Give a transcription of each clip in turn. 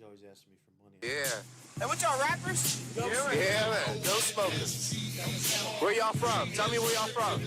always asking me for money. Yeah. Hey, what y'all rappers? Yeah, man. No smokers. Where y'all from? Tell me where y'all from.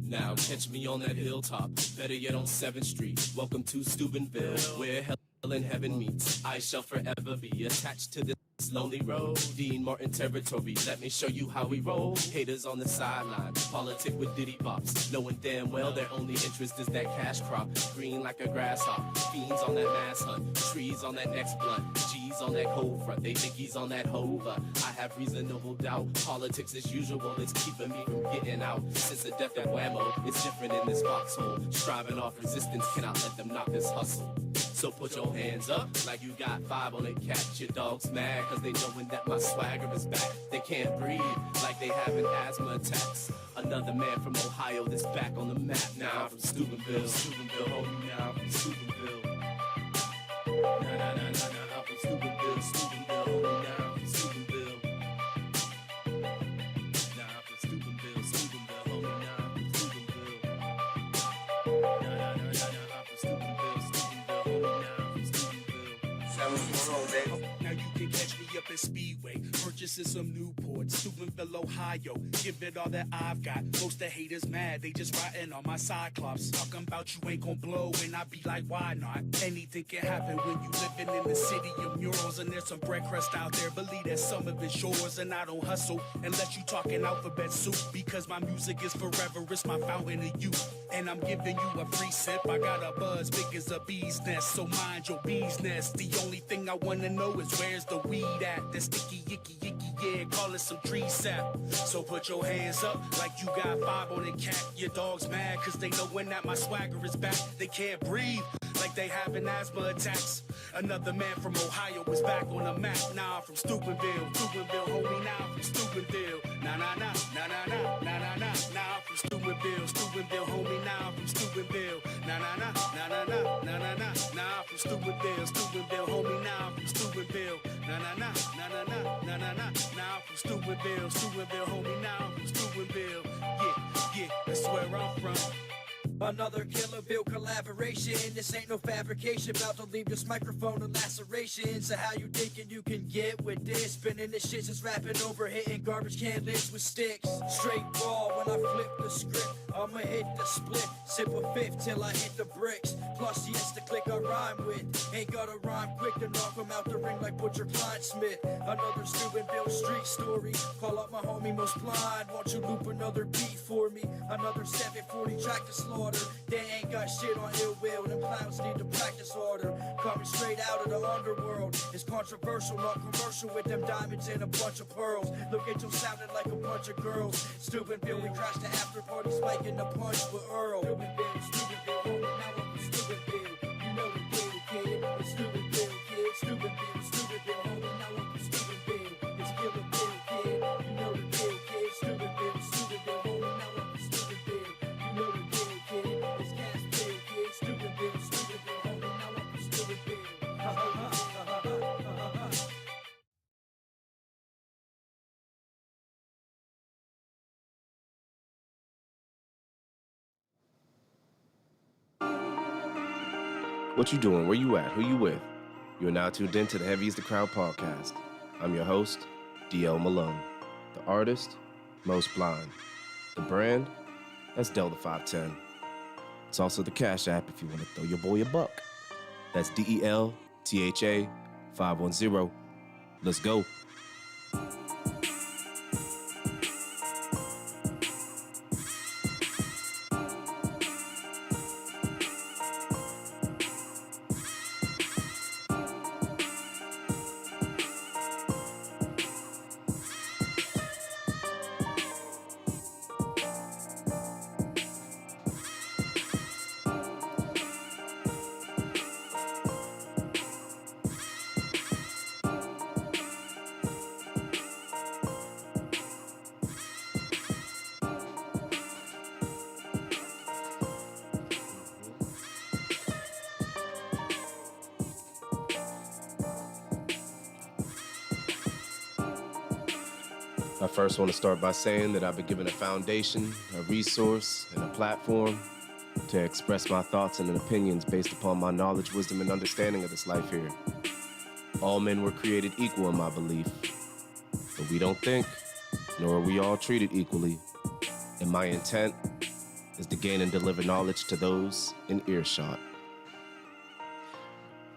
Now catch me on that hilltop, better yet on 7th Street. Welcome to Steubenville, where hell and heaven meets. I shall forever be attached to this lonely road. Dean Martin territory, let me show you how we roll. Haters on the sideline, politic with ditty bops, knowing damn well their only interest is that cash crop. Green like a grasshopper, fiends on that mass hunt, trees on that next blunt, G's on that cold front, they think he's on that hova. I have reasonable doubt, politics as usual, it's keeping me from getting out. Since the death of whammo, it's different in this foxhole. Striving off resistance, cannot let them knock this hustle. So put your hands up like you got 5 on it. Catch your dogs mad cause they knowin' that my swagger is back. They can't breathe like they having asthma attacks. Another man from Ohio that's back on the map. Now I'm from Steubenville, homie, now I'm from Steubenville. Nah, I'm from Steubenville, homie, now I'm from Steubenville. Nah, I'm from Steubenville, homie, now I'm from Steubenville. Nah, I'm from Steubenville, now you can catch me up at Speedway, purchasing some Newport, Steubenville, Ohio. Give it all that I've got. Most the haters mad, they just riding on my Cyclops. Talking about you ain't gon' blow, and I be like, why not? Anything can happen when you living in the city of murals, and there's some bread crust out there. Believe that some of it's yours, and I don't hustle unless you talking alphabet soup. Because my music is forever, it's my fountain of youth, and I'm giving you a free sip. I got a buzz big as a bee's nest, so mind your bee's nest. The only thing I wanna know is where's the weed at? That sticky, yicky, yeah, call it some tree sap. So put your hands up like you got 5 on it, cat. Your dog's mad cause they know when that my swagger is back. They can't breathe like they having asthma attacks. Another man from Ohio is back on the map. Now I'm from Steubenville, homie, now I'm from Steubenville. Nah. Now I'm from Steubenville, homie, now I'm from Steubenville. Nah. Now I'm from Steubenville, homie, now I'm from Steubenville. Nah. Now I'm from Steubenville, homie, now I'm from Steubenville. Yeah, that's where I'm from. Another Killer Bill collaboration. This ain't no fabrication. About to leave this microphone a laceration. So how you thinking you can get with this? Spinning this shit, just rapping over, hitting garbage can lids with sticks. Straight raw when I flip the script. I'ma hit the split, sip a fifth till I hit the bricks. Plus yes, the click I rhyme with. Ain't gotta rhyme quick to knock him out the ring like Butcher Smith. Another Steubenville street story. Call up my homie Most Blind. Won't you loop another beat for me? Another 740 track to slaughter. They ain't got shit on ill will. Them clowns need to practice harder. Coming straight out of the underworld. It's controversial, not commercial. With them diamonds and a bunch of pearls. Look at you sounding like a bunch of girls. Steubenville, we crashed the after party, spiking the punch with Earl. Steubenville, homie, now I'm from Steubenville. You know the deal, kid. It's Steubenville, kid. Steubenville, homie, now I'm from Steubenville. It's Killer Bill, kid. You know the deal, kid. Steubenville, homie, now I'm from Steubenville. You know the deal, kid. It's Cash Bill, kid. Steubenville, homie, now I'm from Steubenville. What you doing? Where you at? Who you with? You are now tuned in to the Heavy is the Crowd podcast. I'm your host, DL Malone. The artist, Most Blind. The brand, that's DelTha510. It's also the Cash App if you want to throw your boy a buck. That's DELTHA 510. Let's go. I first want to start by saying that I've been given a foundation, a resource, and a platform to express my thoughts and opinions based upon my knowledge, wisdom, and understanding of this life here. All men were created equal in my belief, but we don't think, nor are we all treated equally. And my intent is to gain and deliver knowledge to those in earshot.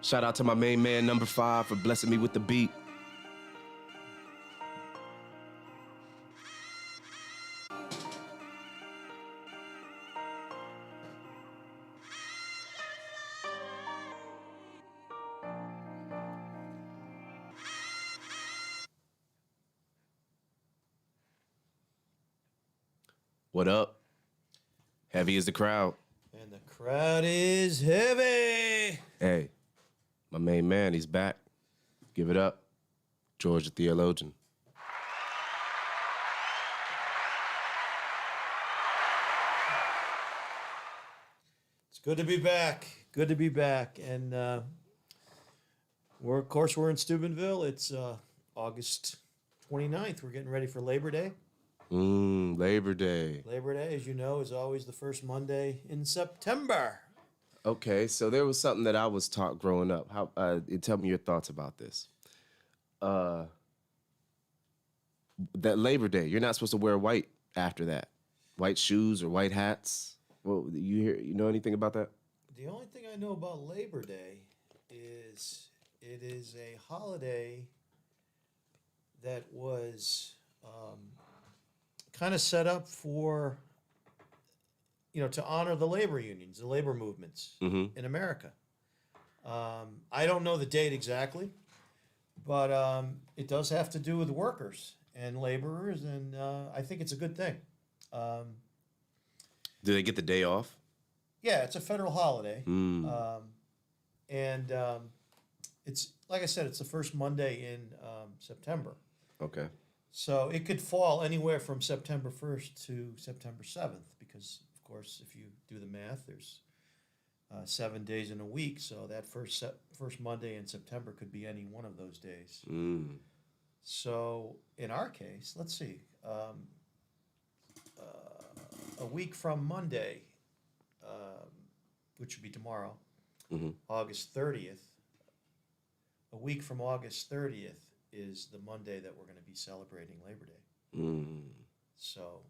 Shout out to my main man, number 5, for blessing me with the beat. What up? Heavy is the crowd. And the crowd is heavy. Hey, my main man, he's back. Give it up. George the Theologian. It's good to be back. Good to be back. And we're in Steubenville. It's August 29th. We're getting ready for Labor Day. Labor Day. Labor Day, as you know, is always the first Monday in September. Okay, so there was something that I was taught growing up. How? Tell me your thoughts about this. That Labor Day, you're not supposed to wear white after that. White shoes or white hats. Well, you know anything about that? The only thing I know about Labor Day is it is a holiday that was kind of set up for, to honor the labor unions, the labor movements in America. I don't know the date exactly, but it does have to do with workers and laborers, and I think it's a good thing. Do they get the day off? Yeah, it's a federal holiday. And it's, like I said, it's the first Monday in September. Okay. So it could fall anywhere from September 1st to September 7th because, of course, if you do the math, there's 7 days in a week. So that first Monday in September could be any one of those days. So in our case, let's see, a week from Monday, which would be tomorrow, August 30th, a week from August 30th is the Monday that we're going to be celebrating Labor Day. So,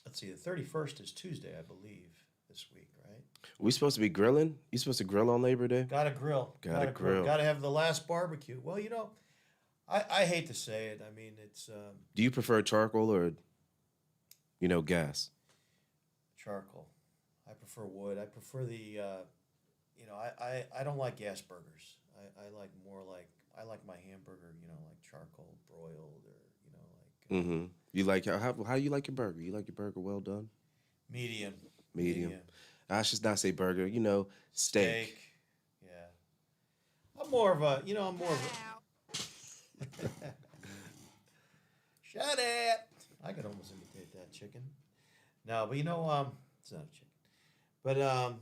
let's see, the 31st is Tuesday, I believe, this week, right? We supposed to be grilling? You supposed to grill on Labor Day? Gotta grill. Gotta grill. Gotta have the last barbecue. Well, I hate to say it. I mean, it's... Do you prefer charcoal or, gas? Charcoal. I prefer wood. I prefer the, I don't like gas burgers. I like my hamburger, like charcoal broiled or, You like how you like your burger? You like your burger well done? Medium. I should not say burger, steak. Yeah. I'm more of a Shut it. I could almost imitate that chicken. No, but it's not a chicken. But I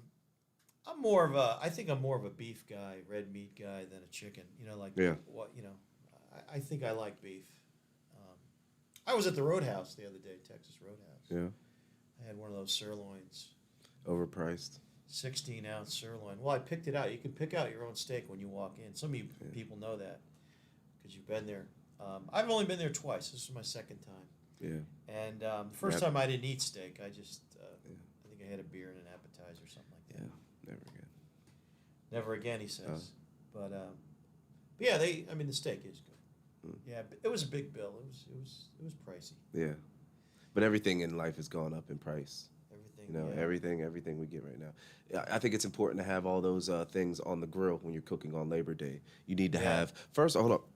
think I'm more of a beef guy, red meat guy than a chicken. I think I like beef. I was at the Roadhouse the other day, Texas Roadhouse. Yeah. I had one of those sirloins. Overpriced. 16-ounce sirloin. Well, I picked it out. You can pick out your own steak when you walk in. Some of you people know that because you've been there. I've only been there twice. This is my second time. Yeah. And the first time I didn't eat steak. I just, I think I had a beer and an appetizer or something like that. Yeah, never again. Never again, he says. But yeah, the steak is good. Yeah, it was a big bill. It was pricey. Yeah, but everything in life has gone up in price. Everything. Everything we get right now. I think it's important to have all those things on the grill when you're cooking on Labor Day. You need to have first. Hold up.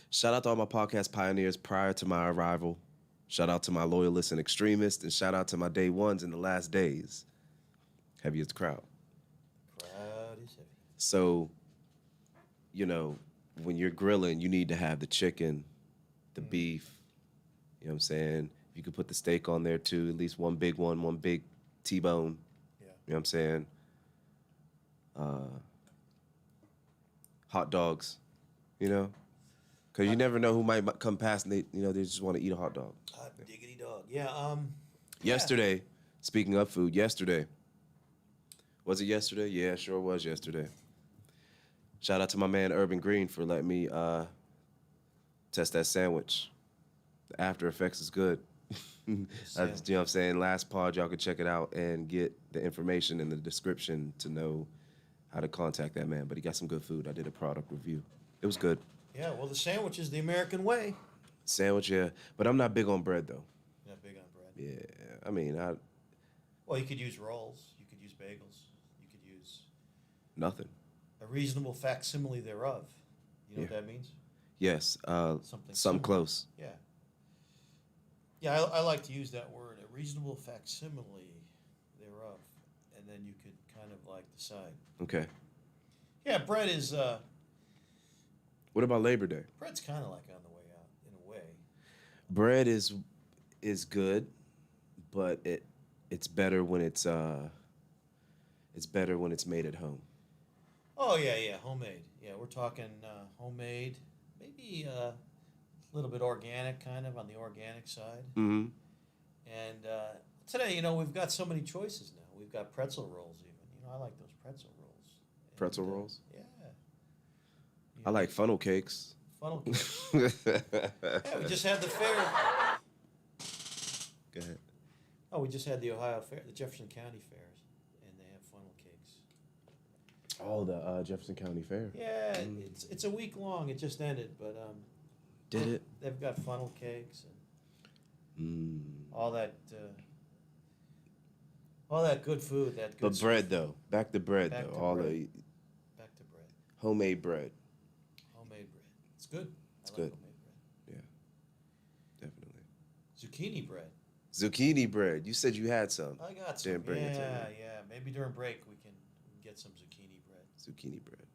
Shout out to all my podcast pioneers prior to my arrival. Shout out to my loyalists and extremists, and shout out to my day ones in the last days. Heavy as the crowd. Crowd is heavy. So, when you're grilling, you need to have the chicken, the beef. You know what I'm saying? You could put the steak on there too, at least one big T-bone. Yeah. You know what I'm saying? Hot dogs, because you never know who might come past and they just want to eat a hot dog. Hot diggity dog. Yeah. Yesterday, Speaking of food, yesterday. Was it yesterday? Yeah, it sure was yesterday. Shout out to my man Urban Green for letting me test that sandwich. The after effects is good. You know what I'm saying? Last pod, y'all can check it out and get the information in the description to know how to contact that man. But he got some good food. I did a product review. It was good. Yeah, well, the sandwich is the American way. Sandwich, yeah. But I'm not big on bread, though. Not big on bread. Yeah, I mean, Well, you could use rolls. You could use bagels. You could use nothing. a reasonable facsimile thereof. You know Yeah. what that means? Yes, Something something close. Yeah. Yeah, I like to use that word, a reasonable facsimile thereof. And then you could kind of like decide. Okay. Yeah, bread is, What about Labor Day? bread's kind of like on the way out, in a way. Bread is good, but it's better when it's made at home. Oh, yeah, homemade. Yeah, we're talking homemade, maybe a little bit organic, kind of on the organic side. Mm-hmm. And today, we've got so many choices now. We've got pretzel rolls even. I like those pretzel rolls. Pretzel And, rolls? Yeah. I like funnel cakes. funnel cakes. Yeah, we just had the fair. Go ahead. Oh, we just had the Ohio Fair, the Jefferson County fairs, and they have funnel cakes. Oh, the Jefferson County Fair. Yeah, it's a week long. It just ended, but Did it? they've got funnel cakes and Mm. all that good food. That good. But bread, though. Back to bread, Back though. to All bread. the Back to bread. homemade bread. Homemade bread. It's good. It's I good. like homemade bread. Yeah, definitely. Zucchini bread. Zucchini bread. You said you had some. I got some. Didn't bring it to me. Yeah. Maybe during break we can get some zucchini bread. Zucchini bread.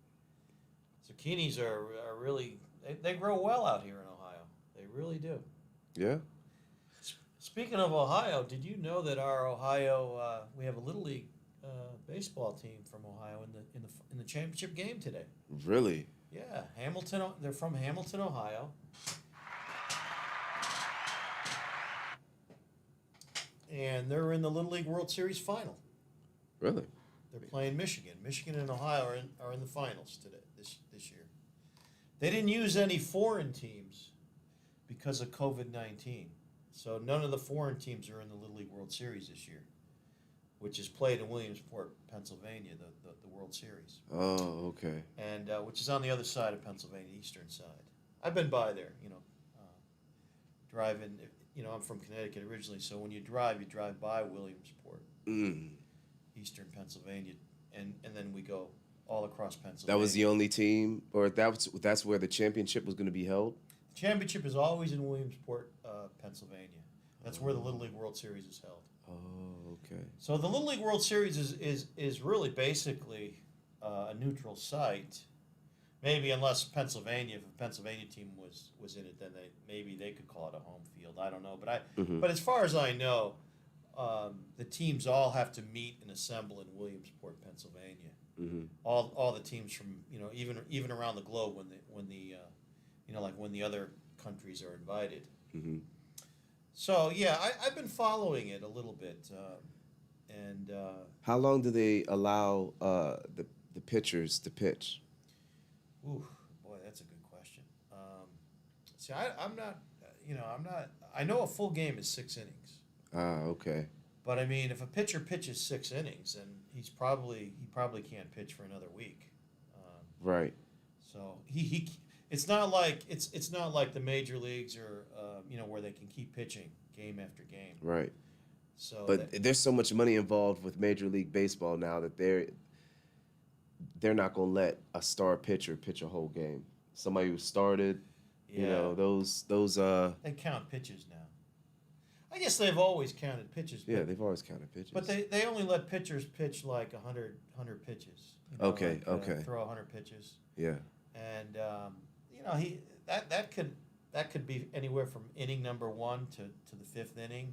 Zucchinis are really they grow well out here in Ohio. They really do. Yeah? Speaking of Ohio, did you know that our Ohio we have a little league baseball team from Ohio in the championship game today? Really? Yeah, Hamilton. They're from Hamilton, Ohio. And they're in the Little League World Series final. Really? They're playing Michigan. Michigan and Ohio are in the finals today this year. They didn't use any foreign teams because of COVID-19. So none of the foreign teams are in the Little League World Series this year, which is played in Williamsport, Pennsylvania, the World Series. Oh, okay. And which is on the other side of Pennsylvania, eastern side. I've been by there, driving. I'm from Connecticut originally, so when you drive by Williamsport, eastern Pennsylvania, and then we go all across Pennsylvania. That was the only team, or that's where the championship was going to be held? The championship is always in Williamsport, Pennsylvania. That's where the Little League World Series is held. Oh, okay. So the Little League World Series is really basically a neutral site. Maybe unless Pennsylvania, if a Pennsylvania team was in it, then maybe they could call it a home field. I don't know, but as far as I know, the teams all have to meet and assemble in Williamsport, Pennsylvania. Mm-hmm. All the teams from even around the globe when the other countries are invited. Mm-hmm. So yeah, I've been following it a little bit, and How long do they allow the pitchers to pitch? ooh, boy, that's a good question. See, I'm not. I know a full game is 6 innings. Ah, okay. But I mean, if a pitcher pitches 6 innings, then he probably can't pitch for another week. Right. So he it's not like the major leagues or where they can keep pitching game after game. Right. So But there's so much money involved with Major League Baseball now that they're not going to let a star pitcher pitch a whole game. Somebody who started, those they count pitches now. I guess they've always counted pitches. yeah, they've always counted pitches. But they only let pitchers pitch like 100 pitches. Okay. Throw 100 pitches. Yeah. And that could be anywhere from inning number 1 to the 5th inning.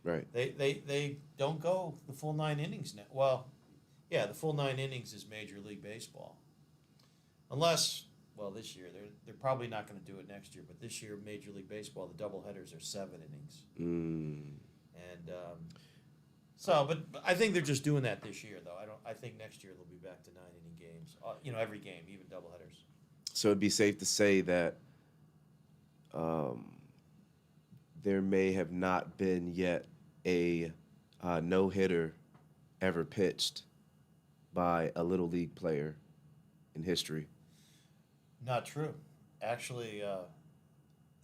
Right. They don't go the full 9 innings now. Well, yeah, the full 9 innings is Major League Baseball. Unless, well, this year they're probably not going to do it next year. But this year, Major League Baseball, the doubleheaders are 7 innings. Mm. And But I think they're just doing that this year, though. I think next year they'll be back to 9-inning games. Every game, even doubleheaders. So it'd be safe to say that there may have not been yet a no-hitter ever pitched by a Little League player in history. Not true. Actually,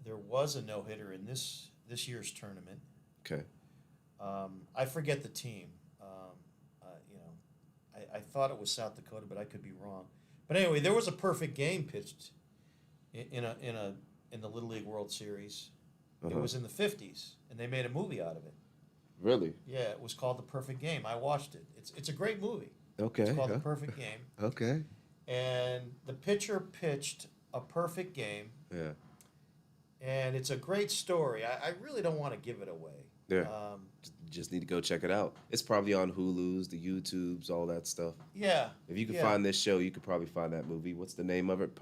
there was a no-hitter in this year's tournament. Okay. I forget the team. I thought it was South Dakota, but I could be wrong. But anyway, there was a perfect game pitched in the Little League World Series. It was in the 50s, and they made a movie out of it. Really? Yeah, it was called The Perfect Game. I watched it. It's a great movie. Okay. It's called The Perfect Game. Okay. And the pitcher pitched a perfect game. Yeah. And it's a great story. I really don't want to give it away. Yeah. Just need to go check it out. It's probably on Hulu's, the YouTubes, all that stuff. Yeah. If you can find this show, you could probably find that movie. What's the name of it? The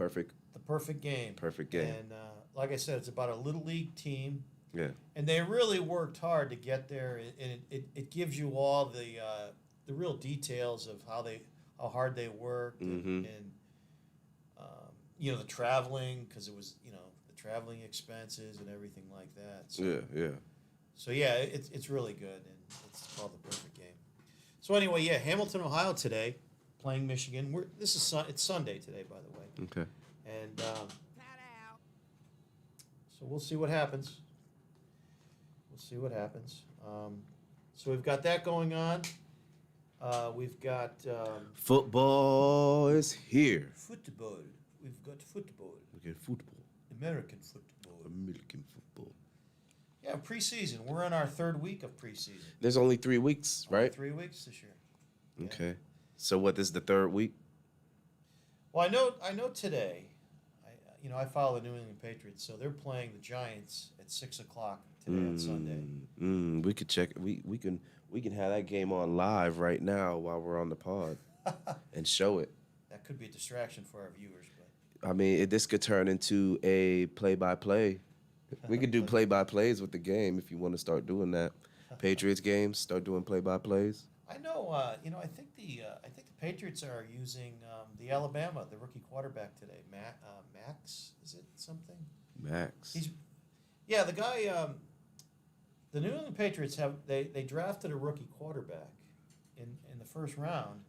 Perfect Game. Perfect Game. And like I said, it's about a Little League team. Yeah. And they really worked hard to get there. And it gives you all the real details of how hard they worked and the traveling, because it was, the traveling expenses and everything like that. So, yeah. So, yeah, it's really good, and it's called The Perfect Game. So, anyway, Hamilton, Ohio today, playing Michigan. It's Sunday today, by the way. Okay. And so we'll see what happens. So we've got that going on. We've got Football is here. football. We've got football. We get football. American football. American football. Yeah, preseason. We're in our third week of preseason. There's only 3 weeks, right? 3 weeks this year. Yeah. Okay. So what, this is the third week? Well, I know today. I follow the New England Patriots, so they're playing the Giants at 6:00 today on Sunday. We could check. We can have that game on live right now while we're on the pod and show it. That could be a distraction for our viewers, but I mean, this could turn into a play-by-play. We could do play-by-plays with the game if you want to start doing that. Patriots games, start doing play-by-plays. I know. I think the Patriots are using the Alabama, the rookie quarterback today, Max. Is it something? Max. The guy. The New England Patriots they drafted a rookie quarterback in the first round,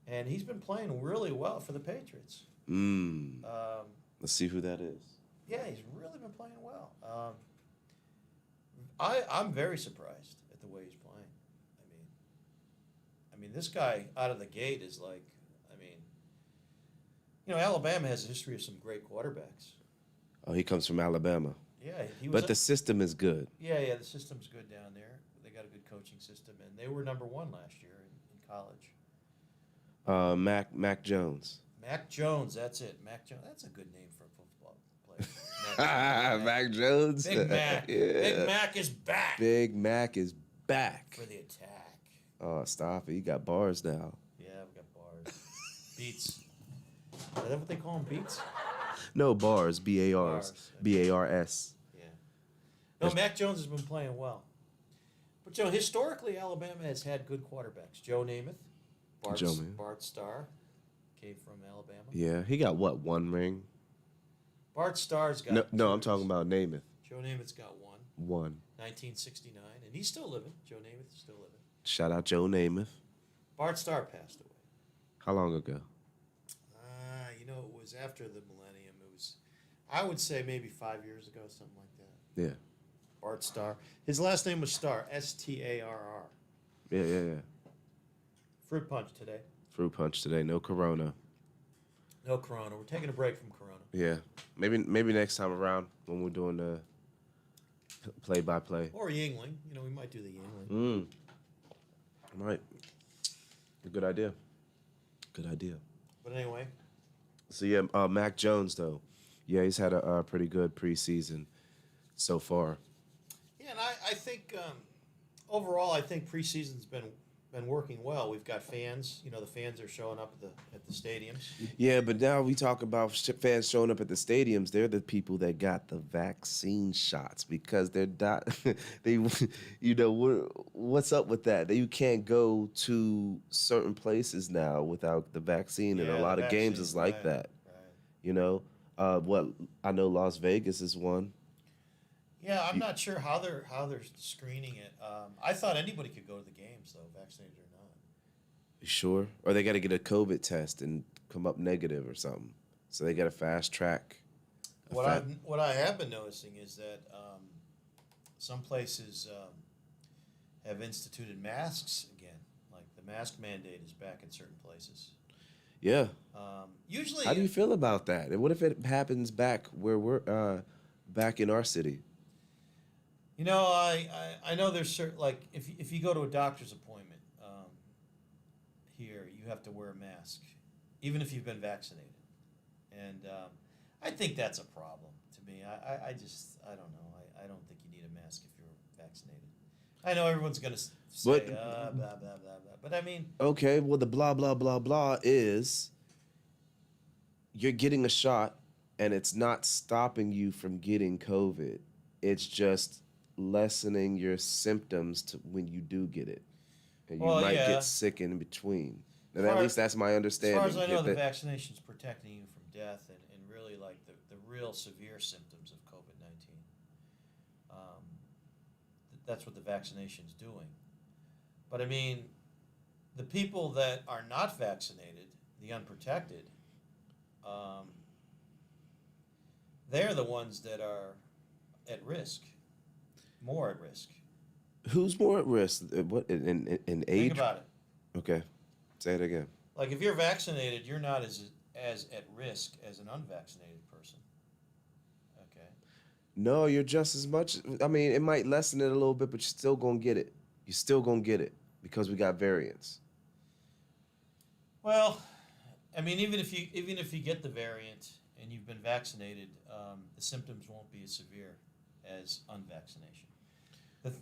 and he's been playing really well for the Patriots. Let's see who that is. Yeah, he's really been playing well. I'm very surprised at the way he's playing. I mean, this guy out of the gate is like, Alabama has a history of some great quarterbacks. Oh, he comes from Alabama. Yeah, but the system is good. Yeah, the system's good down there. They got a good coaching system, and they were number 1 last year in college. Mac Jones. Mac Jones, that's it. Mac Jones. That's a good name for a football player. Mac Jones. Big Mac. Yeah. Big Mac is back. Big Mac is back. For the attack. Oh, stop it. You got bars now. Yeah, we got bars. Beats. Is that what they call them, beats? No, bars. B-A-Rs. Bars. B-A-R-S. Yeah. No, Mac Jones has been playing well. But, historically, Alabama has had good quarterbacks. Joe Namath. Bart Starr came from Alabama. Yeah, he got what, 1 ring? Bart Starr's got No, I'm talking about Namath. Joe Namath's got 1. 1969, and he's still living. Joe Namath is still living. Shout out Joe Namath. Bart Starr passed away. How long ago? It was after the millennium. It was, I would say, maybe 5 years ago, something like that. Yeah. Bart Starr. His last name was Starr, S-T-A-R-R. Yeah. Fruit punch today. Fruit punch today. No Corona. No Corona. We're taking a break from Corona. Yeah. Maybe next time around when we're doing the play-by-play. Or Yingling. We might do the Yingling. Right. A good idea. But anyway. So, yeah, Mac Jones, though. Yeah, he's had a pretty good preseason so far. Yeah, and I think overall, I think preseason's been been working well. We've got fans. You know, the fans are showing up at the stadiums. Yeah, but now we talk about fans showing up at the stadiums. They're the people that got the vaccine shots because they're not. They, you know, what's up with that? You can't go to certain places now without the vaccine, and Yeah, a the lot of games vaccine, is like right, that. right. You know, what I know, Las Vegas is one. Yeah, I'm not sure how they're screening it. I thought anybody could go to the games though, vaccinated or not. You sure? Or they got to get a COVID test and come up negative or something. So they got to fast track. What I have been noticing is that some places have instituted masks again. Like the mask mandate is back in certain places. Yeah. Usually, How do you feel about that? And what if it happens back where we're back in our city? you know, I know there's certain, like if you go to a doctor's appointment here, you have to wear a mask, even if you've been vaccinated, and I think that's a problem to me. I don't know. I don't think you need a mask if you're vaccinated. I know everyone's gonna say blah blah blah blah, but I mean, Okay, well, the blah, blah, blah, blah is you're getting a shot and it's not stopping you from getting COVID. It's just lessening your symptoms to when you do get it. And you Well, might yeah. get sick in between. And As at far- least that's my understanding. as far as I know, Get the that- vaccination's protecting you from death and really like the real severe symptoms of COVID-19. That's what the vaccination's doing. But I mean, the people that are not vaccinated, the unprotected, they're the ones that are at risk, more at risk. Who's more at risk? What in age? Think about it. Okay, say it again. Like if you're vaccinated, you're not as at risk as an unvaccinated person. Okay. No, you're just as much. I mean, it might lessen it a little bit, but you're still gonna get it. You're still gonna get it because we got variants. Well, I mean, even if you get the variant and you've been vaccinated, the symptoms won't be as severe as unvaccination.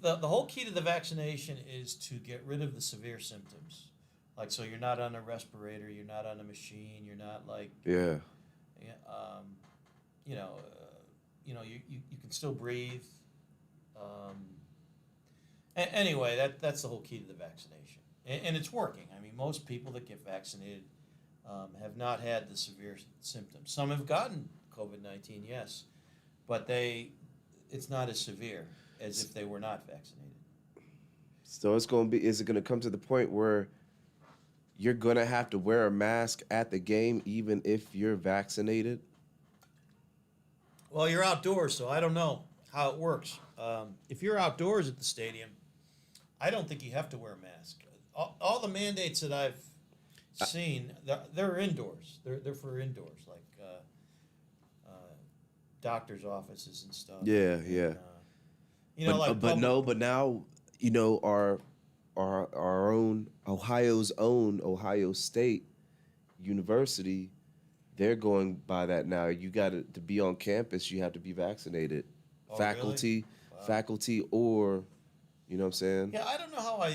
The whole key to the vaccination is to get rid of the severe symptoms. Like, so you're not on a respirator, you're not on a machine, you're not like, Yeah. you know, you can still breathe. Anyway, that's the whole key to the vaccination, and it's working. I mean, most people that get vaccinated have not had the severe symptoms. Some have gotten COVID-19, yes, but it's not as severe as if they were not vaccinated. So it's gonna be. Is it gonna come to the point where you're gonna have to wear a mask at the game, even if you're vaccinated? Well, you're outdoors, so I don't know how it works. If you're outdoors at the stadium, I don't think you have to wear a mask. All the mandates that I've seen, they're indoors. They're for indoors, like doctors' offices and stuff. Yeah, And, yeah. But But now, our own Ohio's own Ohio State University, they're going by that now. You got to be on campus, you have to be vaccinated. Oh, Faculty, really? Wow. faculty, or you know what I'm saying? Yeah, I don't know how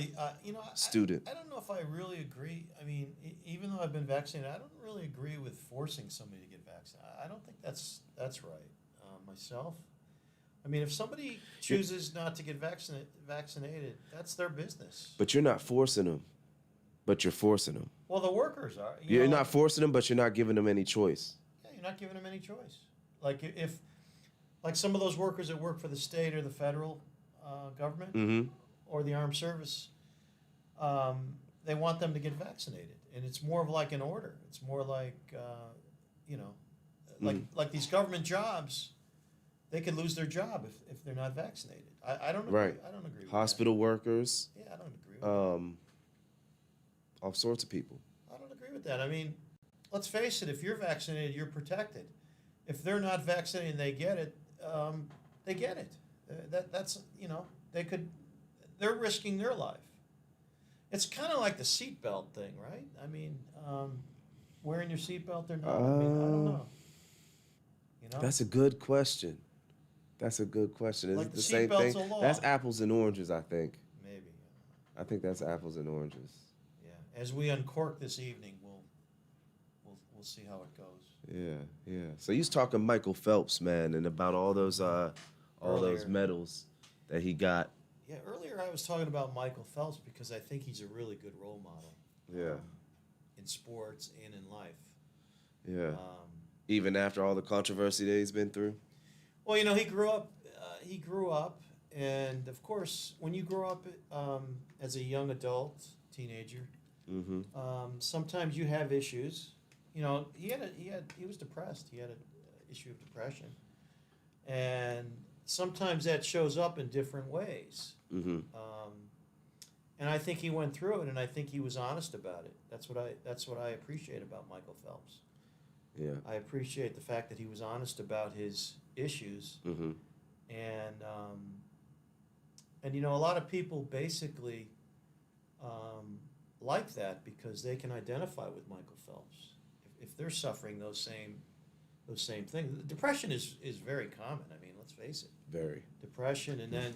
Student. I don't know if I really agree. I mean, even though I've been vaccinated, I don't really agree with forcing somebody to get vaccinated. I don't think that's right. Myself, I mean, if somebody chooses not to get vaccinated, that's their business. But you're not forcing them. But you're forcing them. Well, the workers are. You're not forcing them, but you're not giving them any choice. Yeah, you're not giving them any choice. Like like some of those workers that work for the state or the federal government Mm-hmm. or the armed service, they want them to get vaccinated, and it's more of like an order. It's more like like these government jobs, they could lose their job if they're not vaccinated. I don't agree. Right. I don't agree with Hospital workers, that. Yeah, I don't agree with that. all sorts of people. I don't agree with that. I mean, let's face it, if you're vaccinated, you're protected. If they're not vaccinated and they get it, they get it. That's they're risking their life. It's kind of like the seatbelt thing, right? I mean, wearing your seatbelt or not. I mean, I don't know. That's a good question. Is Like it the the same seatbelt's thing? a law. That's apples and oranges, I think. Maybe. I think that's apples and oranges. Yeah. As we uncork this evening, we'll see how it goes. Yeah. So you was talking Michael Phelps, man, and about all those Earlier. medals that he got. Yeah, earlier I was talking about Michael Phelps because I think he's a really good role model. Yeah. In sports and in life. Yeah. Even after all the controversy that he's been through. Well, you know, he grew up, and of course, when you grow up as a young adult, teenager, sometimes you have issues. You know, he was depressed. He had an issue of depression, and sometimes that shows up in different ways. And I think he went through it, and I think he was honest about it. That's what I appreciate about Michael Phelps. Yeah. I appreciate the fact that he was honest about his issues, and you know, a lot of people basically like that because they can identify with Michael Phelps if they're suffering those same things. Depression is very common. I mean, let's face it. Very. Depression, and then,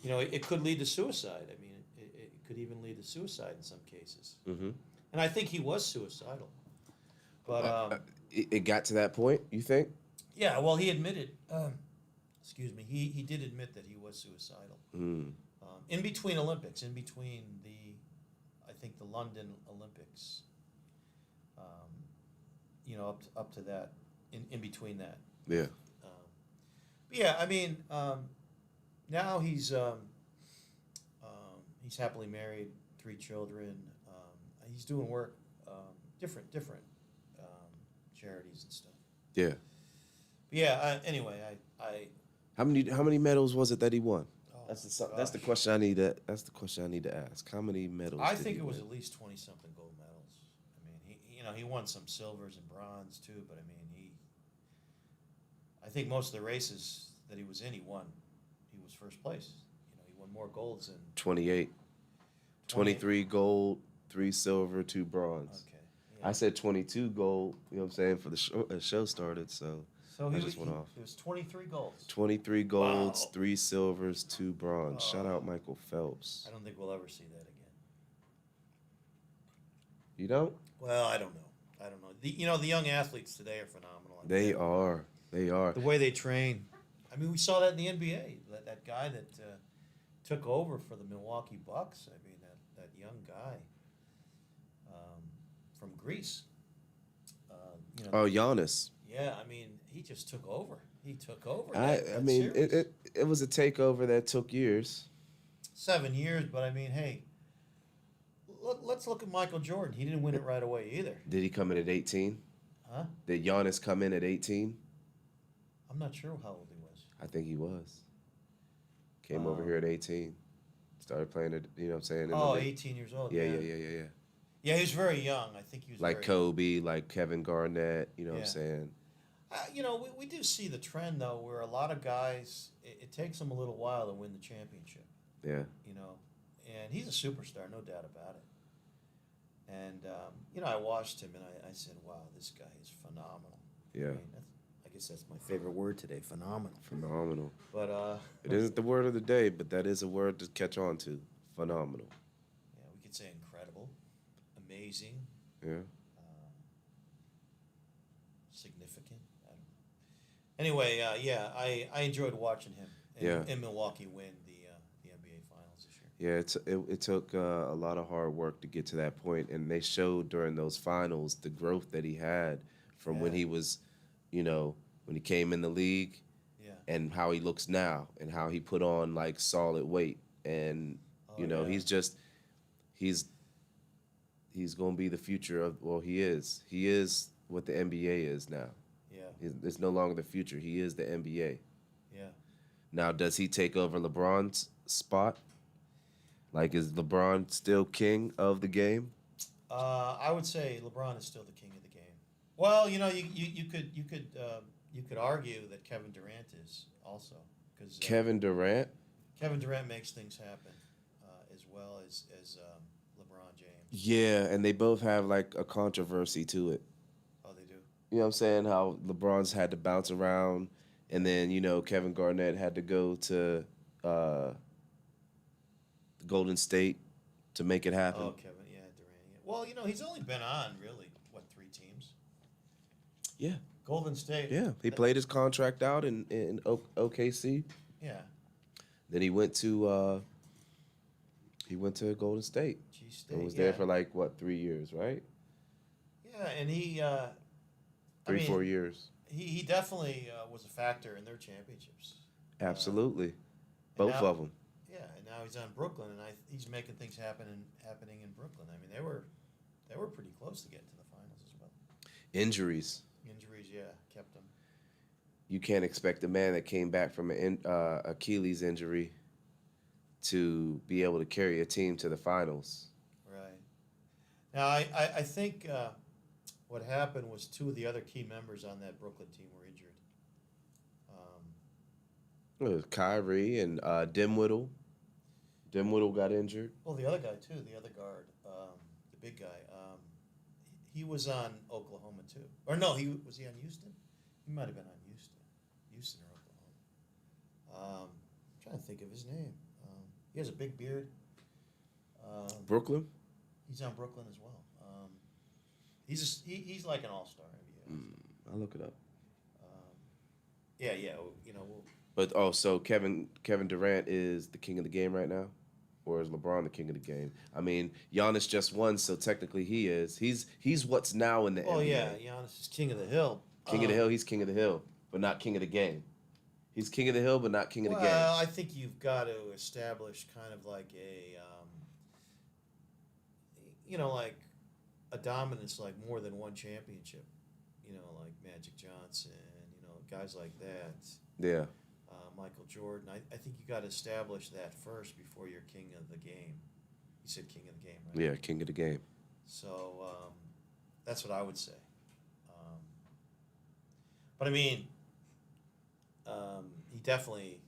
you know, it could lead to suicide. I mean, it could even lead to suicide in some cases. And I think he was suicidal. But it got to that point, you think? yeah, well, he admitted. Excuse me. He did admit that he was suicidal. In between Olympics, in between I think the London Olympics. You know, up to that, in between that. Yeah. But yeah, I mean, now he's happily married, 3 children. He's doing work, different charities and stuff. Yeah. But yeah. Anyway, I How many medals was it that he won? oh, That's the question I need to. That's the question I need to ask. How many medals? I did think he it was win? at least 20-something gold medals. I mean, he won some silvers and bronze too. But I mean, I think most of the races that he was in, he won. He was first place. You know, he won more golds than 28. 23 gold, 3 silver, 2 bronze. Okay. Yeah. I said 22 gold. You know what I'm saying, for the show started. So So I he just went off. It was 23 golds. 23 golds, Wow. 3 silvers, 2 bronze. Shout Oh. out Michael Phelps. I don't think we'll ever see that again. You don't? Well, I don't know. The young athletes today are phenomenal. I mean, They are. They are. the way they train. I mean, we saw that in the NBA. That guy that took over for the Milwaukee Bucks. I mean, that young guy from Greece. You know, Oh, Giannis. yeah, I mean, he just took over. He took over. I that mean, series. it was a takeover that took years. 7 years, but I mean, hey, let's look at Michael Jordan. He didn't win it right away either. Did he come in at 18? Huh? Did Giannis come in at 18? I'm not sure how old he was. I think he was. Came over here at 18. Started playing it, you know what I'm saying? in the Oh, league. 18 years old. Yeah. Yeah, he was very young. I think he was Like very Kobe, like Kevin Garnett, you know what I'm Yeah. saying? You know, we do see the trend, though, where a lot of guys, it takes them a little while to win the championship, Yeah. you know. And he's a superstar, no doubt about it. And, you know, I watched him, and I said, wow, this guy is phenomenal. Yeah. I guess that's my favorite word today, phenomenal. Phenomenal. But, It isn't the word of the day, but that is a word to catch on to. Phenomenal. yeah, we could say incredible, amazing, Yeah. significant. I don't know. Anyway, yeah, I enjoyed watching him in Milwaukee win the NBA Finals this year. Yeah, it took a lot of hard work to get to that point, and they showed during those finals the growth that he had from when Yeah. he was, you know, when he came in the league, Yeah. and how he looks now, and how he put on like solid weight, and you know, yeah. he's gonna be the future of. Well, he is what the NBA is now. Yeah, It's no longer the future. He is the NBA. yeah. Now, does he take over LeBron's spot? Like, is LeBron still king of the game? I would say LeBron is still the king of the game. Well, you know, you could argue that Kevin Durant is also, because Kevin Durant? Kevin Durant makes things happen as well as LeBron James. Yeah, and they both have like a controversy to it. Oh, they do. You know what I'm saying? How LeBron's had to bounce around, and then, you know, Kevin Garnett had to go to Golden State to make it happen. Oh, Kevin, yeah, Durant. Yeah. Well, he's only been on really 3 teams. Yeah. Golden State. Yeah, he played his contract out in OKC. Yeah. Then he went to Golden State. G-State. And was there for 3 years, right? Yeah, and he 4 years. He definitely was a factor in their championships. Absolutely, both of them. Yeah, and now he's on Brooklyn, and he's making things happening in Brooklyn. I mean, they were pretty close to getting to the finals as well. Injuries, yeah, kept them. You can't expect a man that came back from an Achilles injury to be able to carry a team to the finals. Right. Now, I think what happened was 2 of the other key members on that Brooklyn team were injured. It was Kyrie and Dimwittle. Dimwittle got injured. Well, the other guy, too, the other guard, the big guy, he was on Oklahoma, too. Or no, was he on Houston? He might have been on Houston or Oklahoma. I'm trying to think of his name. He has a big beard. Brooklyn? He's on Brooklyn as well. He's like an all-star. I'll look it up. Yeah. So Kevin Durant is the king of the game right now? Or is LeBron the king of the game? I mean, Giannis just won, so technically he is. He's what's now in the NBA. Oh, yeah, Giannis is king of the hill. King of the hill, he's king of the hill, but not king of the game. He's king of the hill, but not king of the game. Well, I think you've got to establish kind of like a dominance, like more than one championship. Like Magic Johnson, guys like that. Yeah. Michael Jordan. I think you got to establish that first before you're king of the game. You said king of the game, right? Yeah, king of the game. So that's what I would say. But I mean, he definitely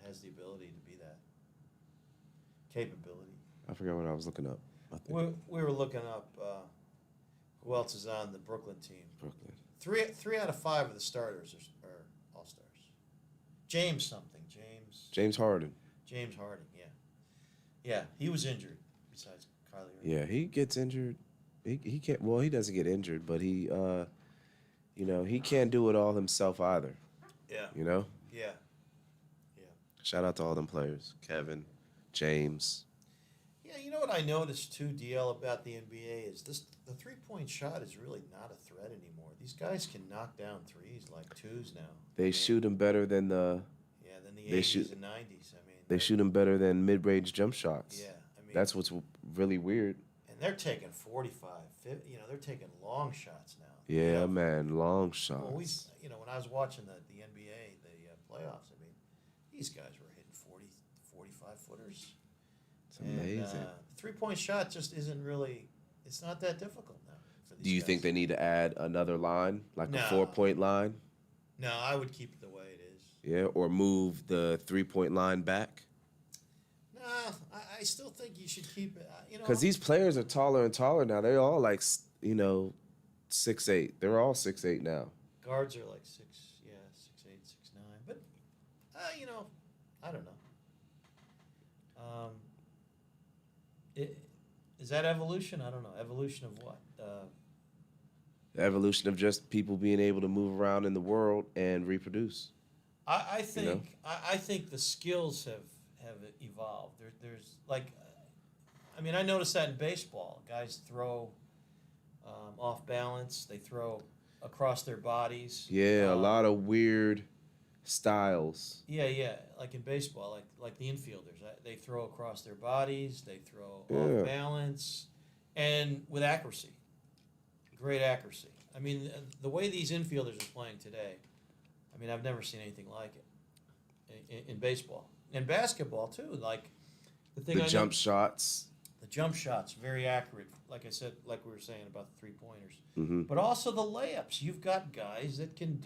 has the ability to be that. Capability. I forgot what I was looking up. We were looking up who else is on the Brooklyn team. Brooklyn. 3 out of 5 of the starters are all-stars. James Harden, yeah. Yeah, he was injured besides Kylie Irving. Yeah, he gets injured. He can't. Well, he doesn't get injured, but he he can't do it all himself either. Yeah. Yeah. Shout out to all them players. Kevin, James. Yeah, you know what I noticed too, DL, about the NBA is the 3-point shot is really not a threat anymore. These guys can knock down threes like 2s now. They shoot them better than the 80s and 90s. I mean, they shoot them better than mid-range jump shots. Yeah, I mean, that's what's really weird. And they're taking 45, 50, they're taking long shots now. Yeah, man, long shots. Well, when I was watching the NBA, the playoffs, I mean, these guys were hitting 40, 45 footers. It's amazing. And, 3-point shot just isn't really. It's not that difficult now. For these Do you guys. think they need to add another line, like No. a 4-point line? No, I would keep it the way it is. Yeah, or move the 3-point line back? Nah, I still think you should keep it. Because these players are taller and taller now. They're all 6'8". They're all 6'8" now. Guards are like 6'8", 6'9". But I don't know. Is that evolution? I don't know. Evolution of what? The evolution of just people being able to move around in the world and reproduce. I think I think the skills have evolved. There's I noticed that in baseball. Guys throw off balance. They throw across their bodies. Yeah, a lot of weird styles. Yeah. Like in baseball, like the infielders, they throw across their bodies. They throw off balance, and with accuracy, great accuracy. I mean, the way these infielders are playing today, I mean, I've never seen anything like it in baseball and basketball too. Like the jump shots. The jump shots, very accurate. Like I said, like we were saying about the 3-pointers, Mm-hmm. but also the layups. You've got guys that can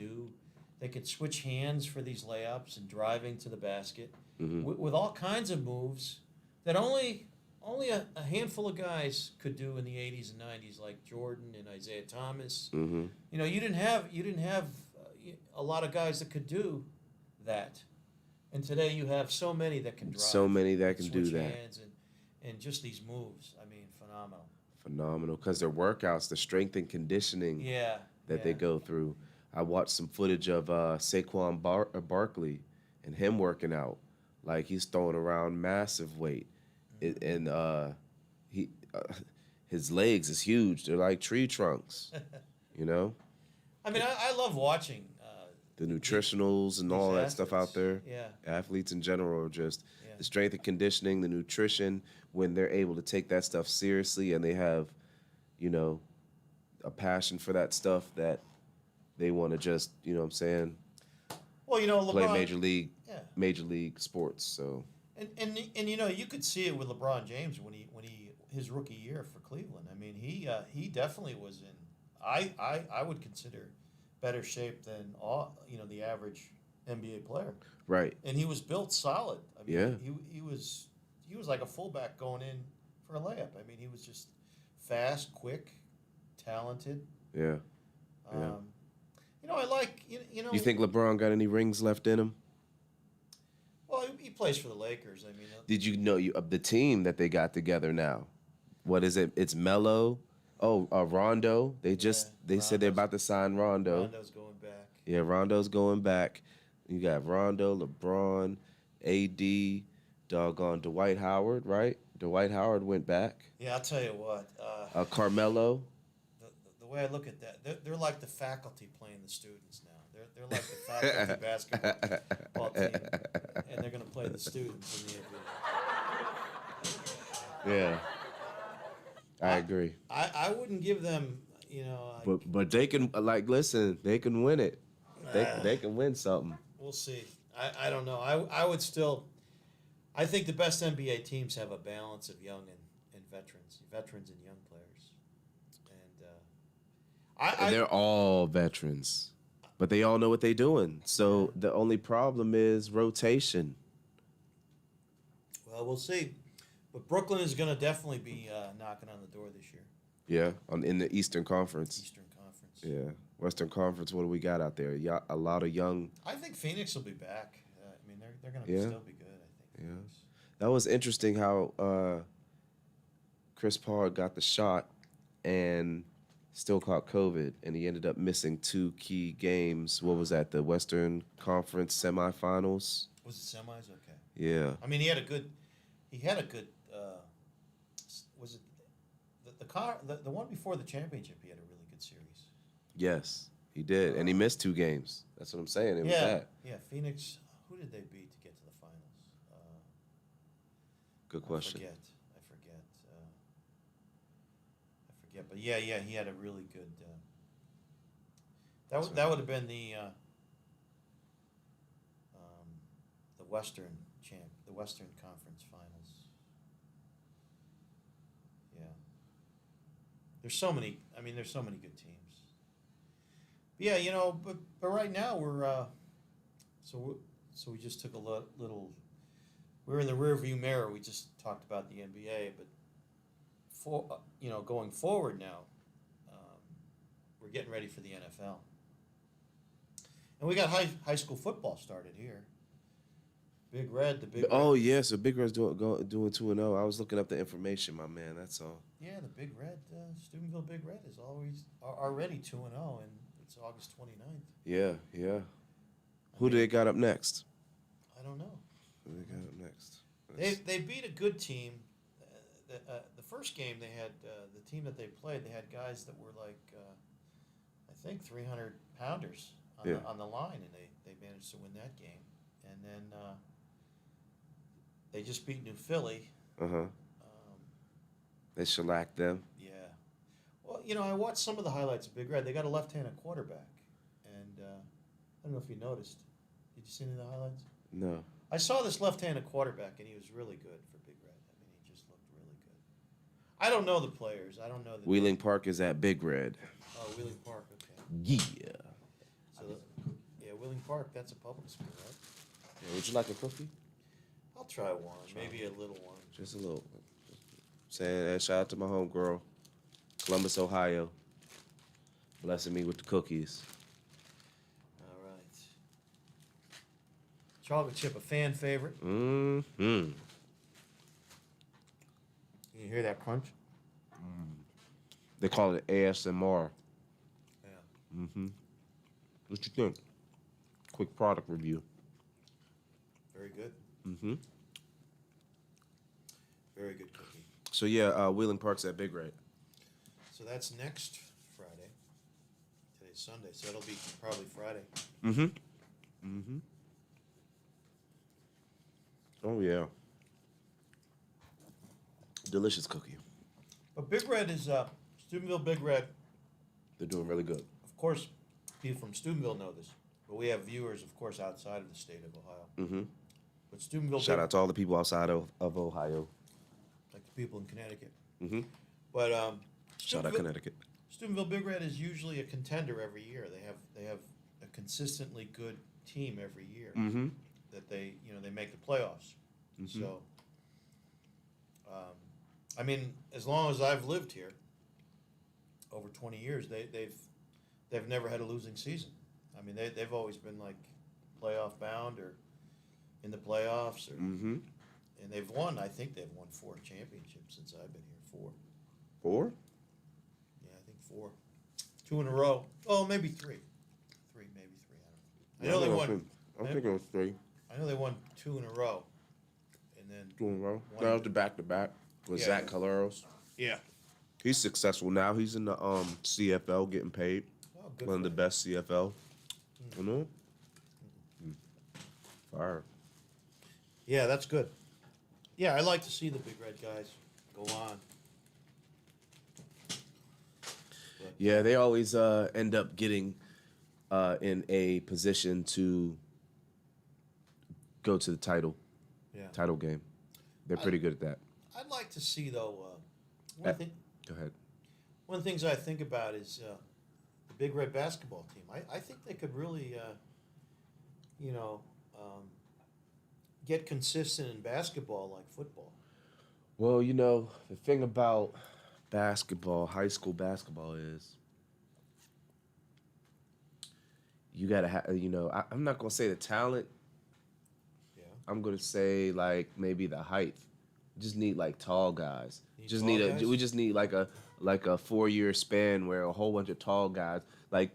switch hands for these layups and driving to the basket with all kinds of moves that only a handful of guys could do in the 80s and 90s, like Jordan and Isaiah Thomas. Mm-hmm. You didn't have a lot of guys that could do that, and today you have so many that can drive. So many that can do switch that. hands and just these moves. I mean, phenomenal. Phenomenal, because their workouts, the strength and conditioning Yeah. that they go through. I watched some footage of Saquon Barkley and him working out. Like, he's throwing around massive weight. And he his legs is huge. They're like tree trunks, you know? I mean, I love watching. The nutritionals and all that stuff out there. Yeah. Athletes in general are just Yeah. the strength and conditioning, the nutrition, when they're able to take that stuff seriously and they have, you know, a passion for that stuff that they want to just, you know what I'm saying, Well, you know, LeBron, play Yeah. major league sports. So And you know, you could see it with LeBron James when he his rookie year for Cleveland. I mean, he definitely was in I would consider better shape than the average NBA player. right. And he was built solid. I mean, Yeah. he was like a fullback going in for a layup. I mean, he was just fast, quick, talented. Yeah. Yeah. You know, I like you know. You think LeBron got any rings left in him? Well, he plays for the Lakers. I mean, Did you know the team that they got together now? What is it? It's Melo. Oh, Rondo. They said they're about to sign Rondo. Rondo's going back. Yeah, Rondo's going back. You got Rondo, LeBron, AD, doggone Dwight Howard, right? Dwight Howard went back. Yeah, I'll tell you what. Carmelo. The way I look at that, they're like the faculty playing the students now. They're like the faculty basketball team, and they're going to play the students in the NBA. Yeah, I agree. I wouldn't give them, But they can listen. They can win it. They can win something. We'll see. I don't know. I would still. I think the best NBA teams have a balance of young and veterans and young players, And they're all veterans, but they all know what they're doing. So the only problem is rotation. Well, we'll see. But Brooklyn is going to definitely be knocking on the door this year. Yeah, in the Eastern Conference. Eastern Conference. Yeah, Western Conference. What do we got out there? A lot of young. I think Phoenix will be back. I mean, they're going to still be good. I think. Yeah, that was interesting how Chris Paul got the shot and still caught COVID, and he ended up missing 2 key games. What was that? The Western Conference semifinals. Was it semis? Okay. Yeah. I mean, he had a good. Was it the one before the championship? He had a really good series. Yes, he did, and he missed 2 games. That's what I'm saying. It was that. Yeah. Phoenix. Who did they beat to get to the finals? Good question. I forget. But yeah, he had a really good. That would have been the Western Conference Finals. Yeah. There's so many. I mean, there's so many good teams. But yeah, but right now we're so we just took a little. We're in the rearview mirror. We just talked about the NBA, but going forward now, we're getting ready for the NFL, and we got high school football started here. Big Red, the Big Red. Oh yeah, so Big Red's doing 2-0. I was looking up the information, my man. That's all. Yeah, the Big Red, Steubenville Big Red is already 2-0, and it's August 29th. Yeah. Who do they got up next? I don't know. Who do they got up next? They beat a good team. The first game they had the team that they played. They had guys that were like I think 300 pounders on the line, and they managed to win that game. And then they just beat New Philly. They shellacked them. Yeah. Well, I watched some of the highlights of Big Red. They got a left-handed quarterback, and I don't know if you noticed. Did you see any of the highlights? No. I saw this left-handed quarterback, and he was really good for Big Red. I mean, he just looked really good. I don't know the players. I don't know the. Wheeling Park is at Big Red. Oh, Wheeling Park. Okay. Yeah. So, Wheeling Park. That's a public school, right? Yeah, would you like a cookie? I'll try one. Maybe a little one. Just a little. Saying shout out to my homegirl, Columbus, Ohio, blessing me with the cookies. All right. Chocolate chip, a fan favorite. Mm-hmm. You hear that crunch? They call it ASMR. Yeah. What you think? Quick product review. Very good. Very good cookie. So yeah, Wheeling Park's at Big Red. So that's next Friday. Today's Sunday, so it'll be probably Friday. Oh yeah. Delicious cookie. But Big Red is Steubenville Big Red. They're doing really good. Of course, people from Steubenville know this, but we have viewers, of course, outside of the state of Ohio. But Steubenville, Shout out to all the people outside of Ohio. like the people in Connecticut. But Shout out Steubenville- Connecticut. Steubenville Big Red is usually a contender every year. They have a consistently good team every year that they make the playoffs. So, I mean, as long as I've lived here, over 20 years, they've never had a losing season. I mean, they've always been like playoff bound or in the playoffs, and they've won. I think they've won 4 championships since I've been here. 4. 4? Yeah, I think 4. 2 in a row. Oh, maybe 3. 3, maybe 3. I don't know. I know they won. I'm thinking it was 3. I know they won 2 in a row, and then 2 in a row. One- That was the back-to-back with Yeah. Zach Caleros. yeah. He's successful now. He's in the CFL getting paid. Oh, good. One of for the him. best CFL. You know? Fire. Yeah, that's good. Yeah, I like to see the Big Red guys go on. Yeah, they always end up getting in a position to go to the title Yeah. game. They're pretty good at that. I'd like to see though. One thing. Go ahead. One of the things I think about is the Big Red basketball team. I think they could really, get consistent in basketball like football. Well, you know, the thing about basketball, high school basketball is you got to have, I'm not going to say the talent. Yeah. I'm going to say like maybe the height. You just need like tall guys. Need Just tall need guys? we just need like a 4-year span where a whole bunch of tall guys, like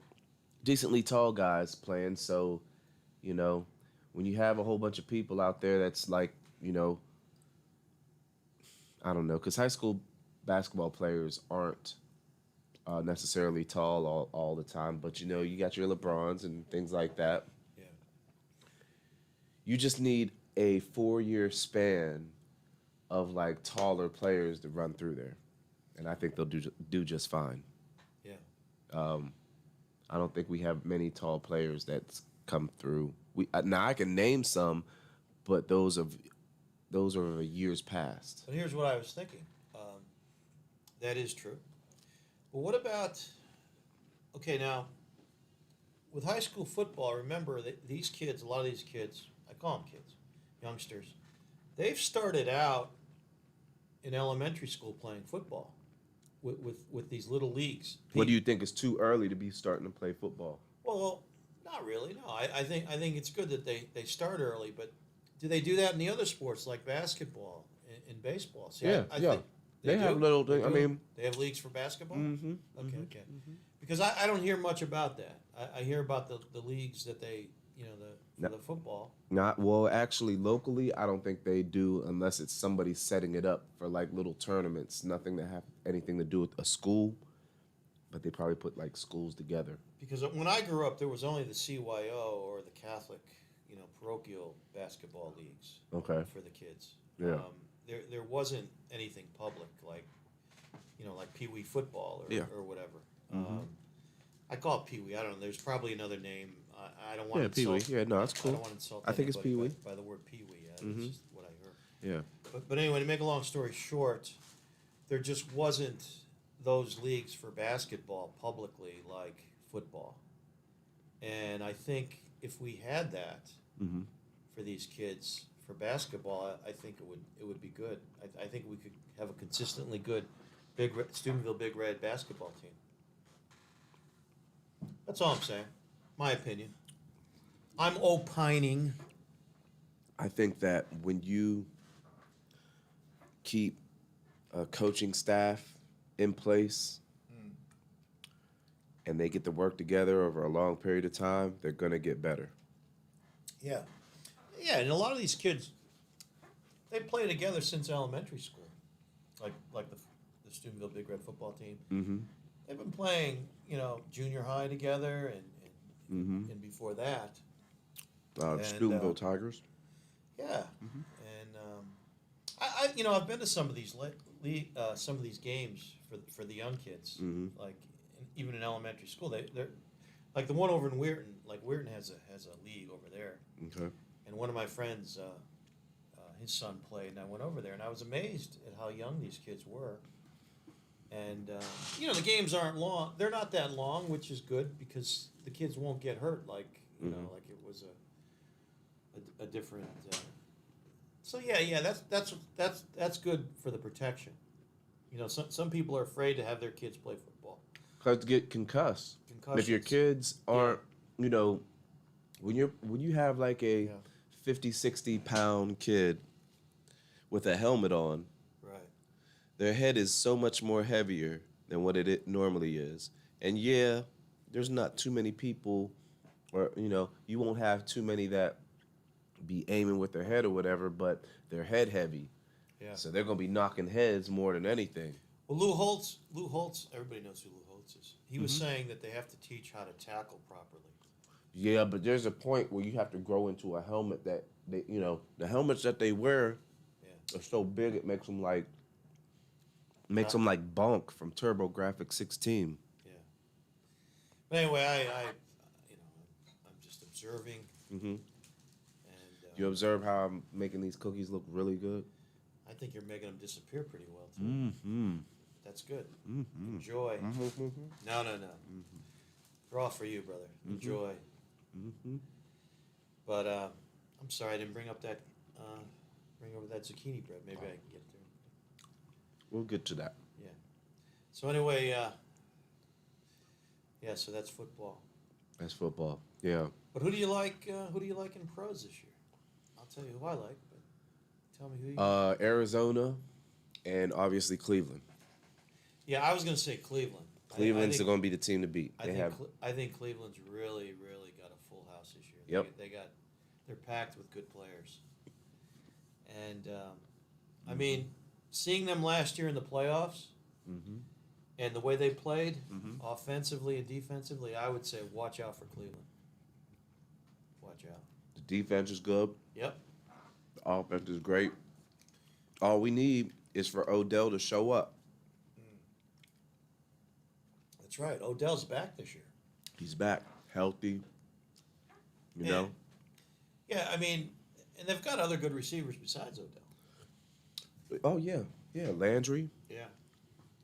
decently tall guys playing. So, when you have a whole bunch of people out there that's like, I don't know, because high school basketball players aren't necessarily tall all the time, but you got your LeBrons and things like that. Yeah. You just need a 4-year span of like taller players to run through there, and I think they'll do just fine. Yeah. I don't think we have many tall players that's come through. Now I can name some, but those are years past. But here's what I was thinking. That is true. But what about? Okay, now with high school football, remember that these kids, a lot of these kids, I call them kids, youngsters, they've started out in elementary school playing football with these little leagues. What do you think is too early to be starting to play football? Well, not really. No, I think it's good that they start early. But do they do that in the other sports like basketball and baseball? See, Yeah, I yeah. think They have do? little They thing. I do? mean, they have leagues for basketball. mm-hmm, Okay. Because I don't hear much about that. I hear about the leagues that they for the football. Actually, locally, I don't think they do unless it's somebody setting it up for like little tournaments. Nothing that have anything to do with a school, but they probably put like schools together. Because when I grew up, there was only the CYO or the Catholic, parochial basketball leagues. Okay. For the kids. Yeah. There wasn't anything public like, like Pee Wee football or whatever. I call it Pee Wee. I don't know. There's probably another name. I don't want to Pee Wee. insult. Yeah, no, that's I cool. don't want to insult. I think it's anybody Pee Wee. by the word Pee Wee. That's just what I heard. Yeah. But anyway, to make a long story short, there just wasn't those leagues for basketball publicly like football. And I think if we had that for these kids for basketball, I think it would be good. I think we could have a consistently good Steubenville Big Red basketball team. That's all I'm saying. My opinion. I'm opining. I think that when you keep a coaching staff in place and they get to work together over a long period of time, they're going to get better. Yeah. Yeah, and a lot of these kids, they play together since elementary school. Like the Steubenville Big Red football team. Mm-hmm. They've been playing, junior high together and before that. Steubenville Tigers. Yeah. Mm-hmm. And I've been to some of these games for the young kids, like even in elementary school. They're like the one over in Weirton. Like Weirton has a league over there. Okay. And one of my friends, his son played, and I went over there, and I was amazed at how young these kids were. And the games aren't long; they're not that long, which is good because the kids won't get hurt like like it was a different. So yeah, that's good for the protection. Some people are afraid to have their kids play football. Because get concussed. If your kids aren't, when you have like a 50, 60 pound kid with a helmet on, right, their head is so much more heavier than what it normally is. And yeah, there's not too many people, or you won't have too many that be aiming with their head or whatever, but they're head heavy. Yeah. So they're gonna be knocking heads more than anything. Well, Lou Holtz, everybody knows who Lou Holtz is. He was saying that they have to teach how to tackle properly. Yeah, but there's a point where you have to grow into a helmet that they, the helmets that they wear are so big it makes them like Bonk from TurboGrafx 16. Yeah. But anyway, I'm just observing. Mm-hmm. You observe how I'm making these cookies look really good? I think you're making them disappear pretty well, too. Mm-hmm. That's good. Mm-hmm. Enjoy. Mm-hmm. No. Mm-hmm. They're all for you, brother. Enjoy. Mm-hmm. But I'm sorry I didn't bring over that zucchini bread. Maybe I can get there. We'll get to that. Yeah. So anyway, so that's football. That's football. Yeah. But who do you like? Who do you like in pros this year? I'll tell you who I like, but tell me who you like. Arizona, and obviously Cleveland. Yeah, I was going to say Cleveland. Cleveland's going to be the team to beat. I think Cleveland's really, really got a full house this year. Yep. They're packed with good players. And I mean, seeing them last year in the playoffs, and the way they played, offensively and defensively, I would say watch out for Cleveland. Watch out. The defense is good. Yep. The offense is great. All we need is for Odell to show up. That's right. Odell's back this year. He's back, healthy. You know? Yeah, I mean, and they've got other good receivers besides Odell. Oh, yeah. Yeah, Landry. Yeah.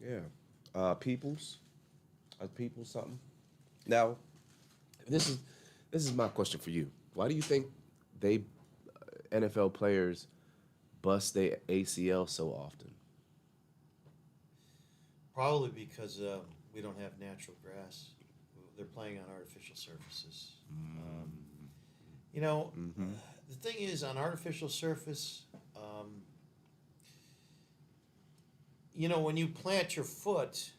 Yeah. Peoples. Peoples something. Now, this is my question for you. Why do you think NFL players bust their ACL so often? Probably because we don't have natural grass. They're playing on artificial surfaces. The thing is, on artificial surface, when you plant your foot,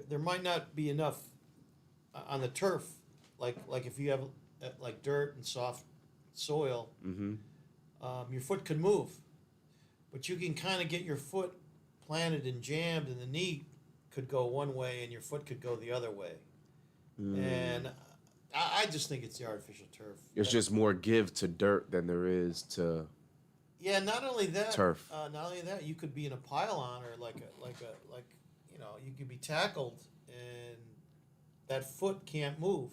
there might not be enough on the turf, like if you have like dirt and soft soil, your foot could move, but you can kind of get your foot planted and jammed, and the knee could go one way and your foot could go the other way. And I just think it's the artificial turf. It's just more give to dirt than there is to. Yeah, not only that, turf. Not only that, you could be in a pylon or you could be tackled and that foot can't move,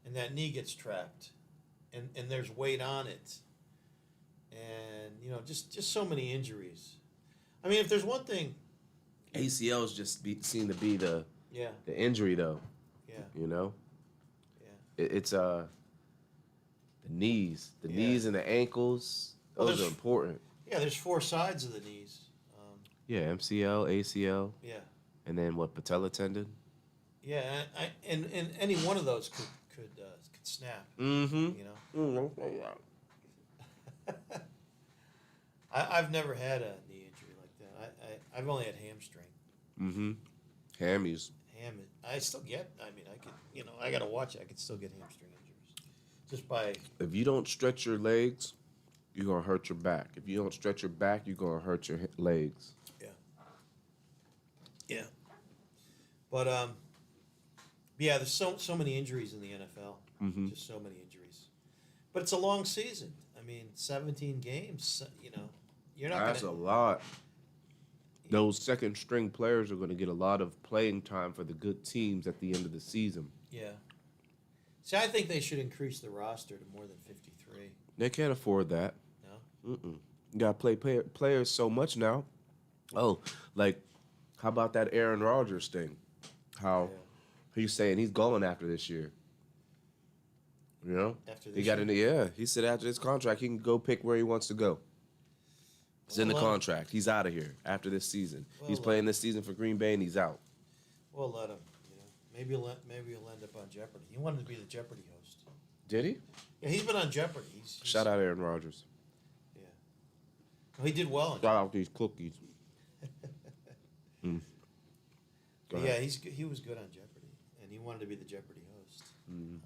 and that knee gets trapped, and there's weight on it, and just so many injuries. I mean, if there's one thing, ACLs just seem to be the injury though. Yeah. Yeah. It's the knees, Yeah. and the ankles. Those are important. Yeah, there's four sides of the knees. MCL, ACL. Yeah. And then what? Patella tendon. Yeah, and any one of those could snap. Mm-hmm. I've never had a knee injury like that. I've only had hamstring. Mm-hmm. Hammies. I still get. I mean, I could. I gotta watch it. I could still get hamstring injuries, just by. If you don't stretch your legs, you're gonna hurt your back. If you don't stretch your back, you're gonna hurt your legs. Yeah. Yeah. But yeah. There's so many injuries in the NFL. Mm-hmm. Just so many injuries. But it's a long season. I mean, 17 games. You're not. That's gonna, a lot. Those second string players are going to get a lot of playing time for the good teams at the end of the season. Yeah. See, I think they should increase the roster to more than 53. They can't afford that. No? Mm-mm. You got to play players so much now. Oh, like, how about that Aaron Rodgers thing? How he's saying he's going after this year. You know? After this he got year? He said after this contract, he can go pick where he wants to go. It's in the contract. He's out of here after this season. He's playing this season for Green Bay, and he's out. We'll let him. Maybe he'll end up on Jeopardy. He wanted to be the Jeopardy host. Did he? Yeah, he's been on Jeopardy. He's Shout out Aaron Rodgers. Yeah. Oh, he did well on Shout out these cookies. Go Yeah, ahead. he was good on Jeopardy, and he wanted to be the Jeopardy host. Mhm.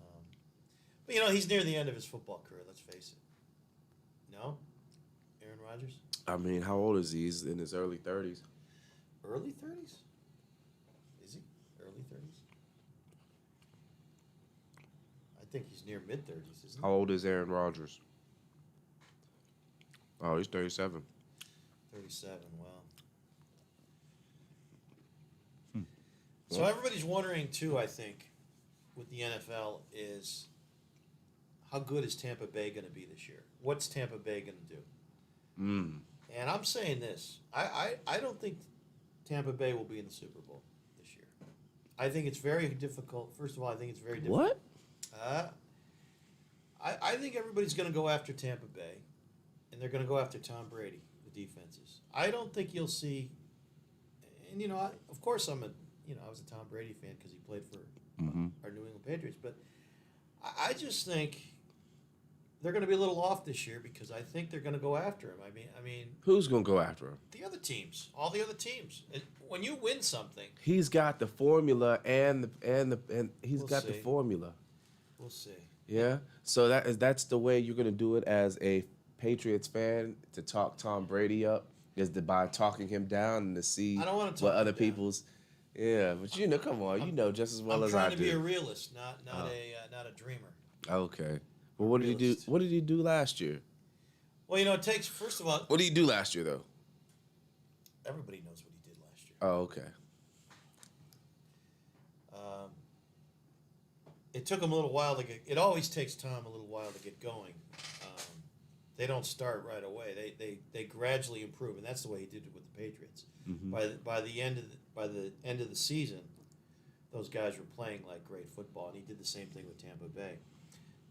But he's near the end of his football career. Let's face it. No, Aaron Rodgers, I mean, how old is he? He's in his early 30s. early 30s. Is he early 30s? I think he's near mid 30s, isn't How old is Aaron Rodgers? Oh, he's 37. he? 37. Wow. So everybody's wondering too. I think with the NFL is how good is Tampa Bay going to be this year? What's Tampa Bay going to do? And I'm saying this. I don't think Tampa Bay will be in the Super Bowl this year. I think it's very difficult. First of all, I think it's very difficult. What? I think everybody's going to go after Tampa Bay, and they're going to go after Tom Brady, the defenses. I don't think you'll see, and of course I was a Tom Brady fan because he played for our New England Patriots, but I just think they're going to be a little off this year because I think they're going to go after him. I mean, Who's going to go after him? the other teams, all the other teams. When you win something, He's got the formula and he's We'll got the see. formula. we'll see. Yeah. So that's the way you're gonna do it as a Patriots fan, to talk Tom Brady up, is by talking him down and to see I don't wanna talk what him other down. people's. Yeah, but come on, just as well I'm as trying I to do. be a realist, not a dreamer. Okay. Well, what did he do? Realist. What did he do last year? Well, it takes, first of all, What did he do last year, though? everybody knows what he did last year. Oh, okay. It took him a little while to get. It always takes Tom a little while to get going. They don't start right away. They gradually improve, and that's the way he did it with the Patriots. By the end of the season, those guys were playing like great football, and he did the same thing with Tampa Bay.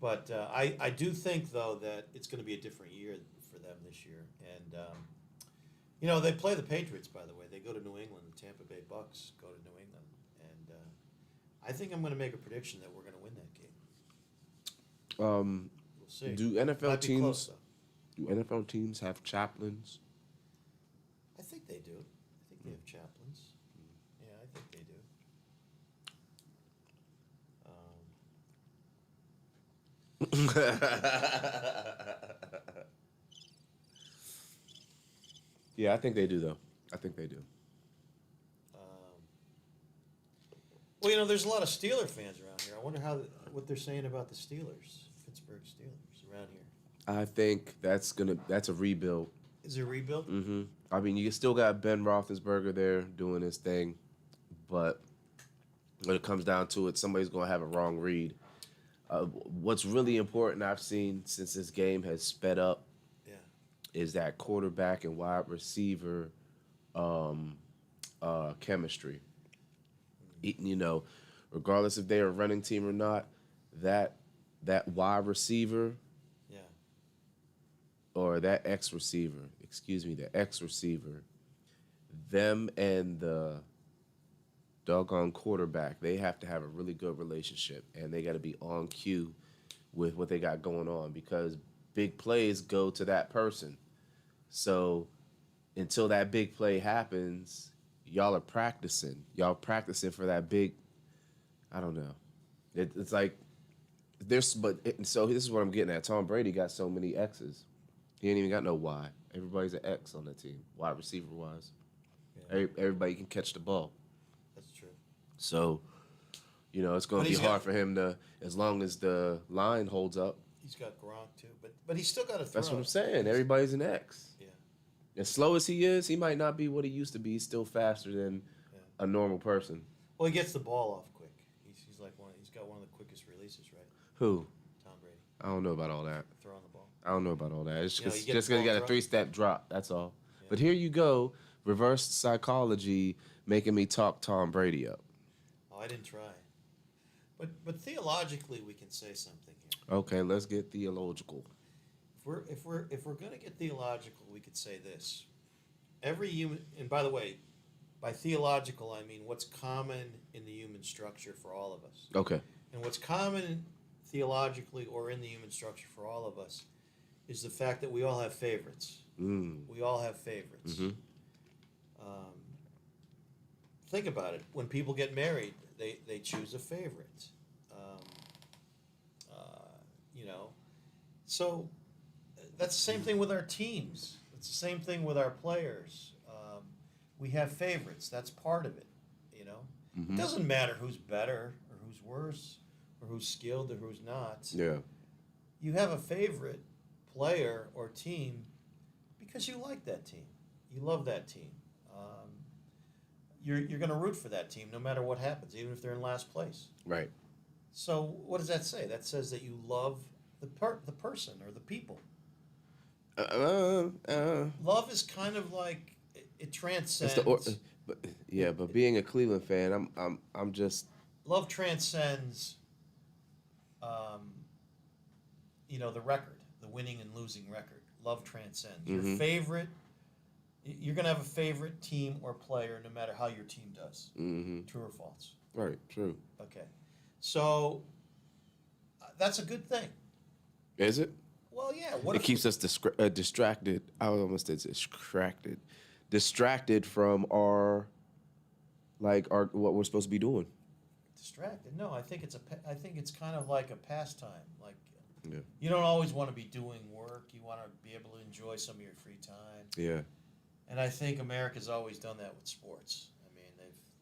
But I do think though that it's going to be a different year for them this year, and they play the Patriots. By the way, they go to New England. The Tampa Bay Bucks go to New England, and I think I'm going to make a prediction that we're going to win that game. We'll see. Do NFL Might be close, teams? though. Do NFL teams have chaplains? I think they do. I think they have chaplains. Yeah, I think they do. Yeah, I think they do, though. I think they do. Well, there's a lot of Steeler fans around here. I wonder what they're saying about the Steelers, Pittsburgh Steelers, around here. I think that's a rebuild. Is it a rebuild? Mm-hmm. I mean, you still got Ben Roethlisberger there doing his thing, but when it comes down to it, somebody's going to have a wrong read. What's really important I've seen since this game has sped up is that quarterback and wide receiver chemistry. Regardless if they're a running team or not, that wide receiver or that the X receiver, them and the doggone quarterback, they have to have a really good relationship, and they got to be on cue with what they got going on, because big plays go to that person. So until that big play happens, y'all are practicing. Y'all practicing for that big, I don't know. It's like, so this is what I'm getting at. Tom Brady got so many X's. He ain't even got no Y. Everybody's an X on that team, wide receiver wise. Yeah. Everybody can catch the ball. That's true. So, it's going to be hard for him to, as long as the line holds up. He's got Gronk too, but he's still got to throw. That's what I'm saying. Everybody's an X. Yeah. As slow as he is, he might not be what he used to be. He's still faster than a normal person. Well, he gets the ball off quick. He's like he's got one of the quickest releases, right? Who? Tom Brady. I don't know about all that. Throwing the ball. I don't know about all that. It's You know, just you get because the he got a ball 3-step drop. That's all. Yeah. But here you go, reverse psychology, making me talk Tom Brady up. Oh, I didn't try. But theologically, we can say something here. Okay, let's get theological. If we're gonna get theological, we could say this: every human, and by the way, by theological I mean what's common in the human structure for all of us. Okay. And what's common theologically or in the human structure for all of us is the fact that we all have favorites. We all have favorites. Mm-hmm. Think about it. When people get married, they choose a favorite. So that's the same thing with our teams. It's the same thing with our players. We have favorites. That's part of it. Mm-hmm. It doesn't matter who's better or who's worse or who's skilled or who's not. Yeah. You have a favorite player or team because you like that team. You love that team. You're going to root for that team no matter what happens, even if they're in last place. Right. So what does that say? That says that you love the person or the people. Love is kind of like it transcends. But being a Cleveland fan, I'm just. Love transcends. The record, the winning and losing record. Love transcends. Mm-hmm. Your favorite. You're going to have a favorite team or player no matter how your team does. Mm-hmm. True or false? Right. True. Okay. So that's a good thing. Is it? Well, yeah. It keeps us distracted. I almost said distracted. Distracted from our what we're supposed to be doing. Distracted? No, I think it's kind of like a pastime. Like Yeah. you don't always want to be doing work. You want to be able to enjoy some of your free time. Yeah. And I think America's always done that with sports. I mean,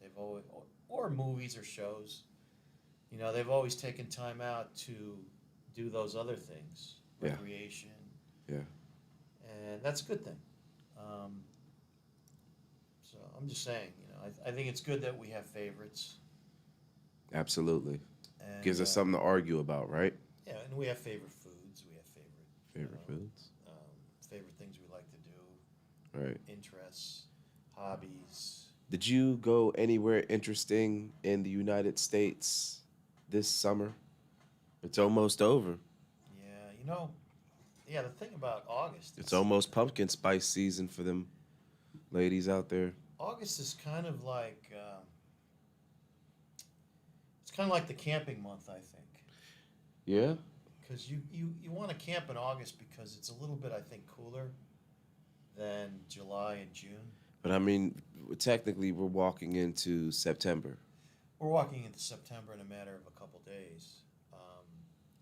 they've always, or movies or shows. They've always taken time out to do those other things, Yeah. recreation. Yeah. And that's a good thing. So I'm just saying, I think it's good that we have favorites. Absolutely. And, Gives us something to argue about, right? Yeah, and we have favorite foods. We have Favorite foods. favorite things we like to do. Right. Interests, hobbies. Did you go anywhere interesting in the United States this summer? It's almost over. Yeah, the thing about August. It's almost pumpkin spice season for them ladies out there. August is kind of like it's kind of like the camping month, I think. Yeah? Because you want to camp in August because it's a little bit, I think, cooler than July and June. But I mean, technically we're walking into September. We're walking into September in a matter of a couple days.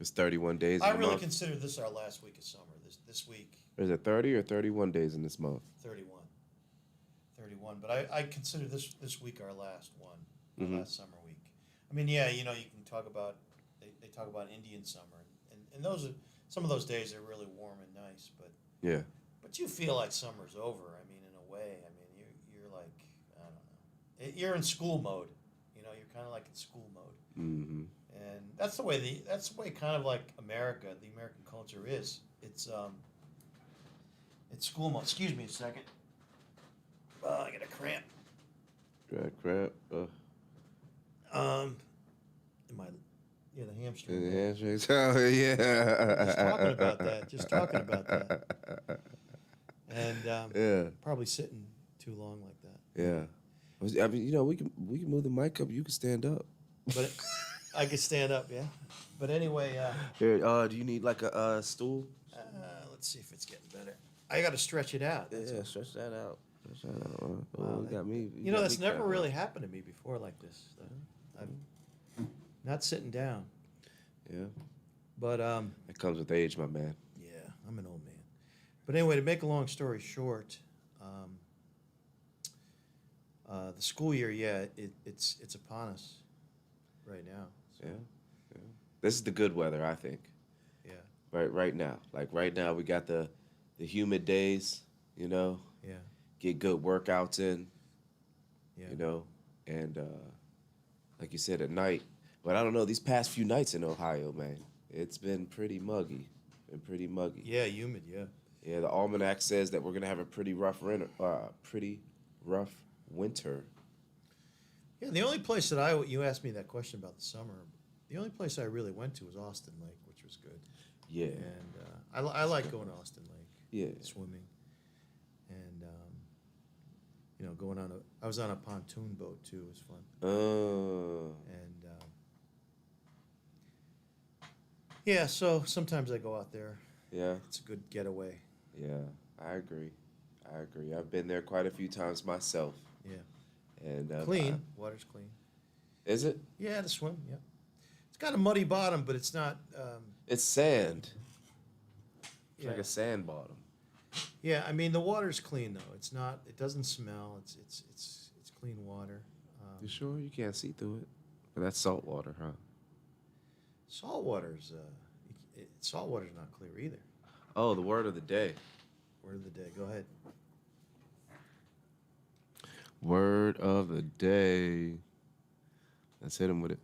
It's 31 days in I the really month. consider this our last week of summer. This week, Is it 30 or 31 days in this month? 31. But I consider this week our last one, Mhm. last summer week. I mean, yeah, you can talk about, they talk about Indian summer, and those are, some of those days are really warm and nice, but Yeah. you feel like summer's over. I mean, in a way, I mean, you're like, I don't know, you're in school mode. You're kind of like in school mode. Mm-hmm. And that's the way kind of like America, the American culture is. It's school mode. Excuse me a second. I got a cramp. Crap. The hamstring. The handshakes. Oh, yeah. Just talking about that. And Yeah. probably sitting too long like that. Yeah. I mean, we can move the mic up. You can stand up. But I could stand up, yeah. But anyway, Here, do you need like a stool? let's see if it's getting better. I got to stretch it out. That's all. Stretch that out. Stretch that out. Wow, Oh, got me. You know, that's never really happened to me before like this. I'm not sitting down. Yeah. But It comes with age, my man. yeah, I'm an old man. But anyway, to make a long story short, the school year, it's upon us right now. So, Yeah. This is the good weather, I think. yeah, Right now. Like right now, we got the humid days. You know, yeah, get good workouts in. yeah. You know, and like you said, at night. But I don't know. These past few nights in Ohio, man, it's been pretty muggy. Yeah, humid. Yeah. Yeah, the almanac says that we're gonna have a pretty rough winter. Yeah, the only place that you asked me that question about the summer. The only place I really went to was Austin Lake, which was good. Yeah. And I like going to Austin Lake. Yeah. Swimming. And I was on a pontoon boat too. It was fun. And yeah, so sometimes I go out there. Yeah. It's a good getaway. Yeah, I agree. I've been there quite a few times myself. Yeah. And Clean. Water's clean. Is it? Yeah, to swim. Yeah. It's got a muddy bottom, but it's not. It's sand. It's Yeah. like a sand bottom. Yeah, I mean the water's clean though. It's not. It doesn't smell. It's clean water. You sure? You can't see through it? But that's salt water, huh? Salt water's not clear either. Oh, the word of the day. Word of the day. Go ahead. Word of the day. Let's hit him with it.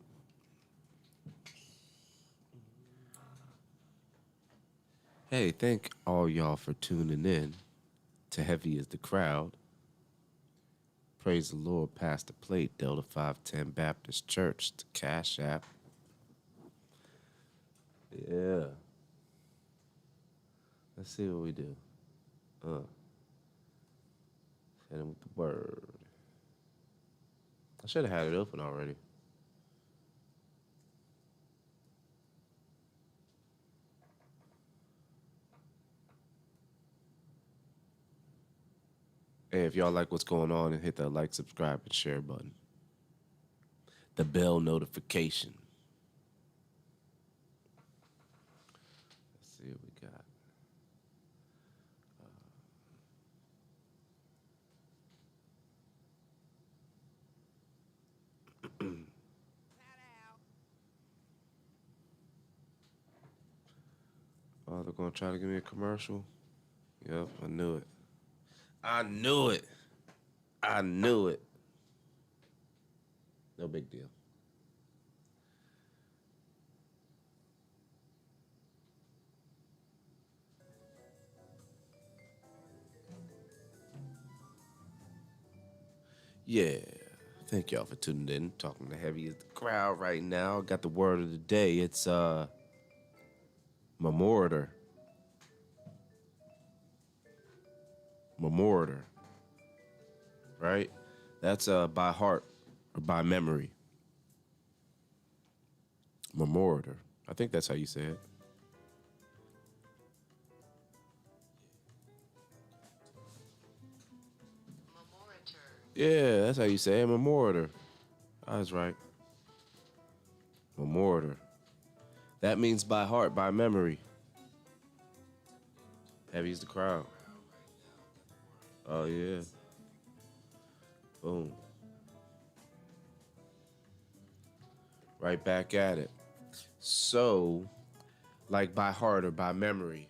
Hey, thank all y'all for tuning in to Heavy is the Crowd. Praise the Lord, pass the plate, DelTha510 Baptist Church, the Cash App. Yeah. Let's see what we do. Hit him with the word. I should have had it open already. Hey, if y'all like what's going on, and hit that like, subscribe, and share button. The bell notification. Let's see what we got. Oh, they're gonna try to give me a commercial? Yep, I knew it. I knew it. No big deal. Yeah. Thank y'all for tuning in. Talking to Heavy is the Crowd right now. Got the word of the day. It's Memoriter. Memoriter. Right? That's by heart or by memory. Memoriter. I think that's how you say it. Yeah, that's how you say it. Memoriter. I was right. Memoriter. That means by heart, by memory. Heavy's the crowd. Oh, yeah. Boom. Right back at it. So, like by heart or by memory.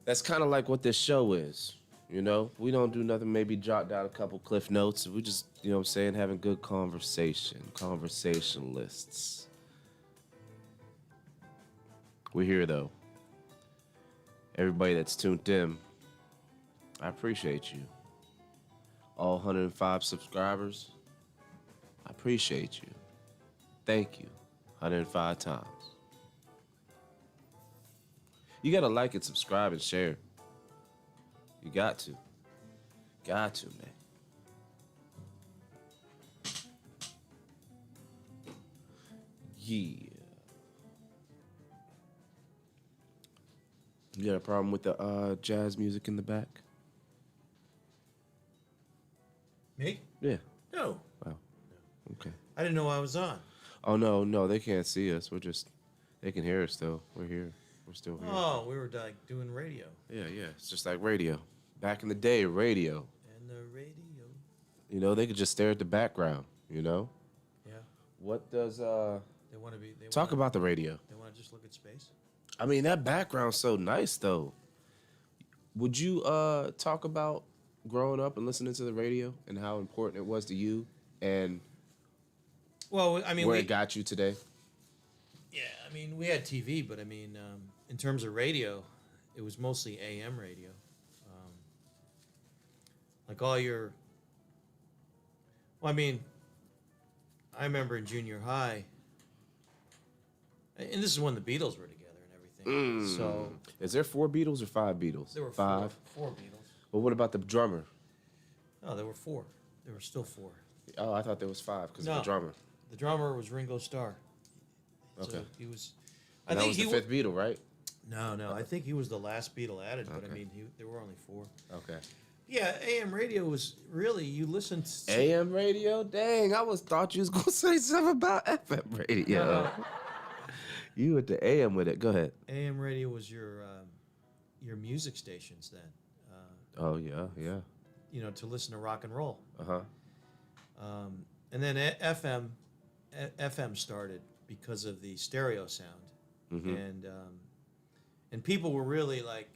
That's kind of like what this show is. You know, we don't do nothing, maybe jot down a couple cliff notes. We just, you know what I'm saying, having good conversationalists. We're here, though. Everybody that's tuned in, I appreciate you. All 105 subscribers, I appreciate you. Thank you. 105 times. You gotta like and subscribe and share. You got to. Got to, man. Yeah. You got a problem with the jazz music in the back? Me? Yeah. No. Wow. Okay. I didn't know I was on. Oh, no, they can't see us. They can hear us though. We're here. We're still here. Oh, we were like doing radio. Yeah. It's just like radio. Back in the day, radio. And the radio. You know, they could just stare at the background, you know? Yeah. What does, They want to be. talk about the radio. They want to just look at space. I mean, that background's so nice though. Would you talk about growing up and listening to the radio and how important it was to you and Well, I mean, where it got you today? Yeah, I mean, we had TV, but I mean, in terms of radio, it was mostly AM radio. Like all your. Well, I mean, I remember in junior high, and this is when the Beatles were together and everything. So Is there 4 Beatles or 5 Beatles? there were 5. four Beatles. But what about the drummer? No, there were 4. There were still 4. Oh, I thought there was 5 because of No. the drummer. The drummer was Ringo Starr. So Okay. he was. And that was the 5th Beatle, right? No. I think he was the last Beatle added, but I Okay. mean, there were only 4. Okay. Yeah, AM radio was really you listened to AM radio? Dang, thought you was gonna say something about FM radio. No. You with the AM with it. Go ahead. AM radio was your music stations then. Oh yeah. You know, to listen to rock and roll. Uh-huh. And then FM started because of the stereo sound, Mm-hmm. and people were really like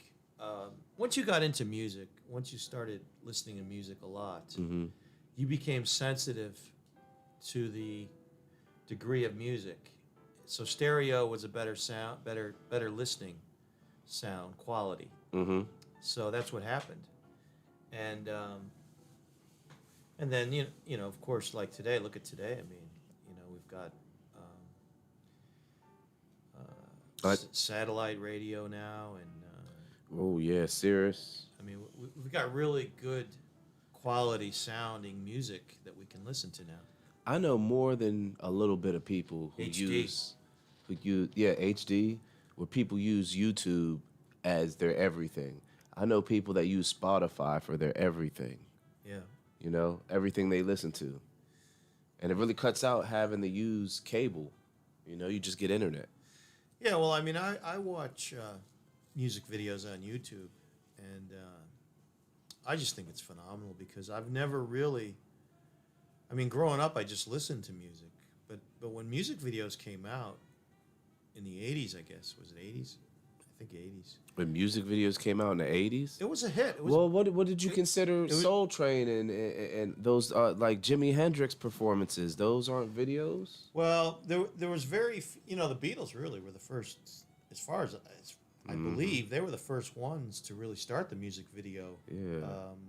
once you got into music, once you started listening to music a lot, Mm-hmm. you became sensitive to the degree of music. So stereo was a better sound, better listening sound quality. Mm-hmm. So that's what happened, and then you know of course like today. Look at today. I mean, you know we've got satellite radio now, and Oh yeah, Cirrus. I mean we've got really good quality sounding music that we can listen to now. I know more than a little bit of people who HD. use HD, where people use YouTube as their everything. I know people that use Spotify for their everything. Yeah. You know, everything they listen to. And it really cuts out having to use cable. You know, you just get internet. Yeah, well, I mean, I watch music videos on YouTube, and I just think it's phenomenal because I've never really. I mean, growing up, I just listened to music, but when music videos came out in the '80s, I guess was it '80s? I think '80s. When music videos came out in the 80s? It was a hit. It was, Well, what did you consider was- Soul Train and those like Jimi Hendrix performances? Those aren't videos? well, there was the Beatles really were the first, as far as I believe, they were the first ones to really start the music video. Yeah.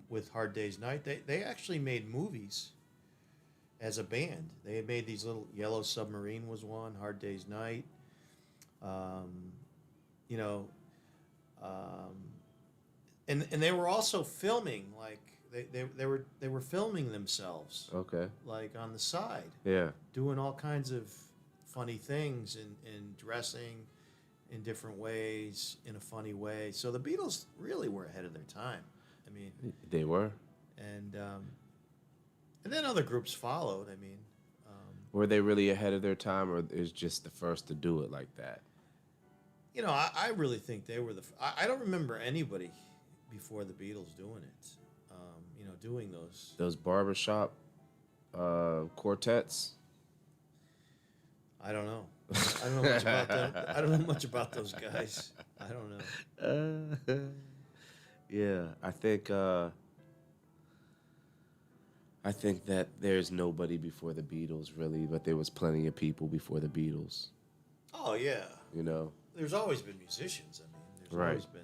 With Hard Day's Night, they actually made movies as a band. They had made these little. Yellow Submarine was one. Hard Day's Night. You know. And they were also filming, like they were filming themselves, Okay. like on the side, Yeah. doing all kinds of funny things and dressing in different ways in a funny way. So the Beatles really were ahead of their time. I mean, They were. and then other groups followed. I mean, Were they really ahead of their time, or is just the first to do it like that? you know, I really think they were I don't remember anybody before the Beatles doing it. You know, doing those. Those barbershop quartets? I don't know. I don't know much about them. I don't know much about those guys. I don't know. Yeah, I think that there's nobody before the Beatles, really, but there was plenty of people before the Beatles, Oh yeah. you know. There's always been musicians. I mean, there's Right. always been.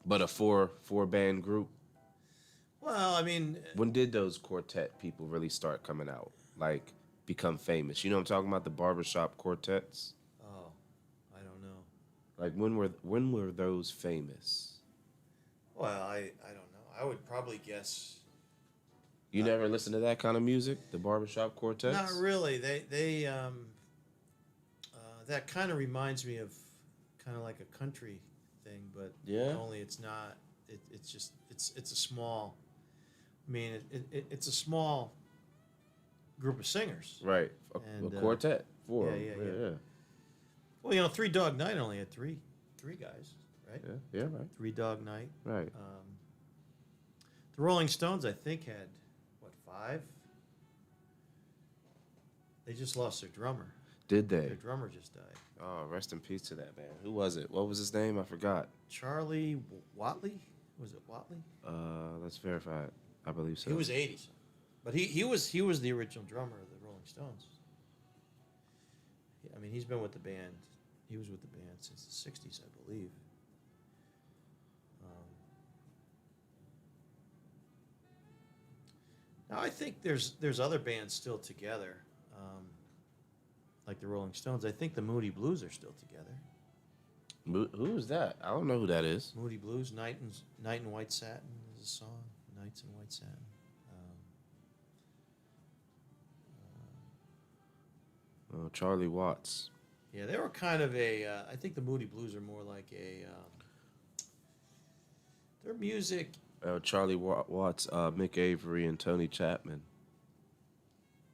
But a four band group. Well, I mean, When did those quartet people really start coming out? Like, become famous? You know what I'm talking about? The barbershop quartets? oh, I don't know. Like, when were those famous? Well, I don't know. I would probably guess. You never listened to that kind of music? The barbershop quartets? Not really. They that kind of reminds me of kind of like a country thing. thing, but Yeah. only it's not. It's just it's a small. I mean, it's a small group of singers. Right. And, A quartet. Four. yeah. Well, you know, Three Dog Night only had three guys, right? Yeah, right. Three Dog Night. Right. The Rolling Stones, I think, had what, 5? They just lost their drummer. Did they? Their drummer just died. Oh, rest in peace to that man. Who was it? What was his name? I forgot. Charlie Watley? Was it Watley? Let's verify it. I believe so. He was 80s, but he was the original drummer of the Rolling Stones. I mean, he's been with the band. He was with the band since the 60s, I believe. Now I think there's other bands still together, like the Rolling Stones. I think the Moody Blues are still together. Who's that? I don't know who that is. Moody Blues, Night in White Satin is a song. Nights in White Satin. Charlie Watts. Yeah, they were kind of a. I think the Moody Blues are more like a. Their music. Charlie Watts, Mick Avery, and Tony Chapman.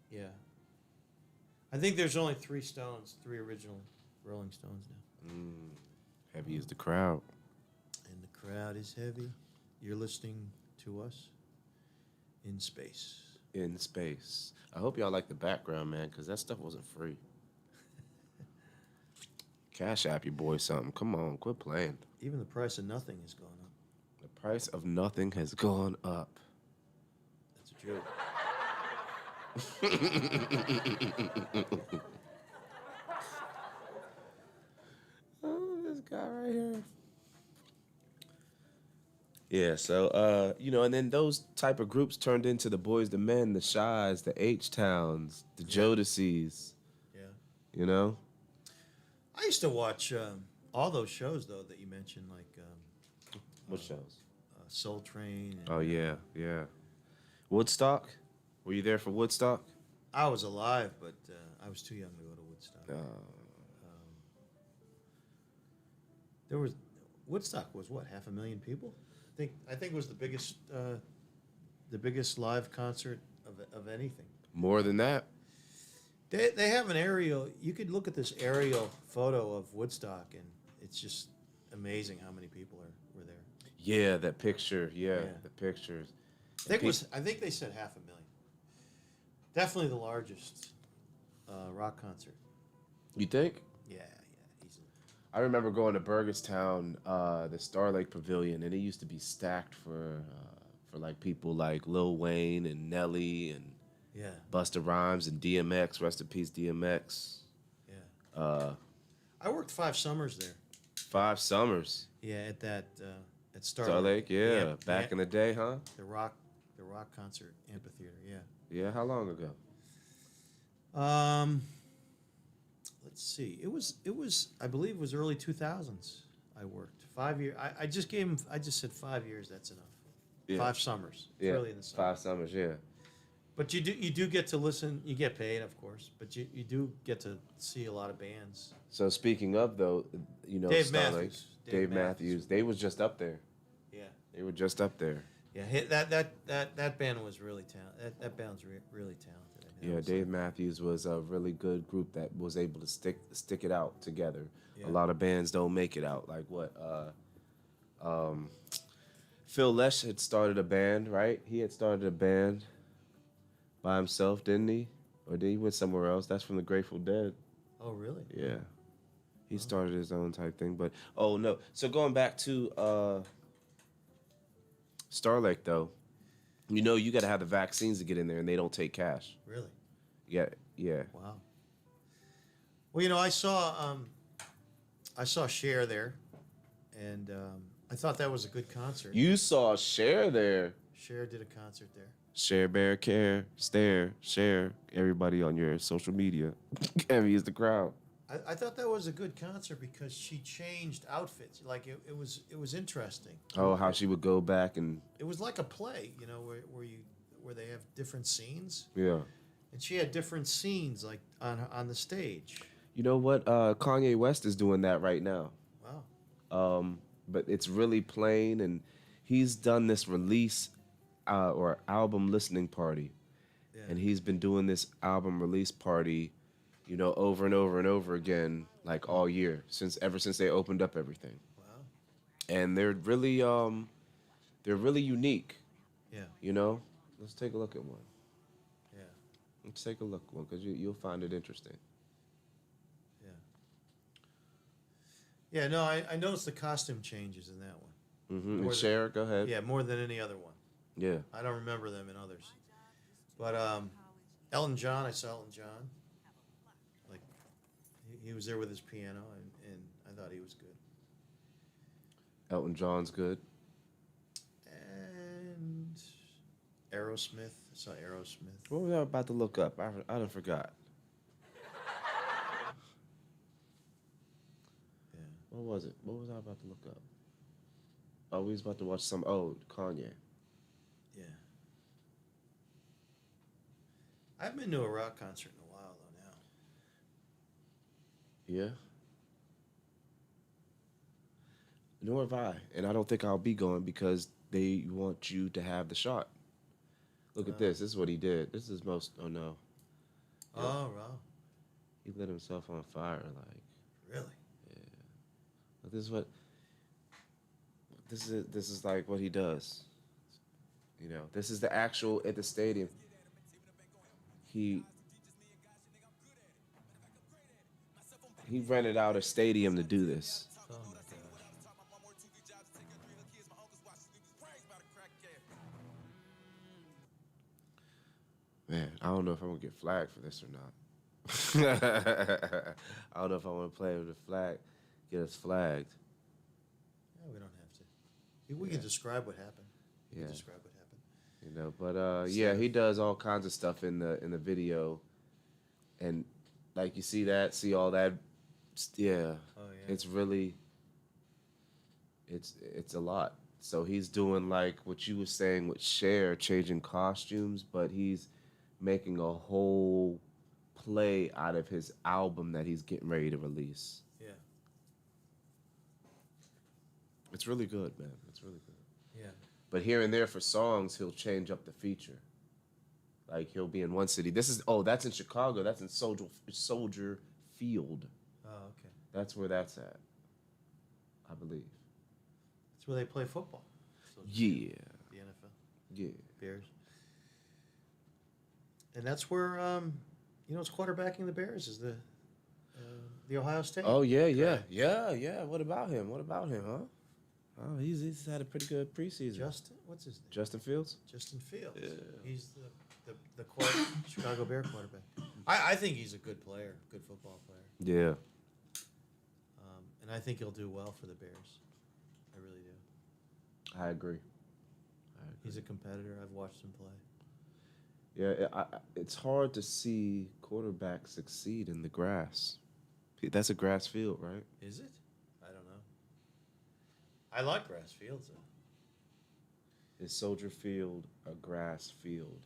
Yeah. I think there's only 3 original Rolling Stones now. Heavy is the crowd. And the crowd is heavy. You're listening to us in space. In space. I hope y'all like the background, man, because that stuff wasn't free. Cash App your boy something. Come on, quit playing. Even the price of nothing has gone up. The price of nothing has gone up. That's a joke. Oh, this guy right here. Yeah, so and then those type of groups turned into the Boys the Men, the Shies, the H-Towns, the Jodeci's. Yeah. You know? I used to watch all those shows, though, that you mentioned, like What shows? Soul Train. And, Oh yeah. Woodstock? Were you there for Woodstock? I was alive, but I was too young to go to Woodstock. Woodstock was what, 500,000 people? I think it was the biggest live concert of anything. More than that? They have an aerial. You could look at this aerial photo of Woodstock, and it's just amazing how many people were there. Yeah, that picture. Yeah. The pictures. I think they said 500,000. Definitely the largest rock concert. You think? Yeah, easily. I remember going to Burgestown, the Star Lake Pavilion, and it used to be stacked for like people like Lil Wayne and Nelly and Busta Rhymes and DMX. Rest in peace, DMX. Yeah. I worked 5 summers there. 5 summers. Yeah, at that at Star Lake. Yeah, back in the day, huh? The rock concert amphitheater. Yeah. Yeah. How long ago? Let's see. It was. I believe it was early 2000s. I worked 5 years. I just said 5 years. That's enough. Yeah. 5 summers. Yeah. Early in the summer. 5 summers. Yeah. But you do get to listen. You get paid, of course, but you do get to see a lot of bands. So speaking of though, Dave Star Matthews. Lake, Dave Matthews. They was just up there. Yeah. They were just up there. Yeah. That band was really talented. That band's really talented. I mean, Yeah, Dave Matthews was a really good group that was able to stick it out together. Yeah. A lot of bands don't make it out. Like what? Phil Lesh had started a band, right? He had started a band by himself, didn't he? Or did he went somewhere else? That's from the Grateful Dead. Oh, really? Yeah. He started his own type thing, but oh no. So going back to Star Lake though, you got to have the vaccines to get in there, and they don't take cash. Really? Yeah. Wow. Well, I saw Cher there, and I thought that was a good concert. You saw Cher there. Cher did a concert there. Share, bear, care, stare, share. Everybody on your social media. Heavy is the crowd. I thought that was a good concert because she changed outfits. Like it was interesting. Oh, how she would go back and It was like a play, where they have different scenes, yeah. and she had different scenes like on the stage. You know what? Kanye West is doing that right now. Wow. but it's really plain. And he's done this release or album listening party, and he's been doing this album release party, over and over and over again, like all year ever since they opened up everything. Wow. And they're really unique. Yeah. Let's take a look at one. Yeah. Let's take a look at one because you'll find it interesting. Yeah. Yeah. No, I noticed the costume changes in that one. Mm-hmm. And Cher, go ahead. Yeah, more than any other one. Yeah. I don't remember them in others. But Elton John, I saw Elton John. Like he was there with his piano, and I thought he was good. Elton John's good. And Aerosmith, I saw Aerosmith. What was I about to look up? I done forgot. Yeah. What was it? What was I about to look up? Oh, we was about to watch Kanye. Yeah. I haven't been to a rock concert in a while, though, now. Yeah. Nor have I. And I don't think I'll be going because they want you to have the shot. Look at this. This is what he did. This is most... Oh, no. Oh, wow. He lit himself on fire, like... Really? Yeah. But this is what... This is like what he does. This is the actual... At the stadium. He rented out a stadium to do this. Oh, my gosh. Man, I don't know if I'm going to get flagged for this or not. I don't know if I want to play with the flag, get us flagged. Yeah, we don't have to. We can describe what happened. We can Yeah. describe what happened. But yeah, he does all kinds of stuff in the video. And like you see all that, yeah. Oh, yeah. It's really, it's a lot. So he's doing like what you were saying with Cher, changing costumes, but he's making a whole play out of his album that he's getting ready to release. Yeah. It's really good, man. It's really good. Yeah. But here and there for songs, he'll change up the feature. Like he'll be in one city. That's in Chicago. That's in Soldier Field. Oh, okay. That's where that's at, I believe. That's where they play football. So Yeah. The NFL. Yeah. Bears. And that's where, it's quarterbacking the Bears is the Ohio State. Oh, yeah. What about him, huh? Oh, he's had a pretty good preseason. What's his name? Justin Fields? Justin Fields. Yeah. He's the Chicago Bear quarterback. I think he's a good player, good football player. Yeah. And I think he'll do well for the Bears. I really do. I agree. He's a competitor. I've watched him play. Yeah, it's hard to see quarterbacks succeed in the grass. That's a grass field, right? Is it? I don't know. I like grass fields, though. Is Soldier Field a grass field?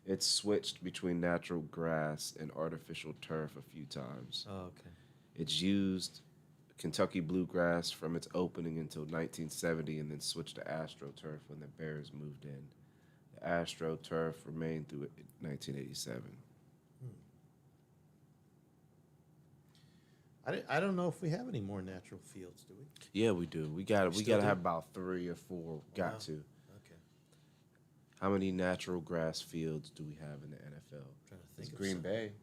It's switched between natural grass and artificial turf a few times. Oh, okay. It's used Kentucky bluegrass from its opening until 1970 and then switched to AstroTurf when the Bears moved in. The AstroTurf remained through 1987. I don't know if we have any more natural fields, do we? Yeah, we do. We got to do? have about 3 or 4. Got Wow. to. Okay. How many natural grass fields do we have in the NFL? Trying to think It's of Green some. Bay,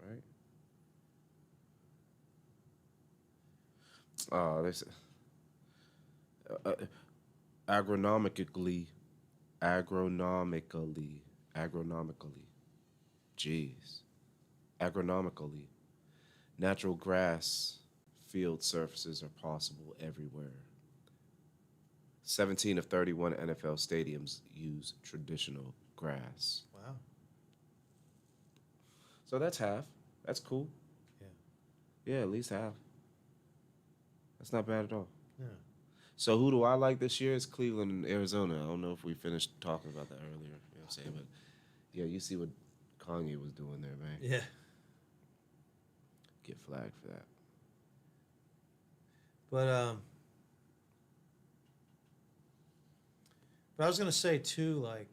right? Oh, there's agronomically. Jeez. Agronomically. Natural grass field surfaces are possible everywhere. 17 of 31 NFL stadiums use traditional grass. Wow. So that's half. That's cool. Yeah. Yeah, at least half. That's not bad at all. Yeah. So who do I like this year? It's Cleveland and Arizona. I don't know if we finished talking about that earlier. You know what I'm saying? But yeah, you see what Kanye was doing there, man. Yeah. Get flagged for that. But I was gonna say too, like,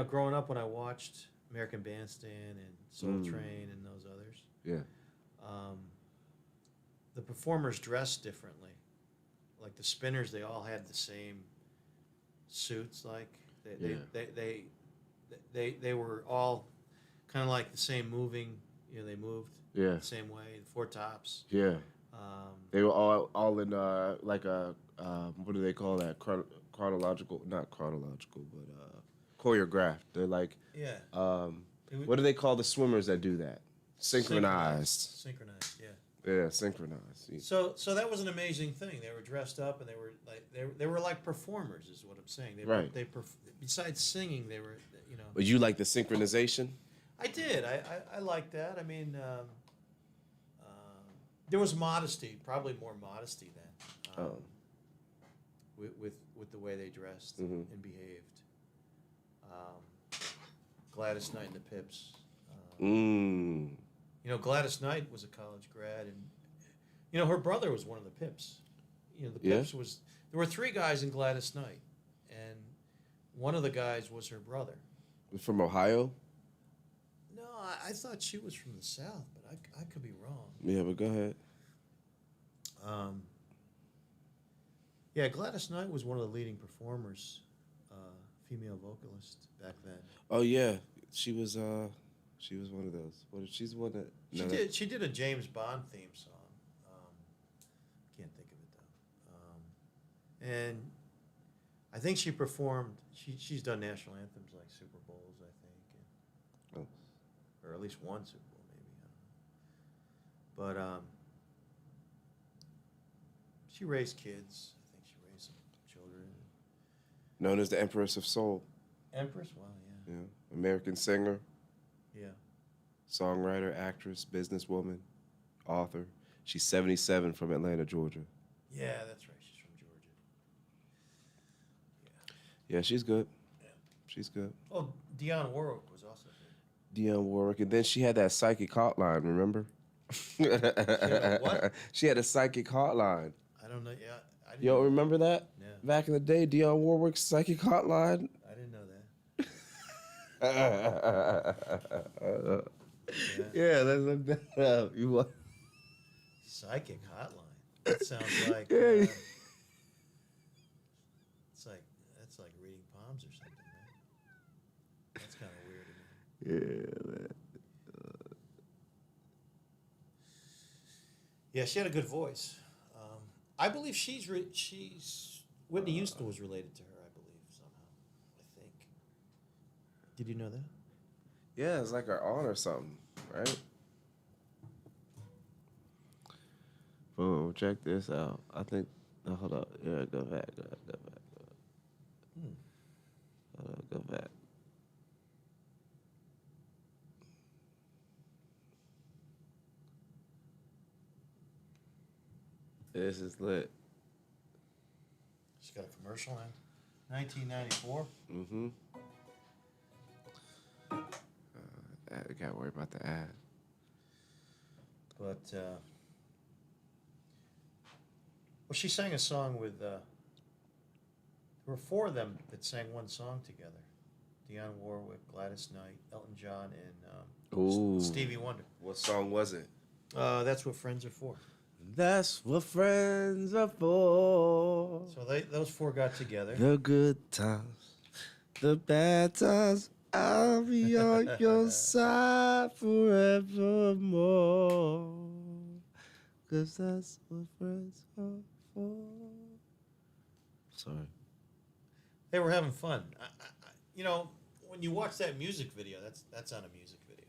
growing up when I watched American Bandstand and Soul Train and those others, Yeah. the performers dressed differently. Like the Spinners, they all had the same suits. Like they were all kind of like the same moving. They moved Yeah. the same way. The Four Tops. Yeah. They were all in like a what do they call that? Chronological, not chronological, but choreographed. They're like Yeah. what do they call the swimmers that do that? Synchronized. Synchronized. Yeah. Yeah, synchronized. So that was an amazing thing. They were dressed up and they were like performers, is what I'm saying. Right. Besides singing, they were. But you like the synchronization? I did. I liked that. I mean, there was modesty, probably more modesty then, with the way they dressed and behaved. Gladys Knight and the Pips. Gladys Knight was a college grad, and her brother was one of the Pips. The Pips was. There were three guys in Gladys Knight, and one of the guys was her brother. From Ohio? No, I thought she was from the South, but I could be wrong. Yeah, but go ahead. Yeah, Gladys Knight was one of the leading performers, female vocalist back then. Oh yeah, she was one of those. She's one that She did a James Bond theme song. Can't think of it though. And I think she performed. She's done national anthems like Super Bowls, I think, or at least one Super Bowl, maybe. I don't know. But she raised kids. I think she raised some children. known as the Empress of Soul. Empress? Wow, yeah. Yeah. American singer, Yeah. songwriter, actress, businesswoman, author. She's 77 from Atlanta, Georgia. Yeah, that's right. She's from Georgia. Yeah, she's good. Yeah. She's good. Oh, Dionne Warwick was also good. Dionne Warwick. And then she had that psychic hotline, remember? She had a what? She had a psychic hotline. I don't know. Yeah. I didn't You don't know. remember that? Yeah. Back in the day, Dionne Warwick's psychic hotline. I didn't know that. Yeah, let's look that up. You want? Psychic hotline. That sounds like. Yeah. That's like reading palms or something, right? That's kind of weird to me. Yeah, man. Yeah, she had a good voice. I believe she's Whitney Houston was related to her. I believe somehow. I think. Did you know that? Yeah, it's like her aunt or something, right? Oh, check this out. I think. Oh, hold up. Yeah, go back. Go back. Go back. This is lit. She's got a commercial in 1994. Mm-hmm. I can't worry about the ad. But well, she sang a song with. There were four of them that sang one song together: Dionne Warwick, Gladys Knight, Elton John, and Stevie Wonder. What song was it? That's what friends are for. That's what friends are for. So those four got together. The good times, the bad times, I'll be on your side forevermore. 'Cause that's what friends are for. Sorry. They were having fun. When you watch that music video, that's on a music video.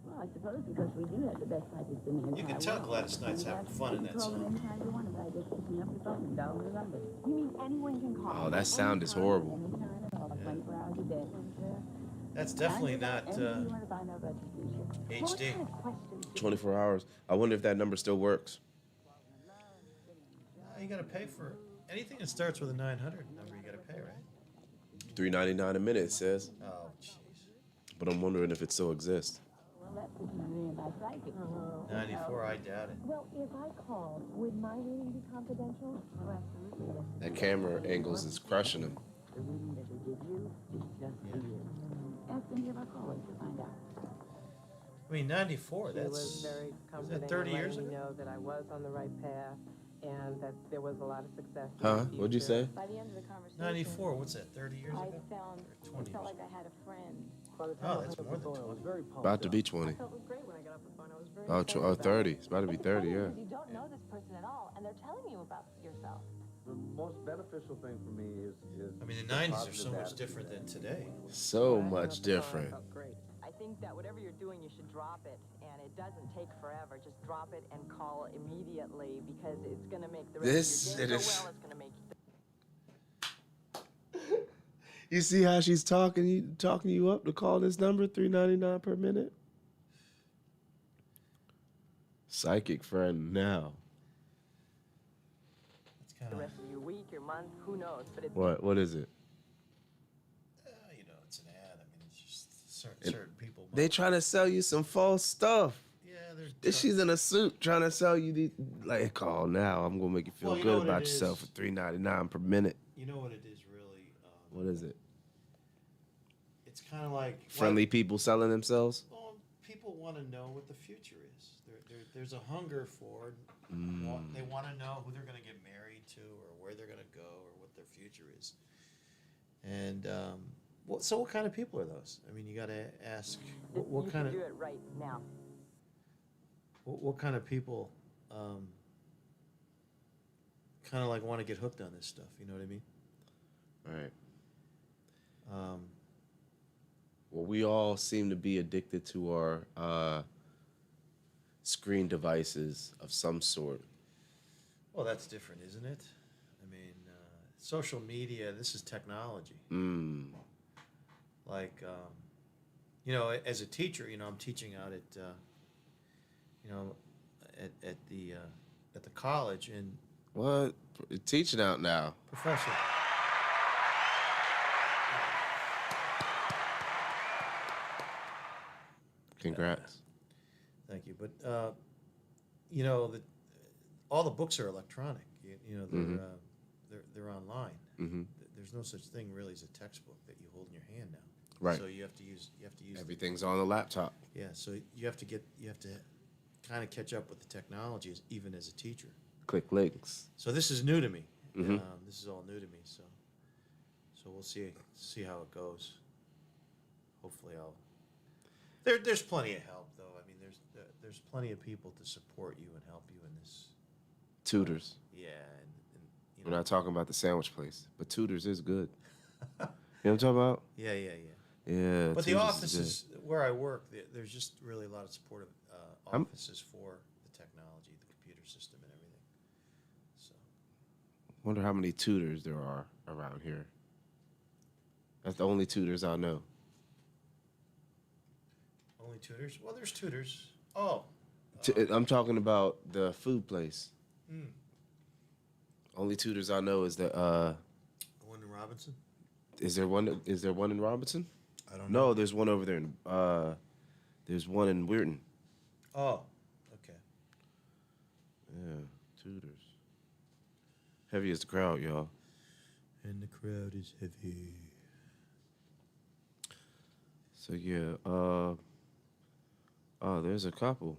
Well, I suppose because we do have the best scientists in the entire You can tell world. Gladys Knight's having fun in that Call them song. anytime you want by just picking up your phone and dialing the number. You mean anyone can call? Oh, that sound is horrible. Anytime at all, 24 hours a day. That's definitely not Anything you want to find out about your future. HD. 24 hours. I wonder if that number still works. You got to pay for anything that starts with a 900 number. You got to pay, right? $3.99 a minute, it says. Oh, jeez. But I'm wondering if it still exists. That's really nice psychic. 94, I doubt it. Well, if I called, would my reading be confidential? Oh, absolutely. That camera angles is crushing him. The reading that they give you is just for you. Ask any of our callers to find out. I mean, 94, She that's, was very is comforting, that 30 years letting me ago? know that I was on the right path and that there was a lot of success. in Huh? the What'd you future. say? By the end of the conversation, 94, what's that, 30 years I ago? found, Or 20 it felt years like I had a friend. Oh, that's more than 20. About to be 20. I felt great when I got off the phone. I was very Oh, excited oh about 30. it. It's about to be But the 30, funny yeah. is you don't know this person at all, and they're telling you about yourself. The most beneficial thing for me is I mean, the the 90s are positive so much attitude different than today. So When I got much off the phone, I different. felt great. I think that whatever you're doing, you should drop it, and it doesn't take forever. Just drop it and call immediately because it's going to make the rest This- of your it day is- go well. It's going to make You see how she's talking you up to call this number, $3.99 per minute? Psychic friend now. It's kind the of, rest of your week, your month, who knows? But it's What is it? you know, it's an ad. I mean, it's just certain people. They trying to sell you some false stuff. Yeah, they're. She's in a suit trying to sell you these. Like, call now. I'm gonna make you feel Well, you know good what about it yourself is? for $3.99 per minute. You know what it is really? What is it? It's kind of like Friendly people selling themselves. Well, people want to know what the future is. There's a hunger for it. They want to know who they're going to get married to, or where they're going to go, or what their future is. And so what kind of people are those? I mean, you got to ask what you kind should of do it right now. what kind of people kind of like want to get hooked on this stuff. You know what I mean? Right. Well, we all seem to be addicted to our screen devices of some sort. Well, that's different, isn't it? I mean, social media. This is technology. Like, you know, as a teacher, you know, I'm teaching out at, you know, at the college, and What? You're teaching out now. professor. Congrats. Thank you. But you know, all the books are electronic. You know, they're online. There's no such thing really as a textbook that you hold in your hand now. Right. So you have to use Everything's on the laptop. Yeah. So you have to kind of catch up with the technology even as a teacher. Click links. So this is new to me. This is all new to me. So we'll see how it goes. Hopefully, There's plenty of help, though. I mean, there's plenty of people to support you and help you in this. Tutors. Yeah, and you We're know. not talking about the sandwich place, but Tutors is good. You know what I'm talking about? Yeah. Yeah. But the Tutors offices where I work, there's just really a lot of supportive offices for the technology, the computer system, and everything. So. Wonder how many tutors there are around here. That's the only tutors I know. Only tutors? Well, there's tutors. Oh. I'm talking about the food place. Only tutors I know is the. The one in Robinson? Is there one? Is there one in Robinson? I don't know. No, there's one over there. There's one in Weirton. Oh, okay. Yeah, tutors. Heavy as the crowd, y'all. And the crowd is heavy. So yeah, there's a couple.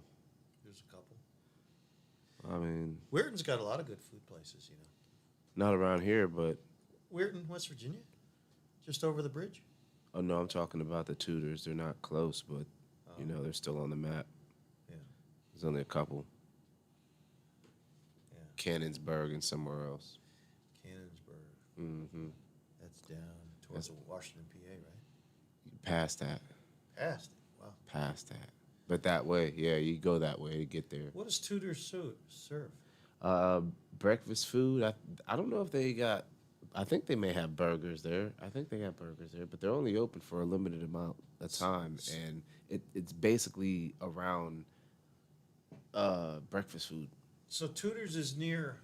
There's a couple. I mean, Weirton's got a lot of good food places, you know. not around here, but Weirton, West Virginia? Just over the bridge? oh no, I'm talking about the tutors. They're not close, but you know they're still on the map. Yeah. There's only a couple. Yeah. Cannonsburg and somewhere else. Cannonsburg. Mm-hmm. That's down towards Washington, PA, right? Past that. Past it. Wow. Past that. But that way, yeah, you go that way to get there. What does Tudor's serve? Breakfast food. I don't know if they got. I think they may have burgers there. I think they got burgers there, but they're only open for a limited amount of time, and it's basically around breakfast food. So Tudor's is near.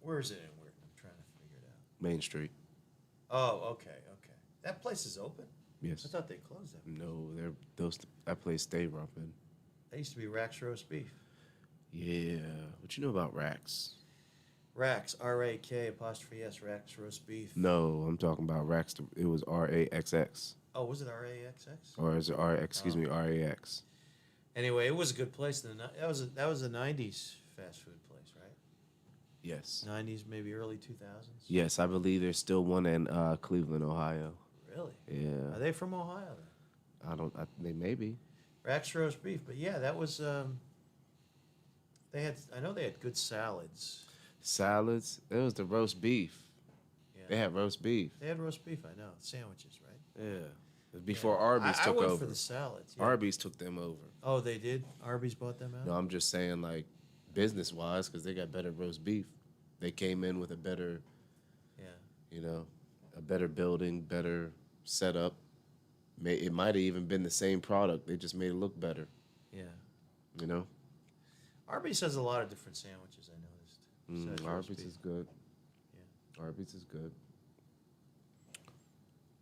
Where is it in Weirton? I'm trying to figure it out. Main Street. Oh, okay. That place is open? Yes. I thought they closed that. No, that place stay rumping. That used to be Rack's Roast Beef. Yeah. What you know about Rax? Rack's, R-A-K''S, Rack's Roast Beef. No, I'm talking about Rax. It was RAXX. Oh, was it R-A-X-X? Or is it RAX? Anyway, it was a good place. That was a 90s fast food place, right? Yes. 90s, maybe early 2000s? Yes, I believe there's still one in Cleveland, Ohio. Really? Yeah. Are they from Ohio then? They may be. Rack's Roast Beef. But yeah, that was, I know they had good salads. Salads. It was the roast beef. Yeah. They had roast beef. They had roast beef, I know. Sandwiches, right? Yeah. It was before Arby's I took went over. for the salads. Yeah. Arby's took them over. Oh, they did? Arby's bought them out? No, I'm just saying, like, business-wise, because they got better roast beef. They came in with a better, a better building, better setup. It might have even been the same product. They just made it look better. Yeah. Arby's has a lot of different sandwiches, I noticed. besides roast Arby's beef. is good. Yeah. Arby's is good.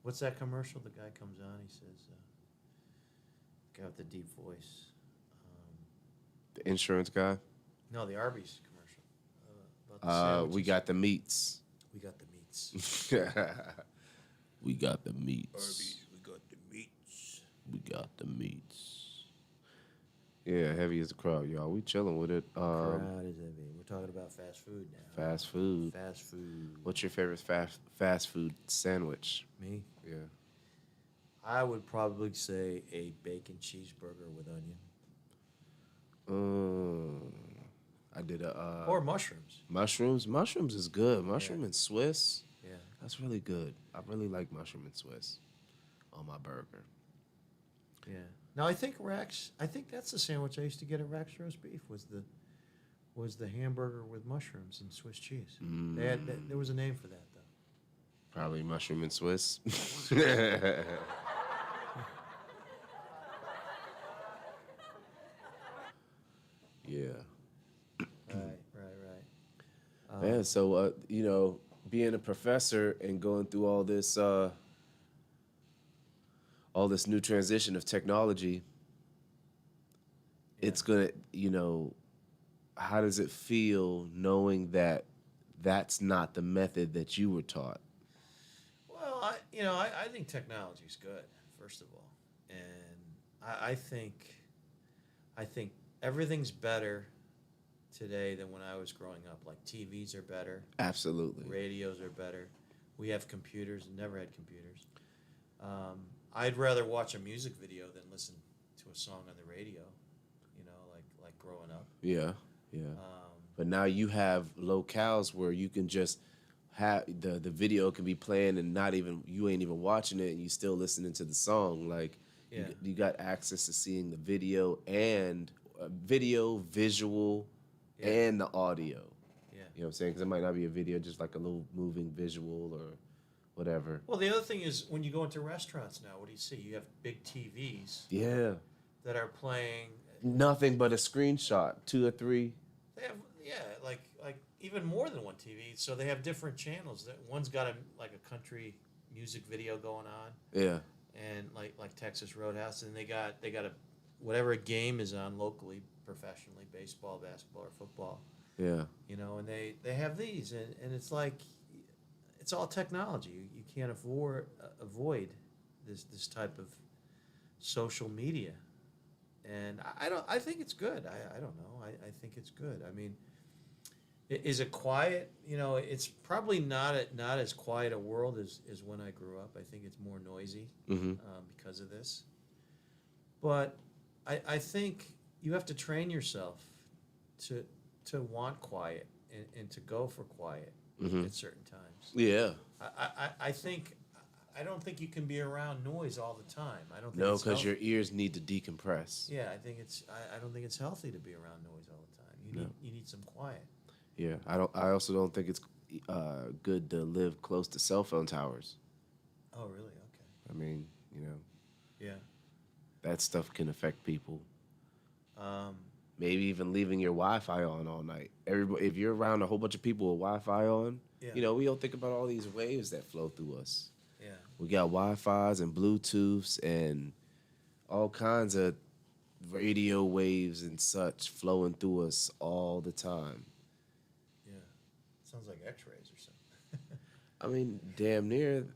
What's that commercial? The guy comes on, he says, guy with the deep voice. The insurance guy? No, the Arby's commercial. About the sandwiches. We got the meats. We got the meats. We got the meats. Arby's, we got the meats. We got the meats. Yeah, heavy as the crowd, y'all. We chilling with it. Crowd is heavy. We're talking about fast food now. Fast food. Fast food. What's your favorite fast food sandwich? Me? Yeah. I would probably say a bacon cheeseburger with onion. I did a... or mushrooms. Mushrooms? Mushrooms is good. Mushroom and Swiss. Yeah. That's really good. I really like mushroom and Swiss on my burger. Yeah. Now I think that's the sandwich I used to get at Rack's Roast Beef was the hamburger with mushrooms and Swiss cheese. There was a name for that though. Probably mushroom and Swiss. Yeah. Right. Man, so being a professor and going through all this new transition of technology, it's gonna, how does it feel knowing that that's not the method that you were taught? Well, I think technology is good, first of all, and I think everything's better today than when I was growing up. Like TVs are better. Absolutely. Radios are better. We have computers. Never had computers. I'd rather watch a music video than listen to a song on the radio. Like growing up. Yeah. But now you have locales where you can just have the video can be playing and you ain't even watching it and you still listening to the song. Like you got access to seeing the video and visual, and the audio. Yeah. You know what I'm saying? Because it might not be a video, just like a little moving visual or whatever. Well, the other thing is when you go into restaurants now, what do you see? You have big TVs. Yeah. That are playing. Nothing but a screenshot, 2 or 3. They have like even more than one TV. So they have different channels. One's got a country music video going on. Yeah. And like Texas Roadhouse, and they got a whatever game is on locally, professionally, baseball, basketball, or football. Yeah. And they have these, and it's like it's all technology. You can't avoid this type of social media. And I think it's good. I don't know. I think it's good. I mean, is it quiet? It's probably not as quiet a world as when I grew up. I think it's more noisy because of this. But I think you have to train yourself to want quiet and to go for quiet at certain times. Yeah. I don't think you can be around noise all the time. I don't think No, it's because your ears need to decompress. Yeah, I don't think it's healthy to be around noise all the time. You need some quiet. Yeah, I also don't think it's good to live close to cell phone towers. Oh, really? Okay. I mean, Yeah. that stuff can affect people. Maybe even leaving your Wi-Fi on all night. If you're around a whole bunch of people with Wi-Fi on, we don't think about all these waves that flow through us. Yeah. We got Wi-Fi's and Bluetooths and all kinds of radio waves and such flowing through us all the time. Yeah. Sounds like X-rays or something. I mean, damn near.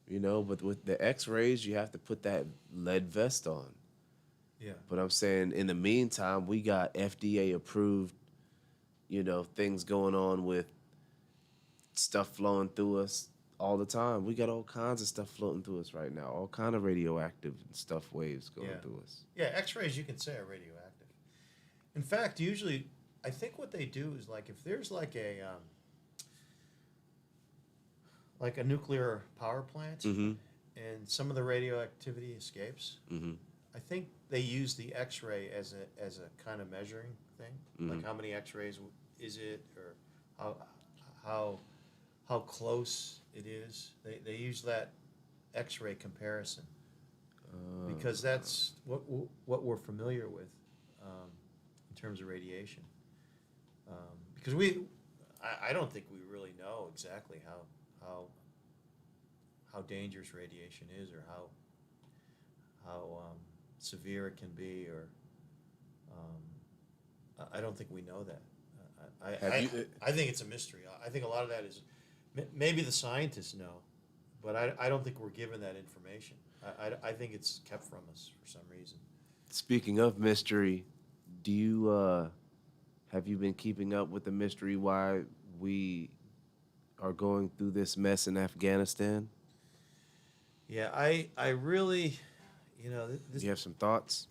You know, but with the X-rays, you have to put that lead vest on. Yeah. But I'm saying, in the meantime, we got FDA approved, you know, things going on with stuff flowing through us all the time. We got all kinds of stuff floating through us right now, all kind of radioactive stuff waves going through us. Yeah, X-rays you can say are radioactive. In fact, usually, I think what they do is like if there's like a nuclear power plant, Mm-hmm. and some of the radioactivity escapes. Mm-hmm. I think they use the X-ray as a kind of measuring thing, like how many X-rays is it, or how close it is. They use that X-ray comparison because that's what we're familiar with in terms of radiation. Because I don't think we really know exactly how dangerous radiation is, or how severe it can be, or I don't think we know that. I think it's a mystery. I think a lot of that is maybe the scientists know, but I don't think we're given that information. I think it's kept from us for some reason. Speaking of mystery, do you have you been keeping up with the mystery why we are going through this mess in Afghanistan? Yeah, I really, Do you have some thoughts?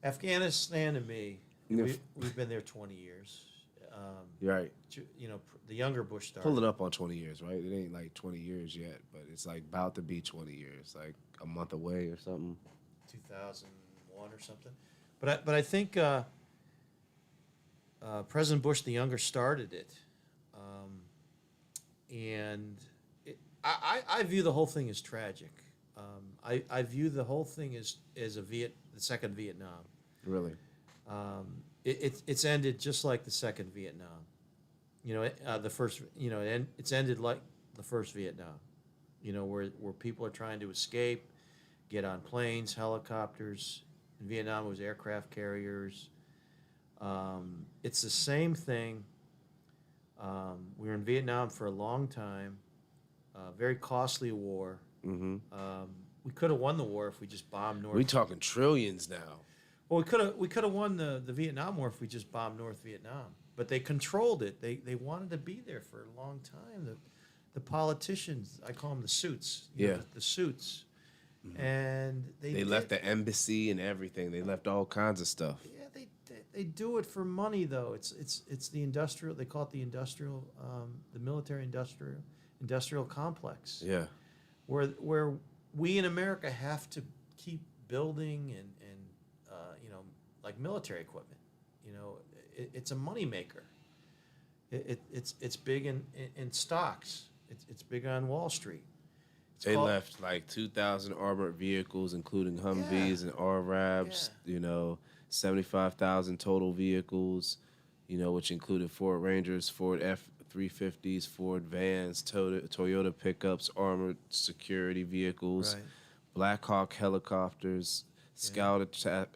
Afghanistan to me, we've been there 20 years. You're right. The younger Bush started. Pulling up on 20 years, right? It ain't like 20 years yet, but it's like about to be 20 years, like a month away or something. 2001 or something. But I think President Bush the younger started it, and I view the whole thing as tragic. I view the whole thing as the second Vietnam. Really? It's ended just like the second Vietnam. The first. It's ended like the first Vietnam. Where people are trying to escape, get on planes, helicopters. In Vietnam, it was aircraft carriers. It's the same thing. We were in Vietnam for a long time. Very costly war. Mm-hmm. We could have won the war if we just bombed North. We talking trillions now. Well, we could have won the Vietnam War if we just bombed North Vietnam. But they controlled it. They wanted to be there for a long time. The politicians, I call them the suits. The suits. Mm-hmm. And they left the embassy and everything. They left all kinds of stuff. Yeah, they do it for money though. It's the industrial. They call it the industrial, the military industrial complex. Yeah. Where we in America have to keep building and like military equipment. It's a moneymaker. It's big in stocks. It's big on Wall Street. They left like 2,000 armored vehicles, including Humvees and RRABs. 75,000 total vehicles. Which included Ford Rangers, Ford F-350s, Ford vans, Toyota pickups, armored security vehicles, right. Black Hawk helicopters, Scout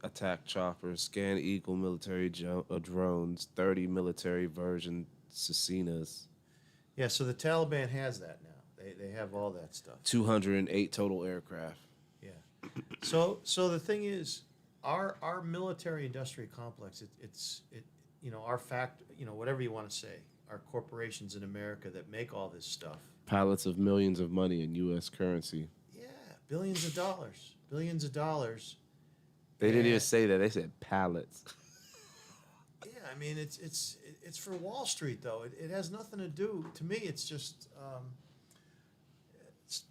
attack choppers, Scan Eagle military drones, 30 military version Cessnas. Yeah, so the Taliban has that now. They have all that stuff. 208 total aircraft. Yeah. So the thing is, our military industrial complex, our whatever you want to say, our corporations in America that make all this stuff. Pallets of millions of money in U.S. currency. Yeah, billions of dollars. They didn't even say that. They said pallets. Yeah, I mean, it's for Wall Street, though. It has nothing to do, to me, it's just,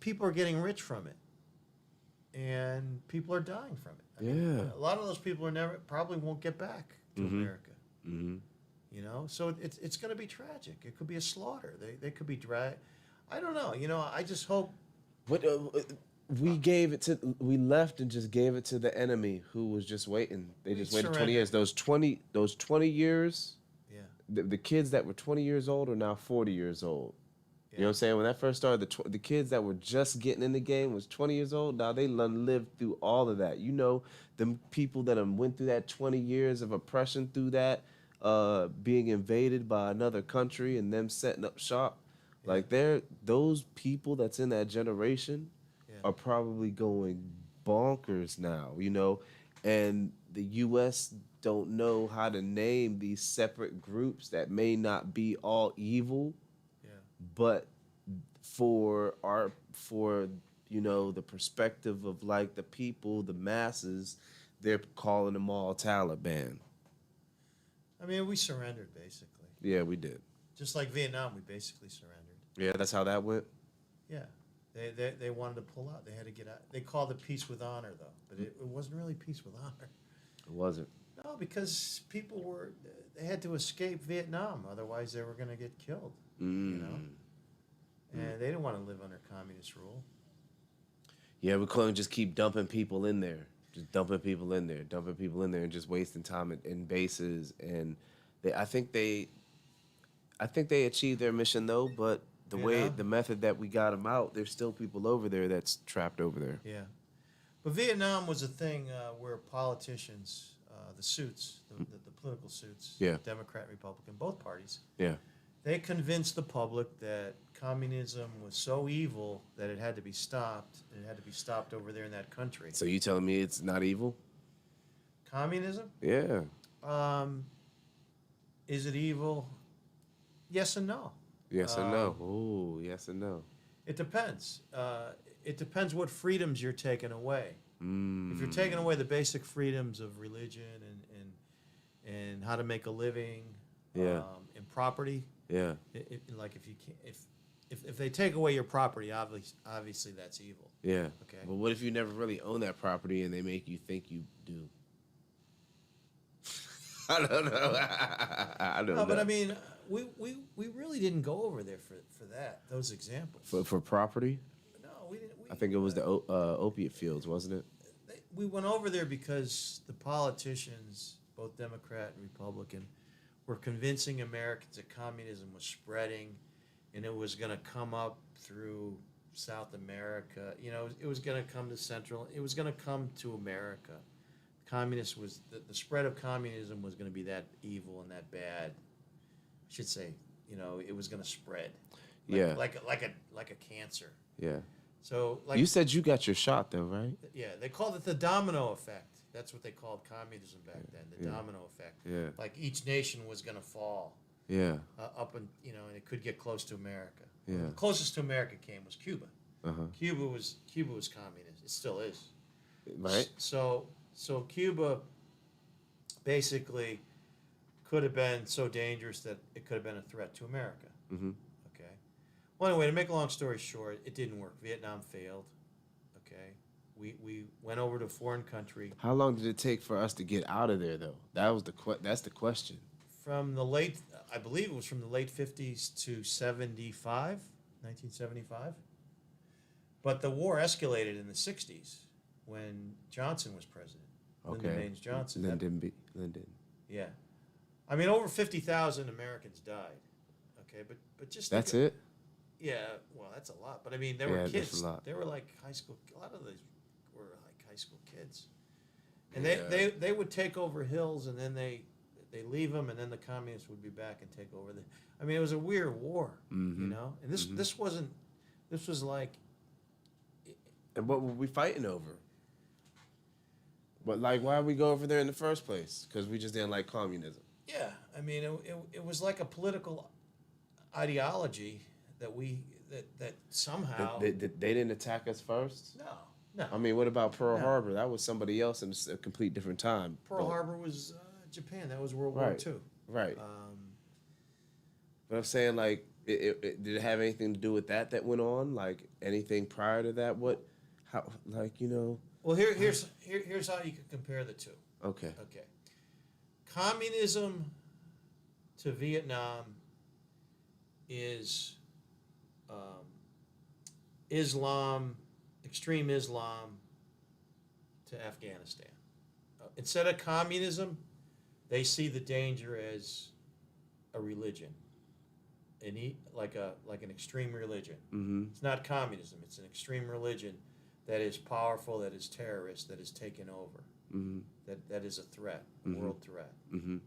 people are getting rich from it. And people are dying from it. I mean, a lot of those people probably won't get back to America. Mm-hmm. So it's going to be tragic. It could be a slaughter. They could be dragged. I don't know. I just hope. But we left and just gave it to the enemy who was just waiting. They just waited 20 years. Those 20 years. Yeah. The kids that were 20 years old are now 40 years old. You know what I'm saying? When that first started, the kids that were just getting in the game was 20 years old. Now they lived through all of that. You know, them people that went through that 20 years of oppression through that, being invaded by another country and them setting up shop. Yeah. Like those people that's in that generation are probably going bonkers now, you know, and the U.S. don't know how to name these separate groups that may not be all evil. But for you know, the perspective of like the people, the masses, they're calling them all Taliban. I mean, we surrendered basically. Yeah, we did. Just like Vietnam, we basically surrendered. Yeah, that's how that went. Yeah, they wanted to pull out. They had to get out. They called it peace with honor, though, but it wasn't really peace with honor. It wasn't. No, because they had to escape Vietnam, otherwise they were going to get killed. You know. And they didn't want to live under communist rule. Yeah, we couldn't just keep dumping people in there. Just dumping people in there, and just wasting time in bases. And I think they achieved their mission, though, but the method that we got them out, there's still people over there that's trapped over there. Yeah. But Vietnam was a thing where politicians, the suits, the political suits, Democrat, Republican, both parties, they convinced the public that communism was so evil that it had to be stopped. It had to be stopped over there in that country. So you telling me it's not evil? Communism? Yeah. Is it evil? Yes and no. Yes and no. Ooh, yes and no. It depends. It depends what freedoms you're taking away. If you're taking away the basic freedoms of religion and how to make a living, and property, like if you can't, if they take away your property, obviously that's evil. Yeah. Okay. But what if you never really own that property and they make you think you do? I don't know. I don't know. But I mean, we really didn't go over there for that. Those examples. For property? No, we didn't. I think it was the opiate fields, wasn't it? We went over there because the politicians, both Democrat and Republican, were convincing Americans that communism was spreading and it was going to come up through South America. You know, it was going to come to Central. It was going to come to America. The spread of communism was going to be that evil and that bad. I should say, you know, it was going to spread. Like a cancer. Yeah. So, you said you got your shot though, right? Yeah, they called it the domino effect. That's what they called communism back then, the domino effect. Yeah. Like each nation was going to fall. Yeah. Up and and it could get close to America. Yeah. The closest to America came was Cuba. Uh-huh. Cuba was communist. It still is. Right. So Cuba basically could have been so dangerous that it could have been a threat to America. Mm-hmm. Okay. Well, anyway, to make a long story short, it didn't work. Vietnam failed. Okay. We went over to a foreign country. How long did it take for us to get out of there, though? That's the question. I believe it was from the late 50s to 1975. But the war escalated in the 60s when Johnson was president. Okay. Lyndon Baines Johnson. Lyndon. Yeah. I mean, over 50,000 Americans died. Okay, but just that's it. Yeah, well, that's a lot. But I mean, there were kids. That's a lot. They were like high school. A lot of these were like high school kids, and they would take over hills, and then they leave them, and then the communists would be back and take over the. I mean, it was a weird war, you know. And this wasn't. This was like. And what were we fighting over? But like, why did we go over there in the first place? Because we just didn't like communism. Yeah, I mean, it was like a political ideology that somehow they didn't attack us first. No. I mean, what about Pearl Harbor? That was somebody else in a complete different time. Pearl Harbor was Japan. That was World War II. Right. But I'm saying, like, did it have anything to do with that went on? Like anything prior to that? How? Like, you know. Well, here's how you could compare the two. Okay. Communism to Vietnam is Islam, extreme Islam to Afghanistan. Instead of communism, they see the danger as a religion. like an extreme religion. Mm-hmm. It's not communism. It's an extreme religion that is powerful, that is terrorist, that is taken over. Mm-hmm. That is a threat, a Mm-hmm. world threat. Mm-hmm.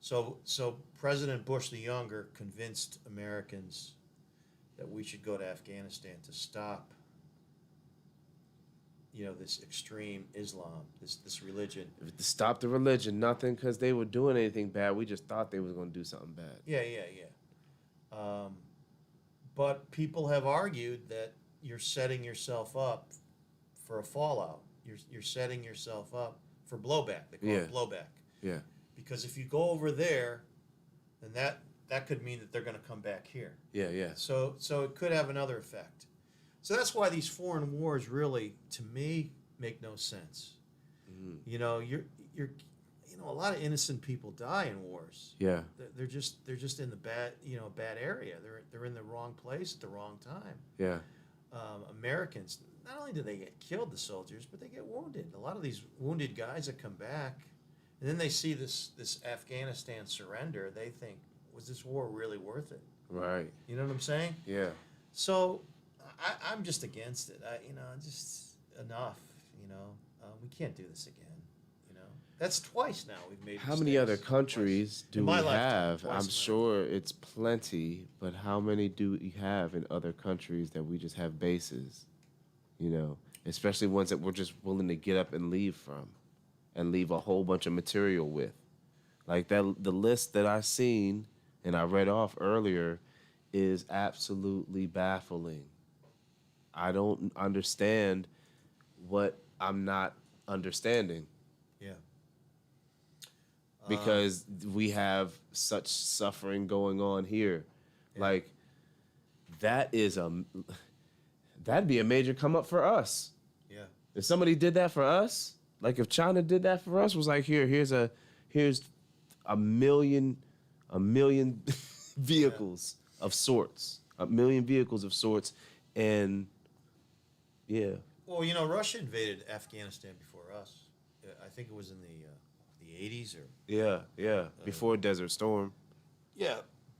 So President Bush the Younger convinced Americans that we should go to Afghanistan to stop, this extreme Islam, this religion. Stop the religion, nothing because they were doing anything bad. We just thought they was going to do something bad. Yeah. But people have argued that you're setting yourself up for a fallout. You're setting yourself up for blowback. They call it blowback. Yeah. Because if you go over there, then that could mean that they're going to come back here. Yeah. So it could have another effect. So that's why these foreign wars really, to me, make no sense. Mm-hmm. A lot of innocent people die in wars. Yeah. They're just in the bad area. They're in the wrong place at the wrong time. Yeah. Americans, not only do they get killed, the soldiers, but they get wounded. A lot of these wounded guys that come back, and then they see this Afghanistan surrender, they think, was this war really worth it? Right. You know what I'm saying? Yeah. So I'm just against it. Just enough. We can't do this again. That's twice now we've made. How many other countries do we have? twice I'm sure it's plenty, but how many do we have in other countries that we just have bases? Especially ones that we're just willing to get up and leave from, and leave a whole bunch of material with. Like the list that I seen and I read off earlier is absolutely baffling. I don't understand what I'm not understanding. Yeah. Because we have such suffering going on here. Yeah. Like, that'd be a major come up for us. Yeah. If somebody did that for us, like if China did that for us, was like, here's a million vehicles of sorts, and yeah. Well, Russia invaded Afghanistan before us. I think it was in the 80s or. Yeah. Before Desert Storm. Yeah,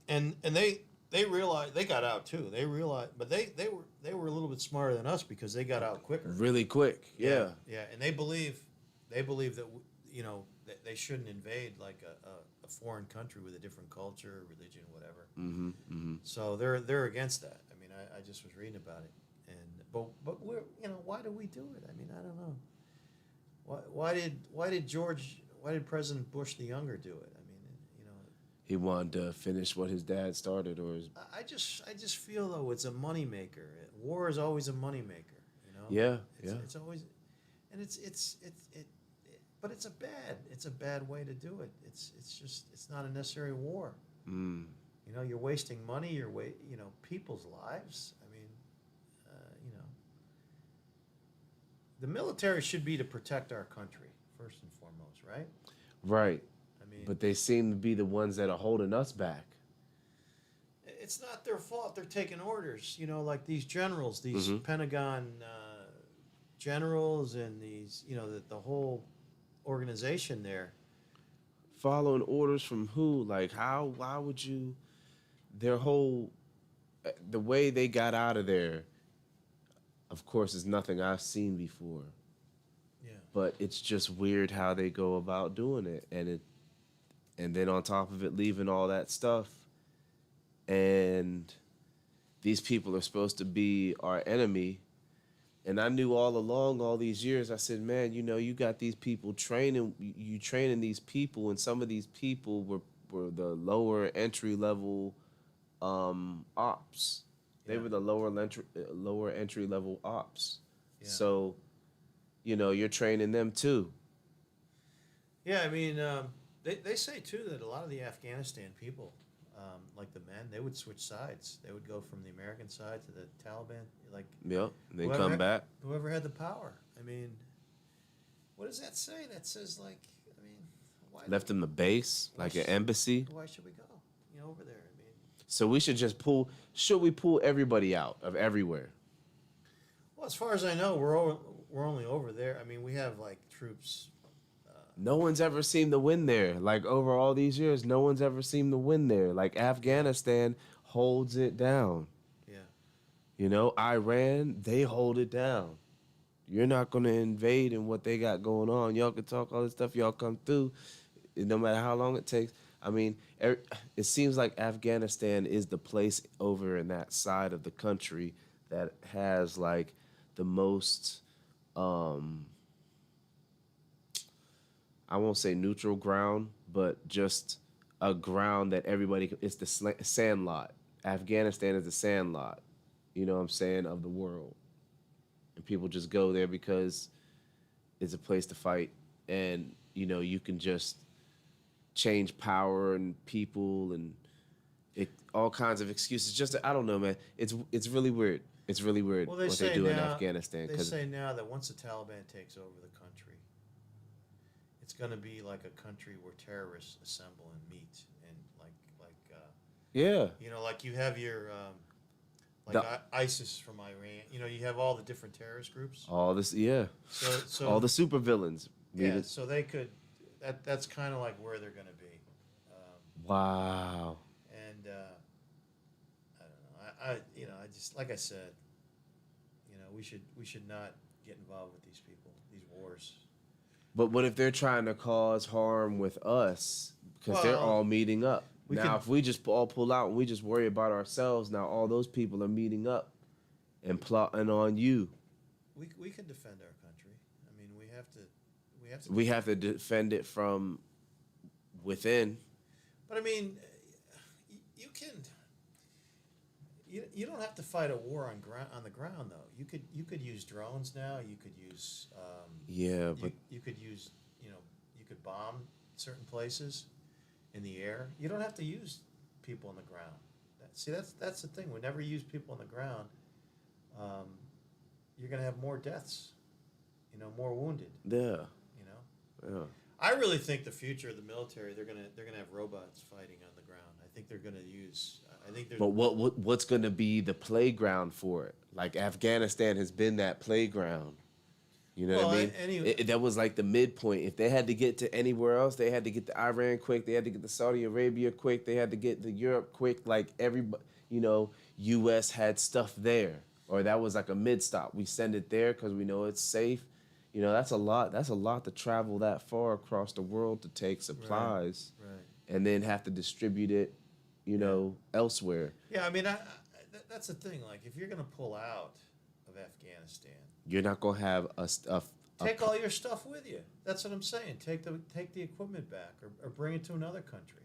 and they realized they got out too. They realized, but they were a little bit smarter than us because they got out quicker. Really quick. Yeah. Yeah, and they believe that that they shouldn't invade like a foreign country with a different culture, religion, whatever. Mm-hmm. Mm-hmm. So they're against that. I mean, I just was reading about it, but we're why do we do it? I mean, I don't know. Why did President Bush the Younger do it? I mean, he wanted to finish what his dad started, or his... I just feel though it's a moneymaker. War is always a moneymaker. Yeah. It's always, and but it's a bad way to do it. It's not a necessary war. Mm. You're wasting money. You're people's lives. I mean, the military should be to protect our country first and foremost, right? Right. I mean, but they seem to be the ones that are holding us back. It's not their fault. They're taking orders. Like these generals, these Pentagon generals, and these, the whole organization there. Following orders from who? Like how? Why would you? Their whole, the way they got out of there, of course, is nothing I've seen before. Yeah. But it's just weird how they go about doing it, and then on top of it, leaving all that stuff. And these people are supposed to be our enemy. And I knew all along, all these years, I said, man, you got these people training these people, and some of these people were the lower entry level ops. They were the lower entry level ops. Yeah. So, you're training them too. Yeah, I mean, they say too that a lot of the Afghanistan people, like the men, they would switch sides. They would go from the American side to the Taliban. Like, yep, they come back. Whoever had the power. I mean, what does that say? That says why left them the base, like an embassy. Why should we go? Over there. I mean, so we should just pull. Should we pull everybody out of everywhere? Well, as far as I know, we're only over there. I mean, we have like troops. no one's ever seemed to win there. Like, over all these years, no one's ever seemed to win there. Like, Afghanistan holds it down. Yeah. You know, Iran, they hold it down. You're not going to invade in what they got going on. Y'all can talk all this stuff. Y'all come through, no matter how long it takes. I mean, it seems like Afghanistan is the place over in that side of the country that has, like, the most, I won't say neutral ground, but just a ground that everybody, it's the sand lot. Afghanistan is the sand lot, you know what I'm saying, of the world. And people just go there because it's a place to fight. And, you know, you can just change power and people and all kinds of excuses. Just, I don't know, man. It's really weird. It's really weird Well, what they do in Afghanistan. They say now that once the Taliban takes over the country, it's going to be like a country where terrorists assemble and meet, and yeah, you know, like you have your ISIS from Iran. You know, you have all the different terrorist groups. All this, yeah. So all the supervillains. Yeah, so they could. That's kind of like where they're going to be. Wow. And I don't know. I just, like I said, you know, we should not get involved with these people, these wars. But what if they're trying to cause harm with us? Because they're all meeting up. Now, if we just all pull out and we just worry about ourselves, now all those people are meeting up and plotting on you. We can defend our country. I mean, we have to. We have to defend it from within. But I mean, you don't have to fight a war on the ground though. You could use drones now. You could use but you could use, you know, you could bomb certain places in the air. You don't have to use people on the ground. That's the thing. Whenever you use people on the ground, you're gonna have more deaths. You know, more wounded. Yeah. You know. Yeah. I really think the future of the military, they're gonna have robots fighting on the ground. I think they're gonna use. I think there's. But what's gonna be the playground for it? Like, Afghanistan has been that playground. You know what I mean? That was like the midpoint. If they had to get to anywhere else, they had to get to Iran quick. They had to get to Saudi Arabia quick. They had to get to Europe quick. Like, everybody, you know, U.S. had stuff there, or that was like a mid stop. We send it there because we know it's safe. You know, that's a lot. That's a lot to travel that far across the world to take supplies, right. And then have to distribute it, you know, elsewhere. Yeah, I mean, that's the thing. Like, if you're gonna pull out of Afghanistan, you're not gonna have take all your stuff with you. That's what I'm saying. Take the equipment back, or bring it to another country,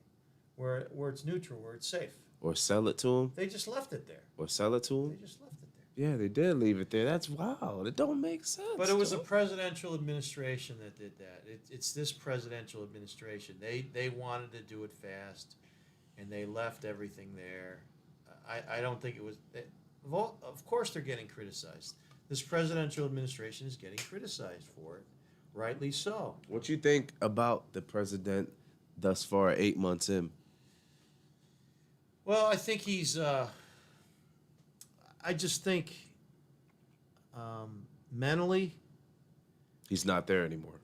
where it's neutral, where it's safe. Or sell it to them. They just left it there. Or sell it to them. They just left it there. Yeah, they did leave it there. That's wild. It don't make sense. But it was a presidential administration that did that. It's this presidential administration. They wanted to do it fast, and they left everything there. I don't think it was. Of course, they're getting criticized. This presidential administration is getting criticized for it, rightly so. What you think about the president thus far, 8 months in? Well, I think he's. I just think mentally, he's not there anymore.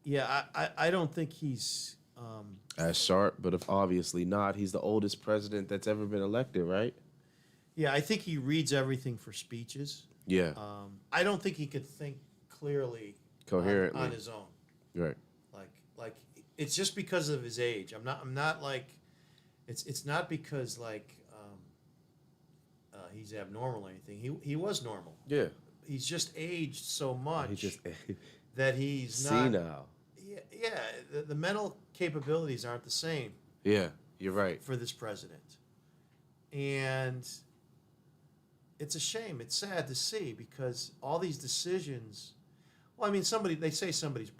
Yeah, I don't think he's as sharp, but if obviously not. He's the oldest president that's ever been elected, right? Yeah, I think he reads everything for speeches. Yeah. I don't think he could think clearly, coherently on his own. Right. Like it's just because of his age. I'm not like it's not because like he's abnormal or anything. He was normal. Yeah. He's just aged so much He just that he's senile. Yeah. The mental capabilities aren't the same. Yeah, you're right. For this president, and it's a shame. It's sad to see because all these decisions. Well, I mean, they say somebody's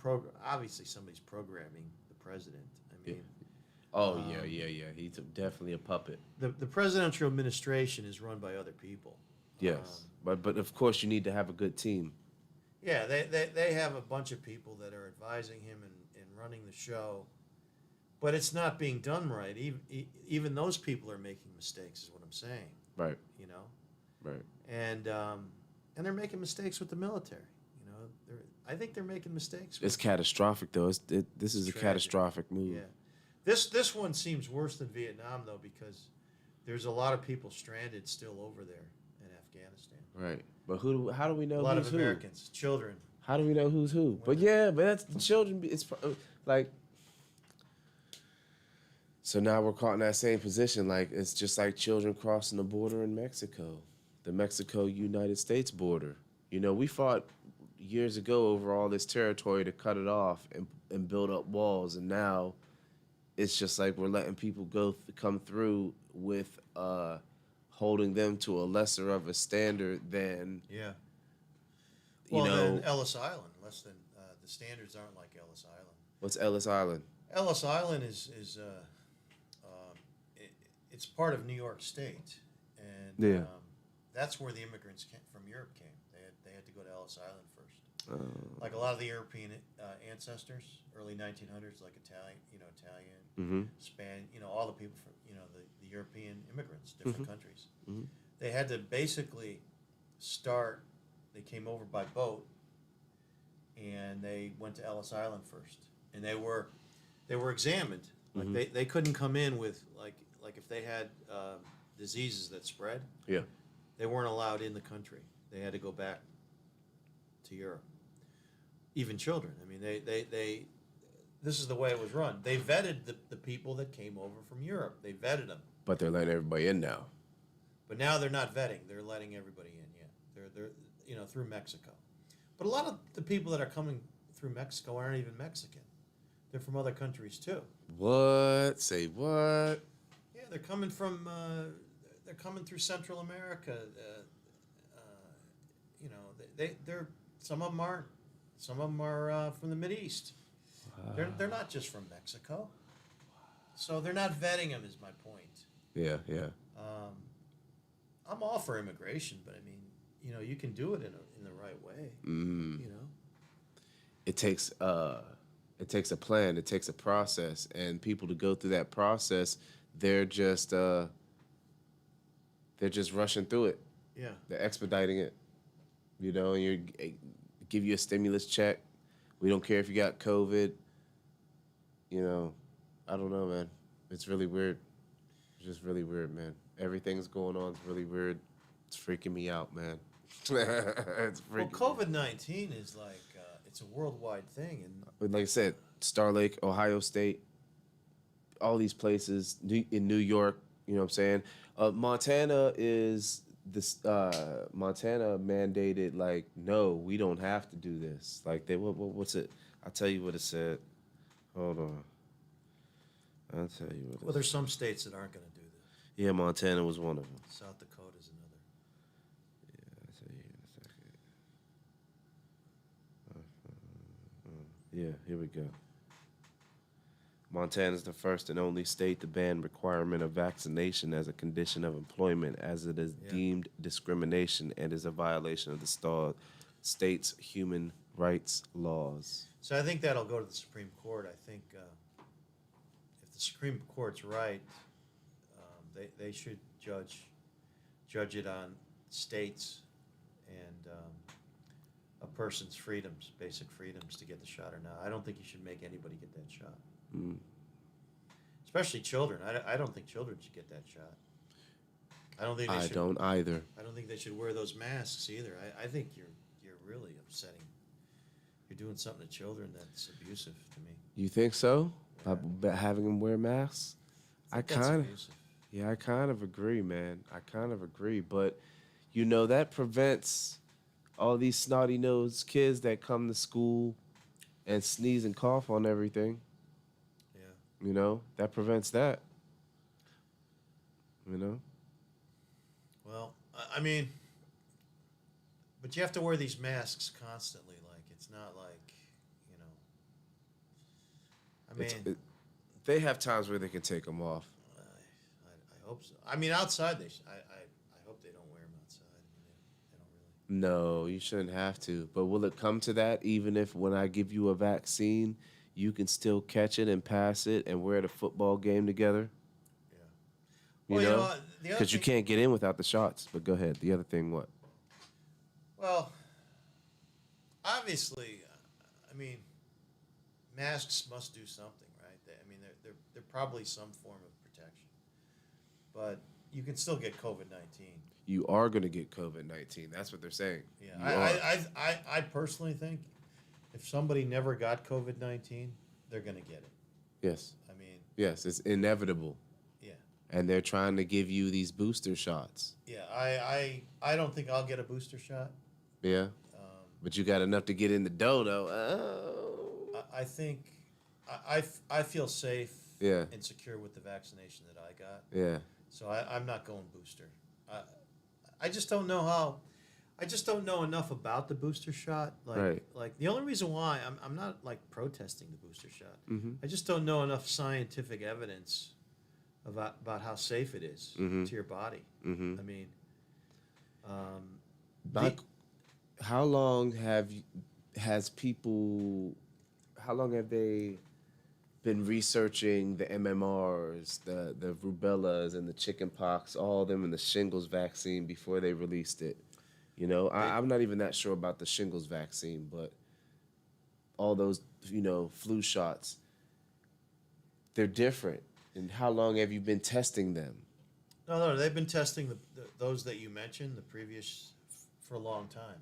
obviously somebody's programming the president. I mean. Oh, yeah. He's definitely a puppet. The presidential administration is run by other people. Yes, but of course you need to have a good team. Yeah, they have a bunch of people that are advising him and running the show, but it's not being done right. Even those people are making mistakes, is what I'm saying. Right. You know. Right. And they're making mistakes with the military. You know, I think they're making mistakes. It's catastrophic, though. This is a Tragic. catastrophic move. Yeah. This one seems worse than Vietnam, though, because there's a lot of people stranded still over there in Afghanistan. Right. But how do we know A lot who's of Americans, children. How do we know who's who? But yeah, but that's the children. It's like. So now we're caught in that same position. Like, it's just like children crossing the border in Mexico, the Mexico-United States border. You know, we fought years ago over all this territory to cut it off and build up walls. And now it's just like we're letting people come through with holding them to a lesser of a standard than, Yeah. you Well, know. then Ellis Island, less than the standards aren't like Ellis Island. What's Ellis Island? Ellis Island is it's part of New York State, and Yeah. that's where the immigrants from Europe came. They had to go to Ellis Island first. Like a lot of the European ancestors, early 1900s, like Italian, Spanish, all the people from the European immigrants, different countries. They had to basically start. They came over by boat, and they went to Ellis Island first, and they were examined. Like they couldn't come in with like if they had diseases that spread. Yeah. They weren't allowed in the country. They had to go back to Europe. Even children. I mean, they this is the way it was run. They vetted the people that came over from Europe. They vetted them. But they're letting everybody in now. But now they're not vetting. They're letting everybody in. Yeah, they're through Mexico. But a lot of the people that are coming through Mexico aren't even Mexican. They're from other countries too. What? Say what? Yeah, they're coming from. They're coming through Central America. They're some of them aren't. Some of them are from the Mideast. They're not just from Mexico. So they're not vetting them. Is my point. Yeah. I'm all for immigration, but I mean, you can do it in the right way. It takes a plan. It takes a process, and people to go through that process, they're just rushing through it. Yeah. They're expediting it. And you give you a stimulus check. We don't care if you got COVID. I don't know, man. It's really weird. It's just really weird, man. Everything's going on. It's really weird. It's freaking me out, man. It's freaking. Well, COVID-19 is like it's a worldwide thing, and like I said, Star Lake, Ohio State, all these places in New York. You know what I'm saying? Montana is this. Montana mandated like, no, we don't have to do this. Like what's it? I'll tell you what it said. Hold on. I'll tell you what. Well, there's some states that aren't going to do this. Yeah, Montana was one of them. South Dakota's another. Yeah, I'll tell you in a second. Yeah, here we go. Montana is the first and only state to ban requirement of vaccination as a condition of employment, as it is deemed discrimination and is a violation of the state's human rights laws. So I think that'll go to the Supreme Court. I think if the Supreme Court's right, they should judge it on states and a person's freedoms, basic freedoms to get the shot or not. I don't think you should make anybody get that shot. Especially children. I don't think children should get that shot. I don't think they should. I don't either. I don't think they should wear those masks either. I think you're really upsetting. You're doing something to children that's abusive to me. You think so? By having them wear masks? I kind of agree, man. I kind of agree, but that prevents all these snotty-nosed kids that come to school and sneeze and cough on everything. Yeah. That prevents that. Well, I mean, but you have to wear these masks constantly. Like, it's not like, I mean, they have times where they can take them off. I hope so. I mean, outside I hope they don't wear them outside. I mean, they don't really. No, you shouldn't have to. But will it come to that? Even if when I give you a vaccine, you can still catch it and pass it and wear at a football game together? Yeah. Well, because you can't get in without the shots. But go ahead. The other thing, what? Well, obviously, I mean, masks must do something, right? I mean, they're probably some form of protection, but you can still get COVID-19. You are going to get COVID-19. That's what they're saying. Yeah, I personally think if somebody never got COVID-19, they're going to get it. Yes. I mean, yes, it's inevitable. Yeah. And they're trying to give you these booster shots. Yeah, I don't think I'll get a booster shot. Yeah. But you got enough to get in the dough, though. Oh. I think I feel safe Yeah. and secure with the vaccination that I got. Yeah. So I'm not going booster. I just don't know how. I just don't know enough about the booster shot. Like the only reason why I'm not like protesting the booster shot. Mm-hmm. I just don't know enough scientific evidence about how safe it is to your body. Mm-hmm. I mean, how long have they been researching the MMRs, the rubellas, and the chickenpox, all of them, and the shingles vaccine before they released it? You know, I'm not even that sure about the shingles vaccine, but all those, flu shots, they're different. And how long have you been testing them? No, they've been testing those that you mentioned, the previous, for a long time,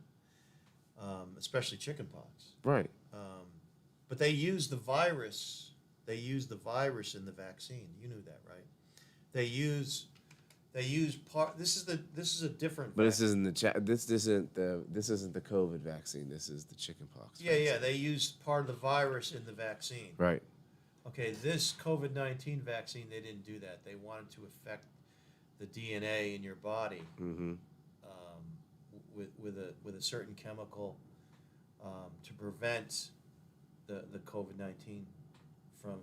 especially chickenpox. Right. But they use the virus. They use the virus in the vaccine. You knew that, right? They use part. This is a different. But this isn't the COVID vaccine. This is the chickenpox. Yeah. They use part of the virus in the vaccine. Right. Okay, this COVID-19 vaccine, they didn't do that. They wanted to affect the DNA in your body with a certain chemical to prevent the COVID-19 from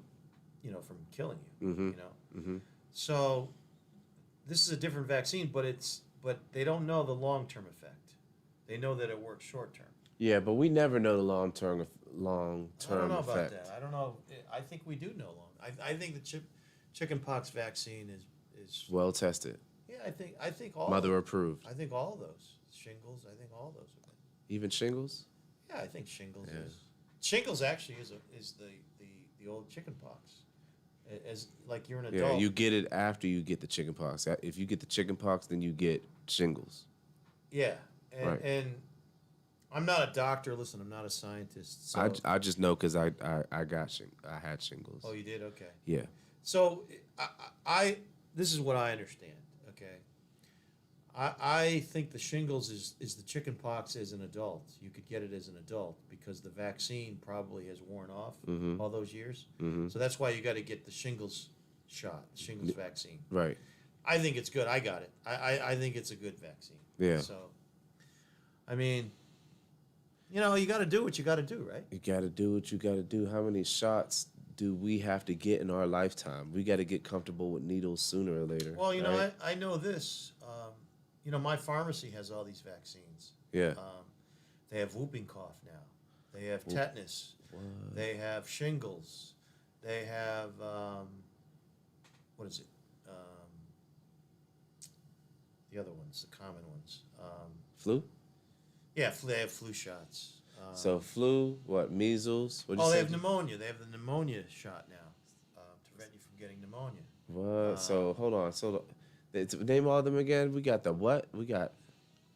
killing you. Mm-hmm. So this is a different vaccine, but they don't know the long-term effect. They know that it works short-term. Yeah, but we never know the long-term effect. I don't know about that. I don't know. I think we do know I think the chickenpox vaccine is well tested. Yeah, I think all mother approved. I think all those shingles. I think all those have been. Even shingles? Yeah, I think shingles is. Shingles actually is the old chickenpox. As like you're an adult. Yeah, you get it after you get the chickenpox. If you get the chickenpox, then you get shingles. Yeah, and I'm not a doctor. Listen, I'm not a scientist. So. I just know because I had shingles. Oh, you did? Okay. Yeah. So this is what I understand. Okay. I think the shingles is the chickenpox as an adult. You could get it as an adult because the vaccine probably has worn off all those years. Mm-hmm. So that's why you got to get the shingles shot, the shingles vaccine. Right. I think it's good. I got it. I think it's a good vaccine. Yeah. So, I mean, you got to do what you got to do, right? You got to do what you got to do. How many shots do we have to get in our lifetime? We got to get comfortable with needles sooner or later. Well, right? I know this. My pharmacy has all these vaccines. Yeah. They have whooping cough now. They have tetanus. What? They have shingles. They have, what is it? The other ones, the common ones. Flu? Yeah, they have flu shots. So flu, what, measles? They have pneumonia. They have the pneumonia shot now to prevent you from getting pneumonia. What? So hold on. So name all of them again. We got the what? We got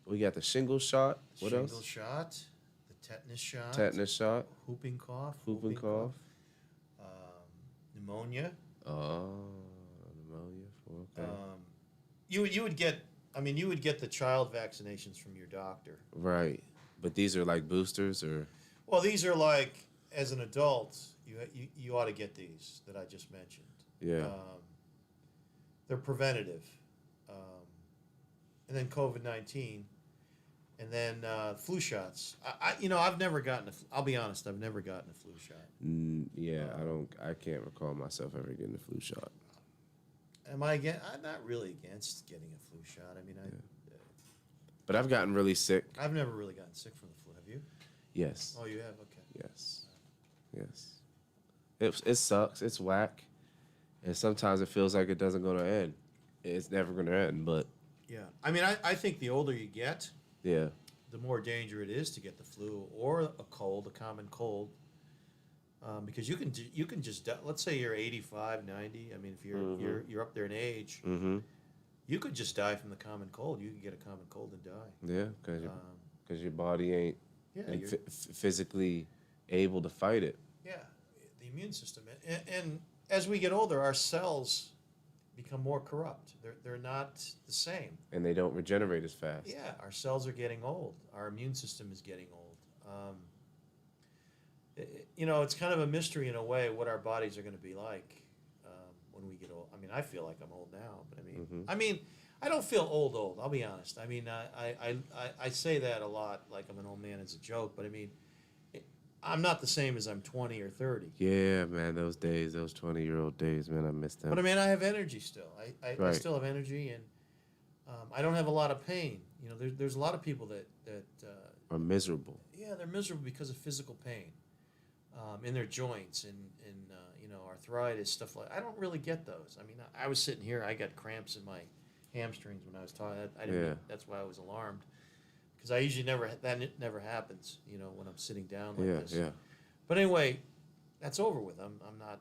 the shingles shot. What else? Shingles shot, the tetanus shot. Tetanus shot. Whooping cough. Whooping cough. Pneumonia. Oh, pneumonia. Okay. You would get the child vaccinations from your doctor. Right, but these are like boosters, or? Well, these are like as an adult, you ought to get these that I just mentioned. Yeah. They're preventative, and then COVID-19, and then flu shots. I've never gotten I'll be honest, I've never gotten a flu shot. Yeah, I can't recall myself ever getting a flu shot. Am I again? I'm not really against getting a flu shot. I mean, but I've gotten really sick. I've never really gotten sick from the flu. Have you? Yes. Oh, you have? Okay. Yes. It sucks. It's whack. And sometimes it feels like it doesn't going to end. It's never going to end, but... Yeah. I mean, I think the older you get, yeah, the more danger it is to get the flu or a cold, a common cold. Because you can just let's say you're 85, 90. I mean, if you're up there in age, you could just die from the common cold. You could get a common cold and die. Yeah, because your body ain't physically able to fight it. Yeah, the immune system, and as we get older, our cells become more corrupt. They're not the same, and they don't regenerate as fast. Yeah, our cells are getting old. Our immune system is getting old. It's kind of a mystery in a way what our bodies are going to be like when we get old. I mean, I feel like I'm old now, but I mean, I don't feel old. I'll be honest. I mean, I say that a lot, like I'm an old man as a joke, but I mean, I'm not the same as I'm 20 or 30. Yeah, man, those days, those 20-year-old days, man, I miss them. But I mean, I have energy still. I still have energy, and I don't have a lot of pain. There's a lot of people that are miserable. Yeah, they're miserable because of physical pain in their joints and arthritis, stuff like. I don't really get those. I mean, I was sitting here, I got cramps in my hamstrings when I was talking. That's why I was alarmed. Because I usually that never happens, when I'm sitting down like this. Yeah. But anyway, that's over with. I'm not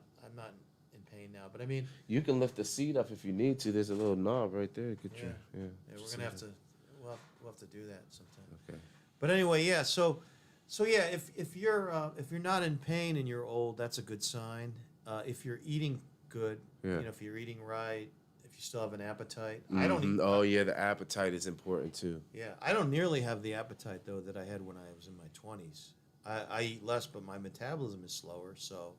in pain now. But I mean, you can lift the seat up if you need to. There's a little knob right there. We're gonna have to. We'll have to do that sometime. Okay. But anyway, yeah. So yeah, if you're not in pain and you're old, that's a good sign. If you're eating good, if you're eating right. If you still have an appetite. I don't eat. Oh, yeah, the appetite is important, too. Yeah, I don't nearly have the appetite, though, that I had when I was in my 20s. I eat less, but my metabolism is slower, so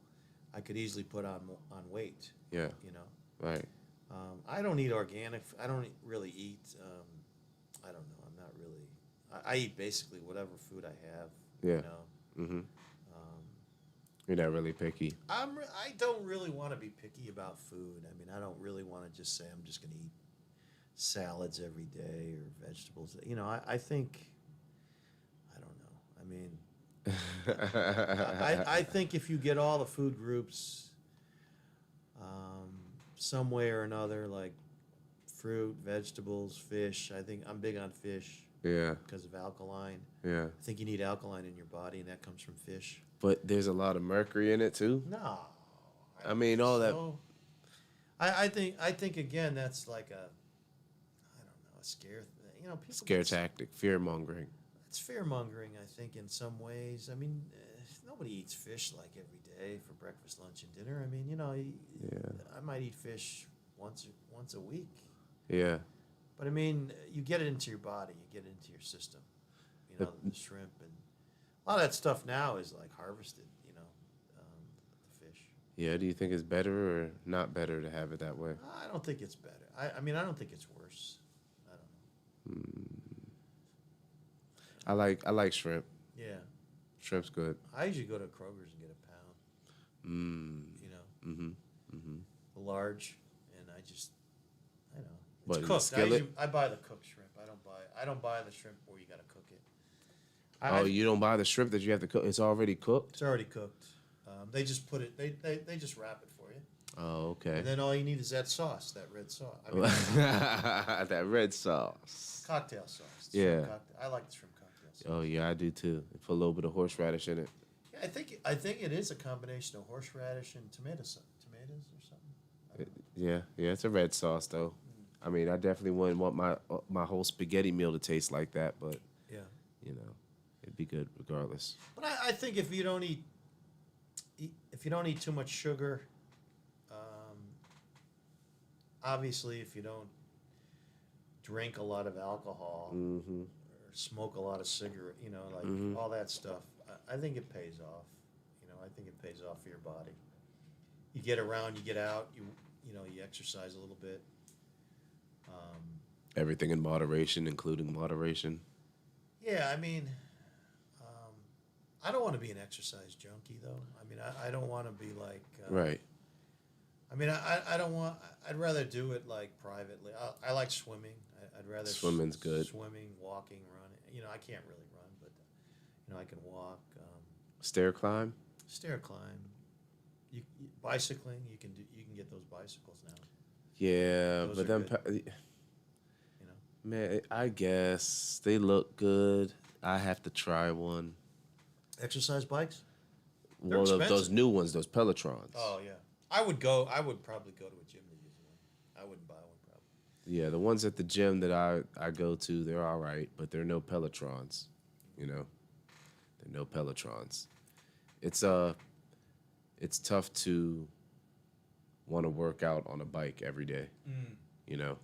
I could easily put on weight. Yeah. Right. I don't eat organic. I don't really eat, I don't know. I'm not really. I eat basically whatever food I have. Yeah. You're not really picky. I don't really want to be picky about food. I mean, I don't really want to just say I'm just going to eat salads every day or vegetables. I think, I don't know. I mean, I think if you get all the food groups some way or another, like fruit, vegetables, fish. I think I'm big on fish. Yeah. Because of alkaline. Yeah. I think you need alkaline in your body, and that comes from fish. But there's a lot of mercury in it too. No, I mean all that. I think again that's like a, I don't know, a scare thing. People scare tactic, fear mongering. It's fear mongering, I think, in some ways. I mean, nobody eats fish like every day for breakfast, lunch, and dinner. I mean, I might eat fish once a week. Yeah. But I mean, you get it into your body, you get it into your system. The shrimp and a lot of that stuff now is like harvested, the fish. Yeah, do you think it's better or not better to have it that way? I don't think it's better. I mean, I don't think it's worse. I don't know. I like shrimp. Yeah. Shrimp's good. I usually go to Kroger's and get a pound. A large, and it's But cooked. I buy the cooked shrimp. I don't buy the shrimp where you got to cook it. You don't buy the shrimp that you have to cook. It's already cooked. It's already cooked. They just put it. They just wrap it for you. Oh, okay. And then all you need is that sauce, that red sauce. I mean, that red sauce. Cocktail sauce. Yeah. I like the shrimp cocktail sauce. Oh yeah, I do too. Put a little bit of horseradish in it. Yeah, I think it is a combination of horseradish and tomatoes or something. Yeah, it's a red sauce though. I mean, I definitely wouldn't want my whole spaghetti meal to taste like that, but yeah, it'd be good regardless. But I think if you don't eat too much sugar, obviously if you don't drink a lot of alcohol or smoke a lot of cigarette, all that stuff, I think it pays off. I think it pays off for your body. You get around, you get out, you exercise a little bit. Everything in moderation, including moderation. Yeah, I mean, I don't want to be an exercise junkie, though. I mean, I don't want to be like... right. I mean, I don't want... I'd rather do it, like, privately. I like swimming. I'd rather... Swimming's good. Swimming, walking, running. I can't really run, but, I can walk. Stair climb? Stair climb. Bicycling, you can get those bicycles now. Yeah, Those but are then... good. Man, I guess they look good. I have to try one. Exercise bikes? They're Well, those expensive. new ones, those Pelotrons. Oh yeah, I would probably go to a gym to use one. I wouldn't buy one probably. Yeah, the ones at the gym that I go to, they're all right, but they're no Pelotrons. You know, they're no Pelotrons. It's tough to want to work out on a bike every day. You know,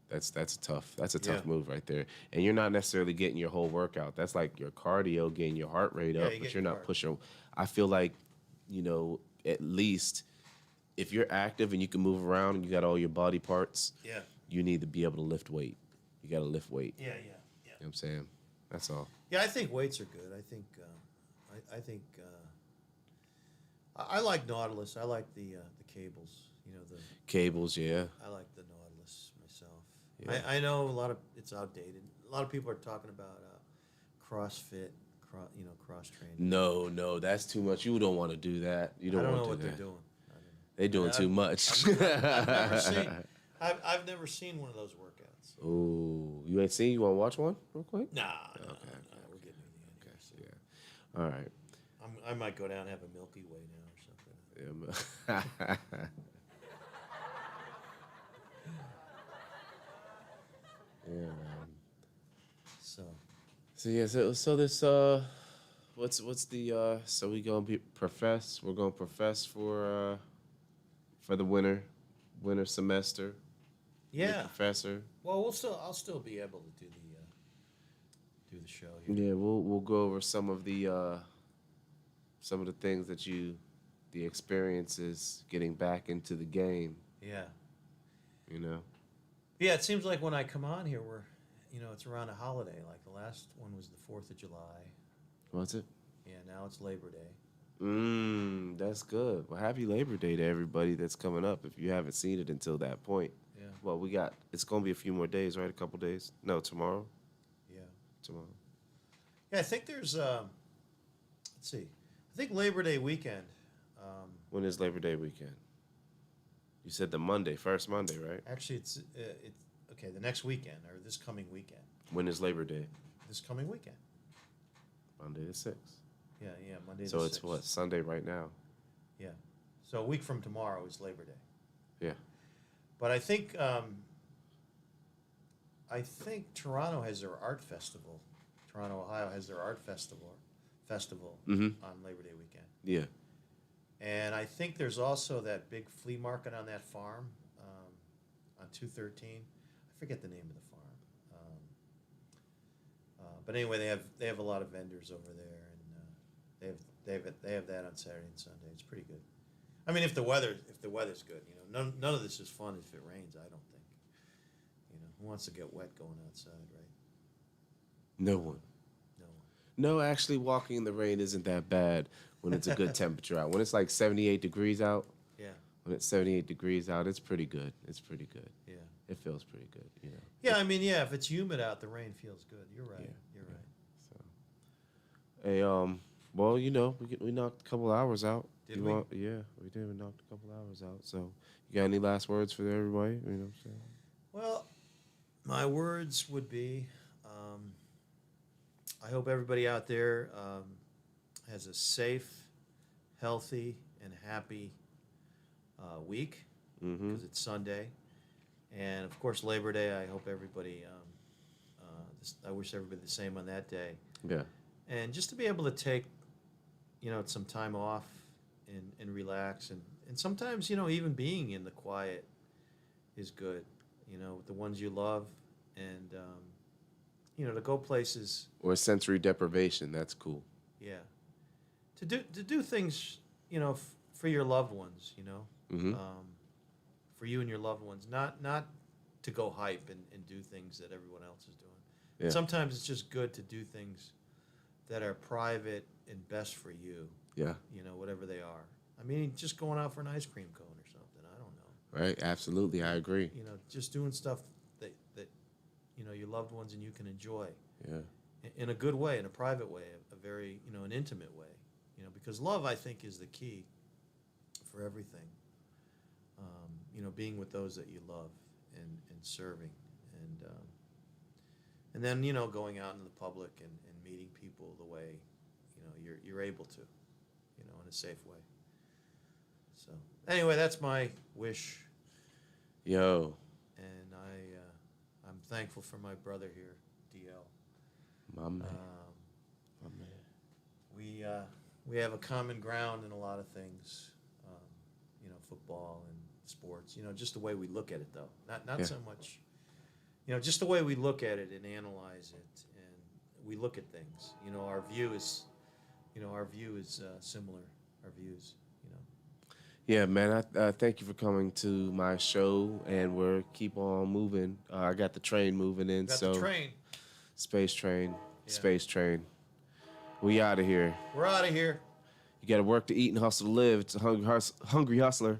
that's a tough move right there. And you're not necessarily getting your whole workout. That's like your cardio, getting your heart rate up, but you're not pushing. I feel like, you know, at least if you're active and you can move around and you got all your body parts, you need to be able to lift weight. You got to lift weight. Yeah. You know what I'm saying? That's all. Yeah, I think weights are good. I like Nautilus. I like the cables. You know the cables. Yeah. I like the Nautilus myself. Yeah. I know it's outdated. A lot of people are talking about CrossFit, cross training. No, that's too much. You don't want to do that. You don't want to do what that. they're doing. They're doing too much. I've never seen one of those workouts. Oh, you ain't seen? You want to watch one real quick? Nah. Okay. We're getting near the end. Okay. So Yeah. All right. I might go down and have a Milky Way now or something. Yeah, man. So yeah, so this what's the so we're gonna profess for the winter semester. yeah. The professor. Well, I'll still be able to do the show here. Yeah, we'll go over some of the things that the experiences getting back into the game. Yeah. You know. Yeah, it seems like when I come on here, it's around a holiday. Like the last one was the 4th of July. What's it? Yeah, now it's Labor Day. That's good. Well, happy Labor Day to everybody that's coming up. If you haven't seen it until that point. Yeah. Well, it's going to be a few more days, right? A couple days? No, tomorrow? Yeah. Tomorrow. Yeah, I think there's, let's see. I think Labor Day weekend. When is Labor Day weekend? You said first Monday, right? Actually, it's okay, the next weekend, or this coming weekend. When is Labor Day? This coming weekend. Monday the 6th. Yeah, Monday the 6th. So it's what, Sunday right now? Yeah. So a week from tomorrow is Labor Day. Yeah. But I think Toronto has their art festival. Toronto, Ohio has their art festival on Labor Day weekend. Yeah. And I think there's also that big flea market on that farm on 213. I forget the name of the farm. But anyway, they have a lot of vendors over there, and they have that on Saturday and Sunday. It's pretty good. I mean, if the weather's good, none of this is fun if it rains. I don't think. Who wants to get wet going outside, right? No one. No, actually, walking in the rain isn't that bad when it's a good temperature out. When it's like 78 degrees out. Yeah. When it's 78 degrees out, it's pretty good. It's pretty good. Yeah. It feels pretty good, Yeah, I mean, if it's humid out, the rain feels good. You're right. You're right. So, hey, well, we knocked a couple hours out. Did we? Yeah, we did. We knocked a couple hours out. So, you got any last words for everybody? You know what I'm saying? Well, my words would be, I hope everybody out there has a safe, healthy, and happy week, because it's Sunday. And, of course, Labor Day, I hope everybody, I wish everybody the same on that day. Yeah. And just to be able to take, some time off and relax. And sometimes, even being in the quiet is good, with the ones you love. And, to go places. Or sensory deprivation, that's cool. Yeah. To do things, for your loved ones, for you and your loved ones, not to go hype and do things that everyone else is doing. Yeah. Sometimes it's just good to do things that are private and best for you. Yeah. Whatever they are. I mean, just going out for an ice cream cone or something. I don't know. Right. Absolutely. I agree. Just doing stuff that your loved ones and you can enjoy. Yeah. In a good way, in a private way, a very, an intimate way. Because love, I think, is the key for everything. Being with those that you love and serving. And then, going out in the public and meeting people the way, you're able to. in a safe way. So anyway, that's my wish, Yo, and I'm thankful for my brother here, DL. my man. My man. We have a common ground in a lot of things, football and sports. Just the way we look at it, though. Not so much, just the way we look at it and analyze it, and we look at things. Our view is similar. Our views. Yeah, man, I thank you for coming to my show, and we'll keep on moving. I got the train moving in, Got so the train. Space train, Yeah. space train. We out of here. We're out of here. You got to work to eat and hustle to live. It's a hungry hustler.